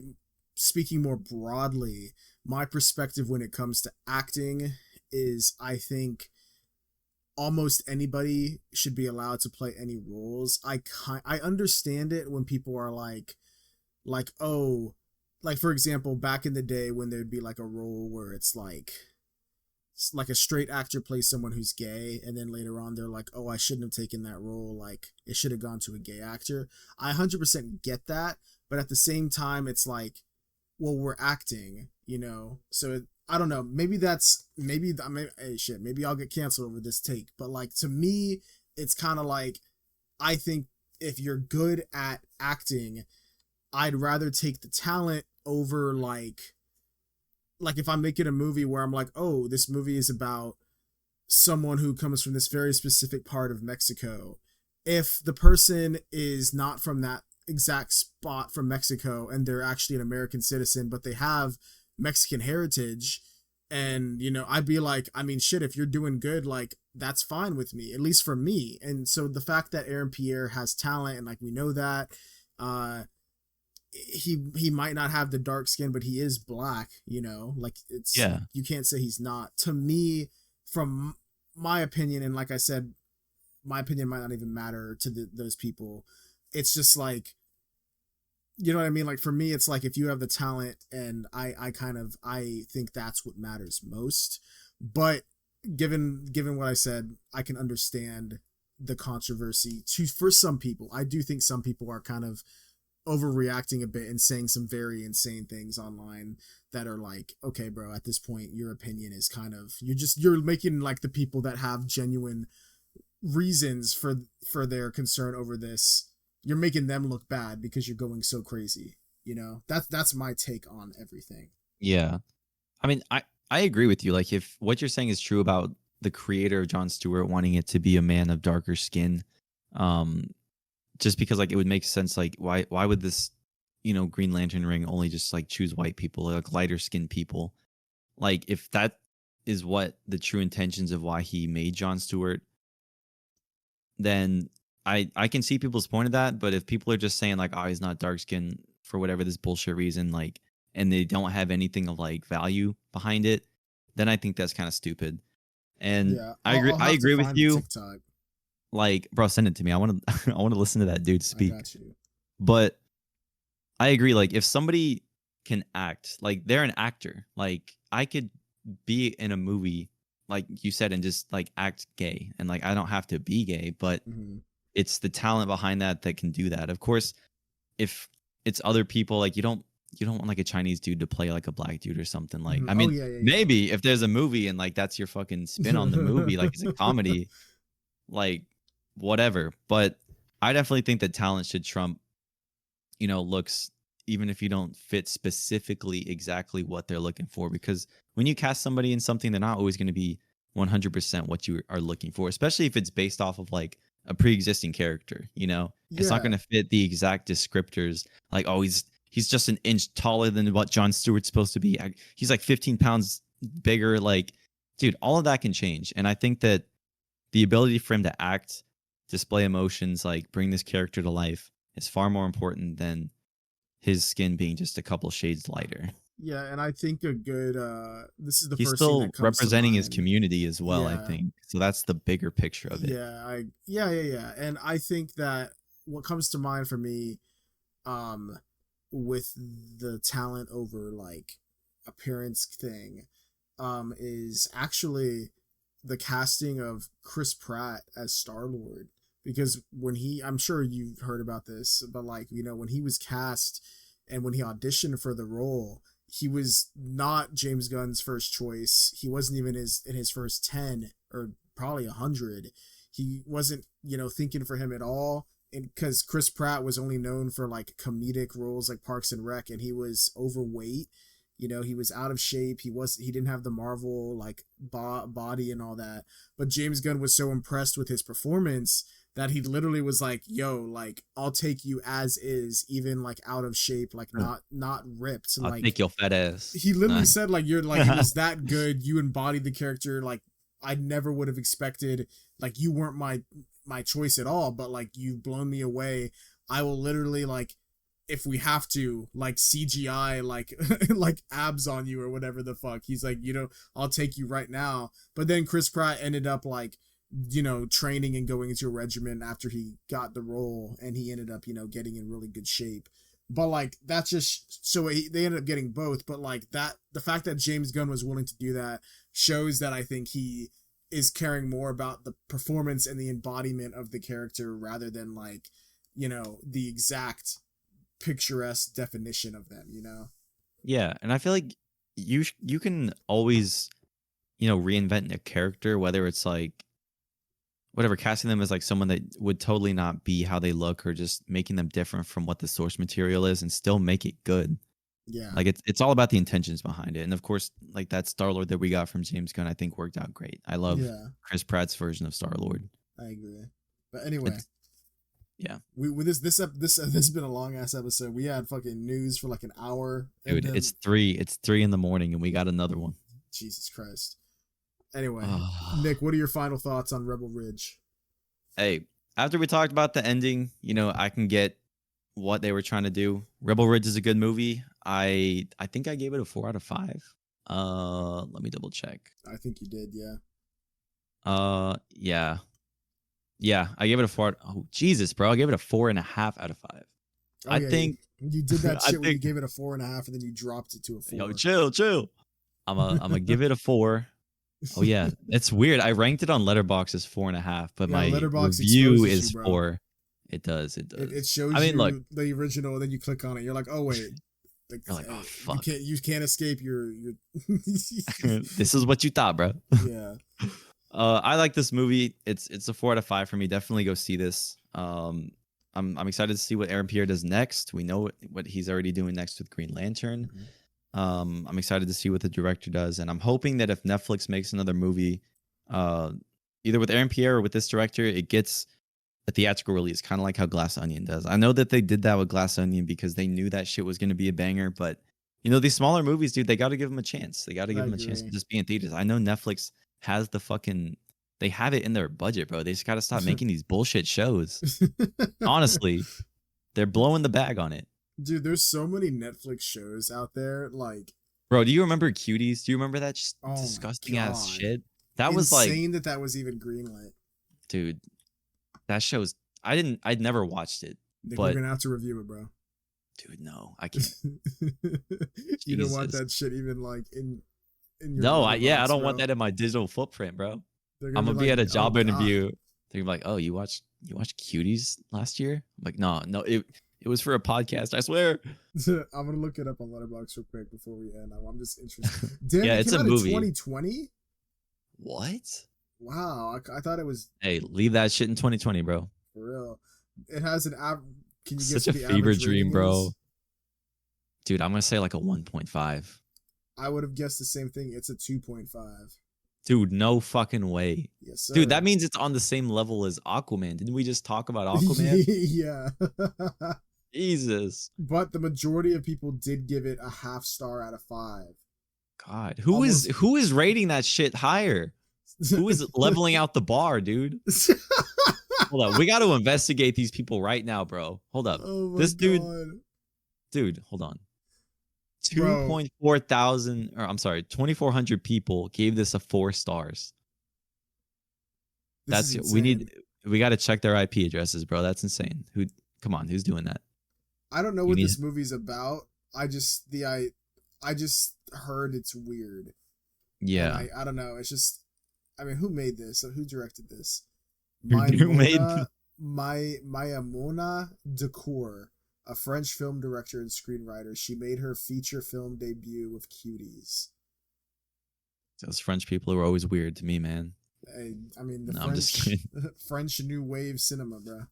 Speaker 2: speaking more broadly, my perspective when it comes to acting is I think almost anybody should be allowed to play any roles. I understand it when people are like, oh, like for example, back in the day when there'd be like a role where it's like a straight actor plays someone who's gay, and then later on they're like, oh, I shouldn't have taken that role, like it should have gone to a gay actor. I 100% get that, but at the same time it's like, well, we're acting, you know, so I don't know, maybe maybe I'll get canceled over this take, but like to me it's kind of like, I think if you're good at acting, I'd rather take the talent over like if I'm making a movie where I'm like, oh, this movie is about someone who comes from this very specific part of Mexico. If the person is not from that exact spot from Mexico and they're actually an American citizen, but they have Mexican heritage, and you know, I'd be like, I mean, shit, if you're doing good, like that's fine with me, at least for me. And so the fact that Aaron Pierre has talent, and like we know that, he might not have the dark skin, but he is black, you know, like it's,
Speaker 1: Yeah.
Speaker 2: you can't say he's not. To me, from my opinion, and like I said, my opinion might not even matter to those people. It's just like, you know what I mean? Like for me, it's like if you have the talent, and I think that's what matters most. But given what I said, I can understand the controversy for some people. I do think some people are kind of overreacting a bit and saying some very insane things online that are like, okay, bro, at this point your opinion is kind of, you're making like the people that have genuine reasons for their concern over this, you're making them look bad because you're going so crazy, you know. That's my take on everything.
Speaker 1: Yeah. I mean, I agree with you. Like if what you're saying is true about the creator of Jon Stewart wanting it to be a man of darker skin, just because like it would make sense, like why would this, you know, Green Lantern ring only just like choose white people, like lighter skinned people? Like if that is what the true intentions of why he made Jon Stewart, then I can see people's point of that. But if people are just saying like, oh, he's not dark skinned for whatever this bullshit reason, like, and they don't have anything of like value behind it, then I think that's kind of stupid. And
Speaker 2: Yeah,
Speaker 1: I
Speaker 2: I'll have to
Speaker 1: agree with
Speaker 2: find the
Speaker 1: you.
Speaker 2: TikTok.
Speaker 1: Like, bro, send it to me. I want to I want to listen to that dude
Speaker 2: I
Speaker 1: speak.
Speaker 2: got you.
Speaker 1: But I agree. Like, if somebody can act, like they're an actor. Like, I could be in a movie, like you said, and just like act gay, and like I don't have to be gay, but it's the talent behind that can do that. Of course, if it's other people, like you don't want like a Chinese dude to play like a black dude or something. Like, I mean,
Speaker 2: Yeah.
Speaker 1: maybe if there's a movie and like that's your fucking spin on the movie, like it's a comedy, like whatever. But I definitely think that talent should trump, you know, looks, even if you don't fit specifically exactly what they're looking for. Because when you cast somebody in something, they're not always going to be 100% what you are looking for, especially if it's based off of like a pre-existing character. You know, it's not going to fit the exact descriptors. Like, oh, he's just an inch taller than what Jon Stewart's supposed to be. He's like 15 pounds bigger. Like, dude, all of that can change. And I think that the ability for him to act, display emotions, like bring this character to life, is far more important than his skin being just a couple shades lighter.
Speaker 2: Yeah, and I think a good this is the
Speaker 1: He's
Speaker 2: first thing
Speaker 1: still
Speaker 2: that comes to
Speaker 1: representing his
Speaker 2: mind.
Speaker 1: community as well, I
Speaker 2: Yeah.
Speaker 1: think. So that's the bigger picture of it.
Speaker 2: Yeah. And I think that what comes to mind for me, um, with the talent over like appearance thing, is actually the casting of Chris Pratt as Star-Lord. Because I'm sure you've heard about this, but like, when he was cast and when he auditioned for the role, he was not James Gunn's first choice. He wasn't even in his first 10 or probably 100. He wasn't, thinking for him at all. And because Chris Pratt was only known for like comedic roles like Parks and Rec, and he was overweight. He was out of shape. He didn't have the Marvel like body and all that. But James Gunn was so impressed with his performance that he literally was like, "Yo, like I'll take you as is, even like out of shape, like not ripped."
Speaker 1: I'll
Speaker 2: Like
Speaker 1: take your fat ass.
Speaker 2: he literally said, like, "You're like, it was that good. You embodied the character. Like I never would have expected. Like you weren't my choice at all, but like you've blown me away. I will literally like, if we have to, like CGI like like abs on you or whatever the fuck." He's like, I'll take you right now. But then Chris Pratt ended up like, training and going into a regimen after he got the role, and he ended up, getting in really good shape. But like that's just so they ended up getting both. But like the fact that James Gunn was willing to do that shows that I think he is caring more about the performance and the embodiment of the character rather than like, the exact picturesque definition of them.
Speaker 1: Yeah, and I feel like you can always, reinvent a character, whether it's like whatever, casting them as like someone that would totally not be how they look, or just making them different from what the source material is and still make it good.
Speaker 2: Yeah.
Speaker 1: Like it's all about the intentions behind it. And of course, like that Star-Lord that we got from James Gunn, I think worked out great. I love Chris Pratt's version of Star-Lord.
Speaker 2: I agree. But anyway,
Speaker 1: yeah.
Speaker 2: We with this has been a long ass episode. We had fucking news for like an hour.
Speaker 1: Dude, then, it's 3 in the morning and we got another one.
Speaker 2: Jesus Christ. Anyway, Nick, what are your final thoughts on Rebel Ridge?
Speaker 1: Hey, after we talked about the ending, I can get what they were trying to do. Rebel Ridge is a good movie. I think I gave it a 4 out of 5. Let me double check.
Speaker 2: I think you did, yeah.
Speaker 1: Yeah, I gave it a 4. Oh, Jesus, bro. I gave it a 4.5 out of 5.
Speaker 2: Oh, I think you did that shit where you gave it a 4.5 and then you dropped it to a 4.
Speaker 1: Yo, chill. I'm gonna give it a 4. Oh yeah, it's weird. I ranked it on Letterboxd as 4.5, but my review is 4. It does.
Speaker 2: It shows look, the original, then you click on it. You're like, oh wait. Like, you're like, oh fuck. You can't escape your.
Speaker 1: This is what you thought, bro.
Speaker 2: Yeah.
Speaker 1: I like this movie. It's a 4 out of 5 for me. Definitely go see this. I'm excited to see what Aaron Pierre does next. We know what he's already doing next with Green Lantern. Mm-hmm. I'm excited to see what the director does, and I'm hoping that if Netflix makes another movie, either with Aaron Pierre or with this director, it gets a theatrical release, kind of like how Glass Onion does. I know that they did that with Glass Onion because they knew that shit was going to be a banger, but these smaller movies, dude, they got to give them a chance. They got to give them a chance to just be in theaters. I know Netflix has they have it in their budget, bro. They just got to stop making these bullshit shows. Honestly, they're blowing the bag on it.
Speaker 2: Dude, there's so many Netflix shows out there. Like,
Speaker 1: bro, do you remember Cuties? Do you remember that disgusting ass shit? That was like
Speaker 2: insane that was even greenlit.
Speaker 1: Dude, that show's I'd never watched it. But
Speaker 2: we're gonna have to review it, bro.
Speaker 1: Dude, no, I can't.
Speaker 2: You don't want that shit even like in your
Speaker 1: No, I don't want that in my digital footprint, bro. I'm gonna be at a job interview. They're gonna be like, oh, you watched Cuties last year? I'm like, no, it was for a podcast, I swear.
Speaker 2: I'm gonna look it up on Letterboxd real quick before we end. I'm just interested. Damn,
Speaker 1: yeah, it's a movie.
Speaker 2: 2020.
Speaker 1: What?
Speaker 2: Wow, I thought it was.
Speaker 1: Hey, leave that shit in 2020, bro.
Speaker 2: For real, it has an app. Can you guess
Speaker 1: such a fever dream, bro? Dude, I'm gonna say like a 1.5.
Speaker 2: I would have guessed the same thing. It's a 2.5.
Speaker 1: Dude, no fucking way.
Speaker 2: Yes, sir.
Speaker 1: Dude, that means it's on the same level as Aquaman. Didn't we just talk about Aquaman?
Speaker 2: Yeah.
Speaker 1: Jesus.
Speaker 2: But the majority of people did give it a 0.5 star out of 5.
Speaker 1: God, who is rating that shit higher? Who is leveling out the bar, dude? Hold up. We got to investigate these people right now, bro. Hold up.
Speaker 2: Oh my
Speaker 1: This
Speaker 2: god,
Speaker 1: dude, hold on.
Speaker 2: bro.
Speaker 1: 2.4 thousand, or I'm sorry, 2,400 people gave this a 4 stars.
Speaker 2: This is
Speaker 1: We
Speaker 2: insane.
Speaker 1: got to check their IP addresses, bro. That's insane. Come on, who's doing that?
Speaker 2: I don't know
Speaker 1: You
Speaker 2: what
Speaker 1: need,
Speaker 2: this movie's about. I just heard it's weird, and
Speaker 1: yeah.
Speaker 2: I don't know. It's just, I mean, who made this? Who directed this?
Speaker 1: Who made,
Speaker 2: Maïmona Decour, a French film director and screenwriter. She made her feature film debut with Cuties.
Speaker 1: those French people are always weird to me, man.
Speaker 2: I mean, the
Speaker 1: No, I'm just kidding.
Speaker 2: French New Wave cinema, bro.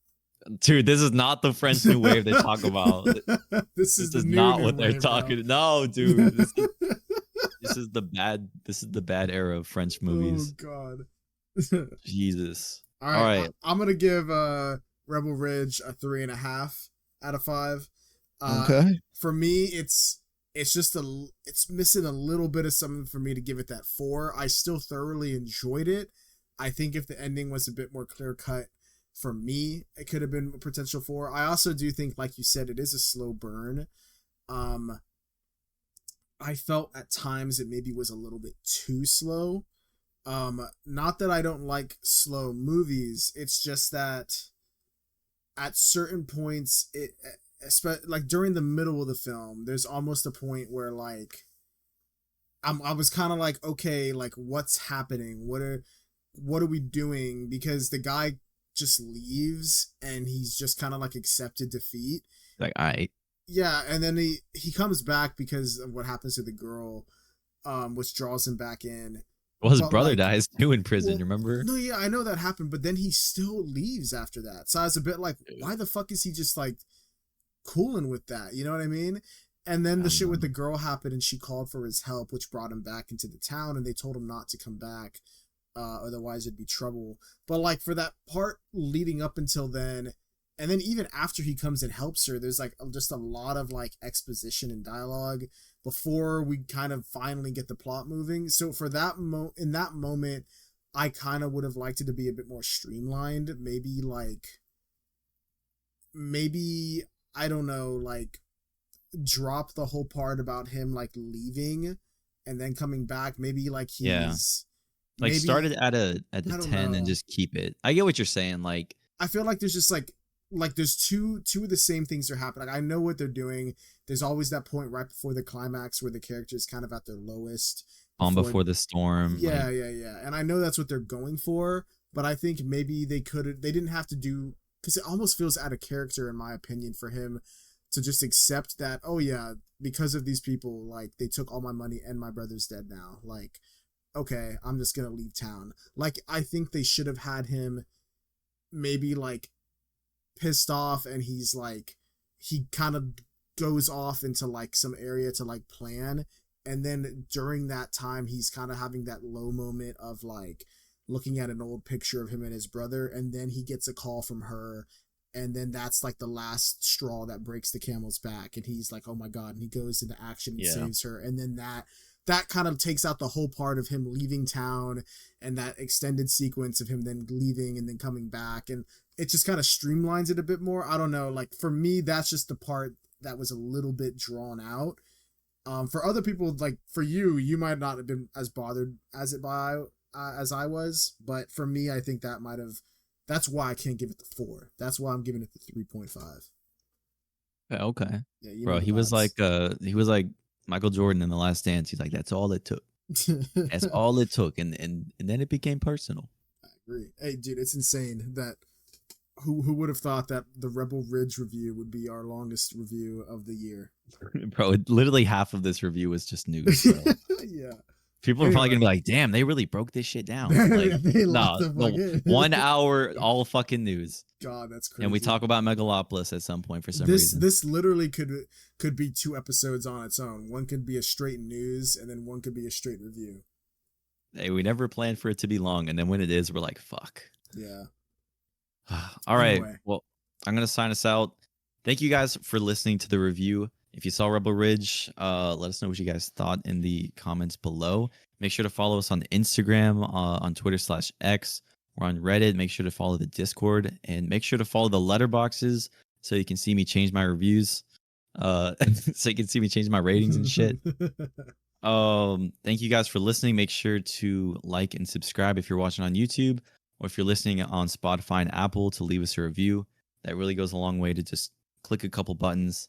Speaker 1: Dude, this is not the French New Wave they talk about.
Speaker 2: This is
Speaker 1: This
Speaker 2: the
Speaker 1: is
Speaker 2: new
Speaker 1: not what they're
Speaker 2: wave, bro.
Speaker 1: talking. No, dude. This is the bad era of French
Speaker 2: Oh
Speaker 1: movies.
Speaker 2: god.
Speaker 1: Jesus.
Speaker 2: All right,
Speaker 1: All right.
Speaker 2: I'm gonna give Rebel Ridge a 3.5 out of 5.
Speaker 1: Okay.
Speaker 2: For me, it's just it's missing a little bit of something for me to give it that 4. I still thoroughly enjoyed it. I think if the ending was a bit more clear cut for me, it could have been a potential 4. I also do think, like you said, it is a slow burn. I felt at times it maybe was a little bit too slow. Not that I don't like slow movies, it's just that at certain points, like during the middle of the film, there's almost a point where like I was kind of like, okay, like what's happening? What are we doing? Because the guy just leaves and he's just kind of like accepted defeat.
Speaker 1: Like, I
Speaker 2: Yeah, and then he comes back because of what happens to the girl, which draws him back in.
Speaker 1: well, his
Speaker 2: But
Speaker 1: brother
Speaker 2: like,
Speaker 1: dies too in prison,
Speaker 2: well,
Speaker 1: remember?
Speaker 2: no, yeah, I know that happened, but then he still leaves after that. So I was a bit like, why the fuck is he just like cooling with that? You know what I mean? And then
Speaker 1: I
Speaker 2: the
Speaker 1: don't
Speaker 2: shit with
Speaker 1: know.
Speaker 2: the girl happened, and she called for his help, which brought him back into the town, and they told him not to come back, otherwise it'd be trouble. But like for that part leading up until then, and then even after he comes and helps her, there's like just a lot of like exposition and dialogue before we kind of finally get the plot moving. So for that in that moment, I kind of would have liked it to be a bit more streamlined. Maybe I don't know, like drop the whole part about him like leaving and then coming back. Maybe like
Speaker 1: Yeah. Like,
Speaker 2: maybe
Speaker 1: started at a
Speaker 2: I don't
Speaker 1: 10 and
Speaker 2: know.
Speaker 1: just keep it. I get what you're saying. Like,
Speaker 2: I feel like there's just like there's two of the same things are happening. Like I know what they're doing. There's always that point right before the climax where the character is kind of at their lowest.
Speaker 1: Calm Before the Storm.
Speaker 2: Yeah,
Speaker 1: Like,
Speaker 2: yeah. And I know that's what they're going for, but I think maybe they didn't have to do, because it almost feels out of character in my opinion for him to just accept that, oh yeah, because of these people, like they took all my money and my brother's dead now. Like, okay, I'm just gonna leave town. Like I think they should have had him maybe like pissed off, and he's like he kind of goes off into like some area to like plan, and then during that time he's kind of having that low moment of like looking at an old picture of him and his brother, and then he gets a call from her, and then that's like the last straw that breaks the camel's back, and he's like, oh my god, and he goes into action and
Speaker 1: yeah.
Speaker 2: saves her, and then that kind of takes out the whole part of him leaving town and that extended sequence of him then leaving and then coming back, and it just kind of streamlines it a bit more. I don't know, like for me that's just the part that was a little bit drawn out. For other people, like for you might not have been as bothered as I was, but for me I think that's why I can't give it the 4. That's why I'm giving it the 3.5.
Speaker 1: Okay.
Speaker 2: Yeah, you
Speaker 1: Bro,
Speaker 2: know the
Speaker 1: he was
Speaker 2: vibes.
Speaker 1: like Michael Jordan in The Last Dance. He's like, that's all it took. That's all it took. And then it became personal.
Speaker 2: I agree. Hey, dude, it's insane that who would have thought that the Rebel Ridge review would be our longest review of the year?
Speaker 1: Bro, literally half of this review was just news. So.
Speaker 2: Yeah.
Speaker 1: People are probably gonna be like, "Damn, they really broke this shit down." Like,
Speaker 2: They
Speaker 1: no,
Speaker 2: locked the fuck in.
Speaker 1: 1 hour, all fucking news,
Speaker 2: God, that's crazy.
Speaker 1: and we talk about Megalopolis at some point for some
Speaker 2: this
Speaker 1: reason.
Speaker 2: this literally could be 2 episodes on its own. One could be a straight news, and then one could be a straight review.
Speaker 1: Hey, we never planned for it to be long, and then when it is, we're like, "Fuck."
Speaker 2: Yeah.
Speaker 1: All right.
Speaker 2: Anyway.
Speaker 1: Well, I'm gonna sign us out. Thank you guys for listening to the review. If you saw Rebel Ridge, let us know what you guys thought in the comments below. Make sure to follow us on Instagram, on Twitter /X, We're on Reddit. Make sure to follow the Discord, and make sure to follow the letterboxes so you can see me change my reviews. So you can see me change my ratings and shit. Thank you guys for listening. Make sure to like and subscribe if you're watching on YouTube, or if you're listening on Spotify and Apple, to leave us a review. That really goes a long way to just click a couple buttons.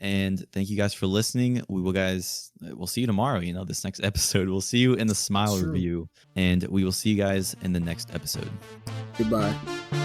Speaker 1: And thank you guys for listening. We'll see you tomorrow. This next episode. We'll see you in the Smile review, and we will see you guys in the next episode.
Speaker 2: Goodbye.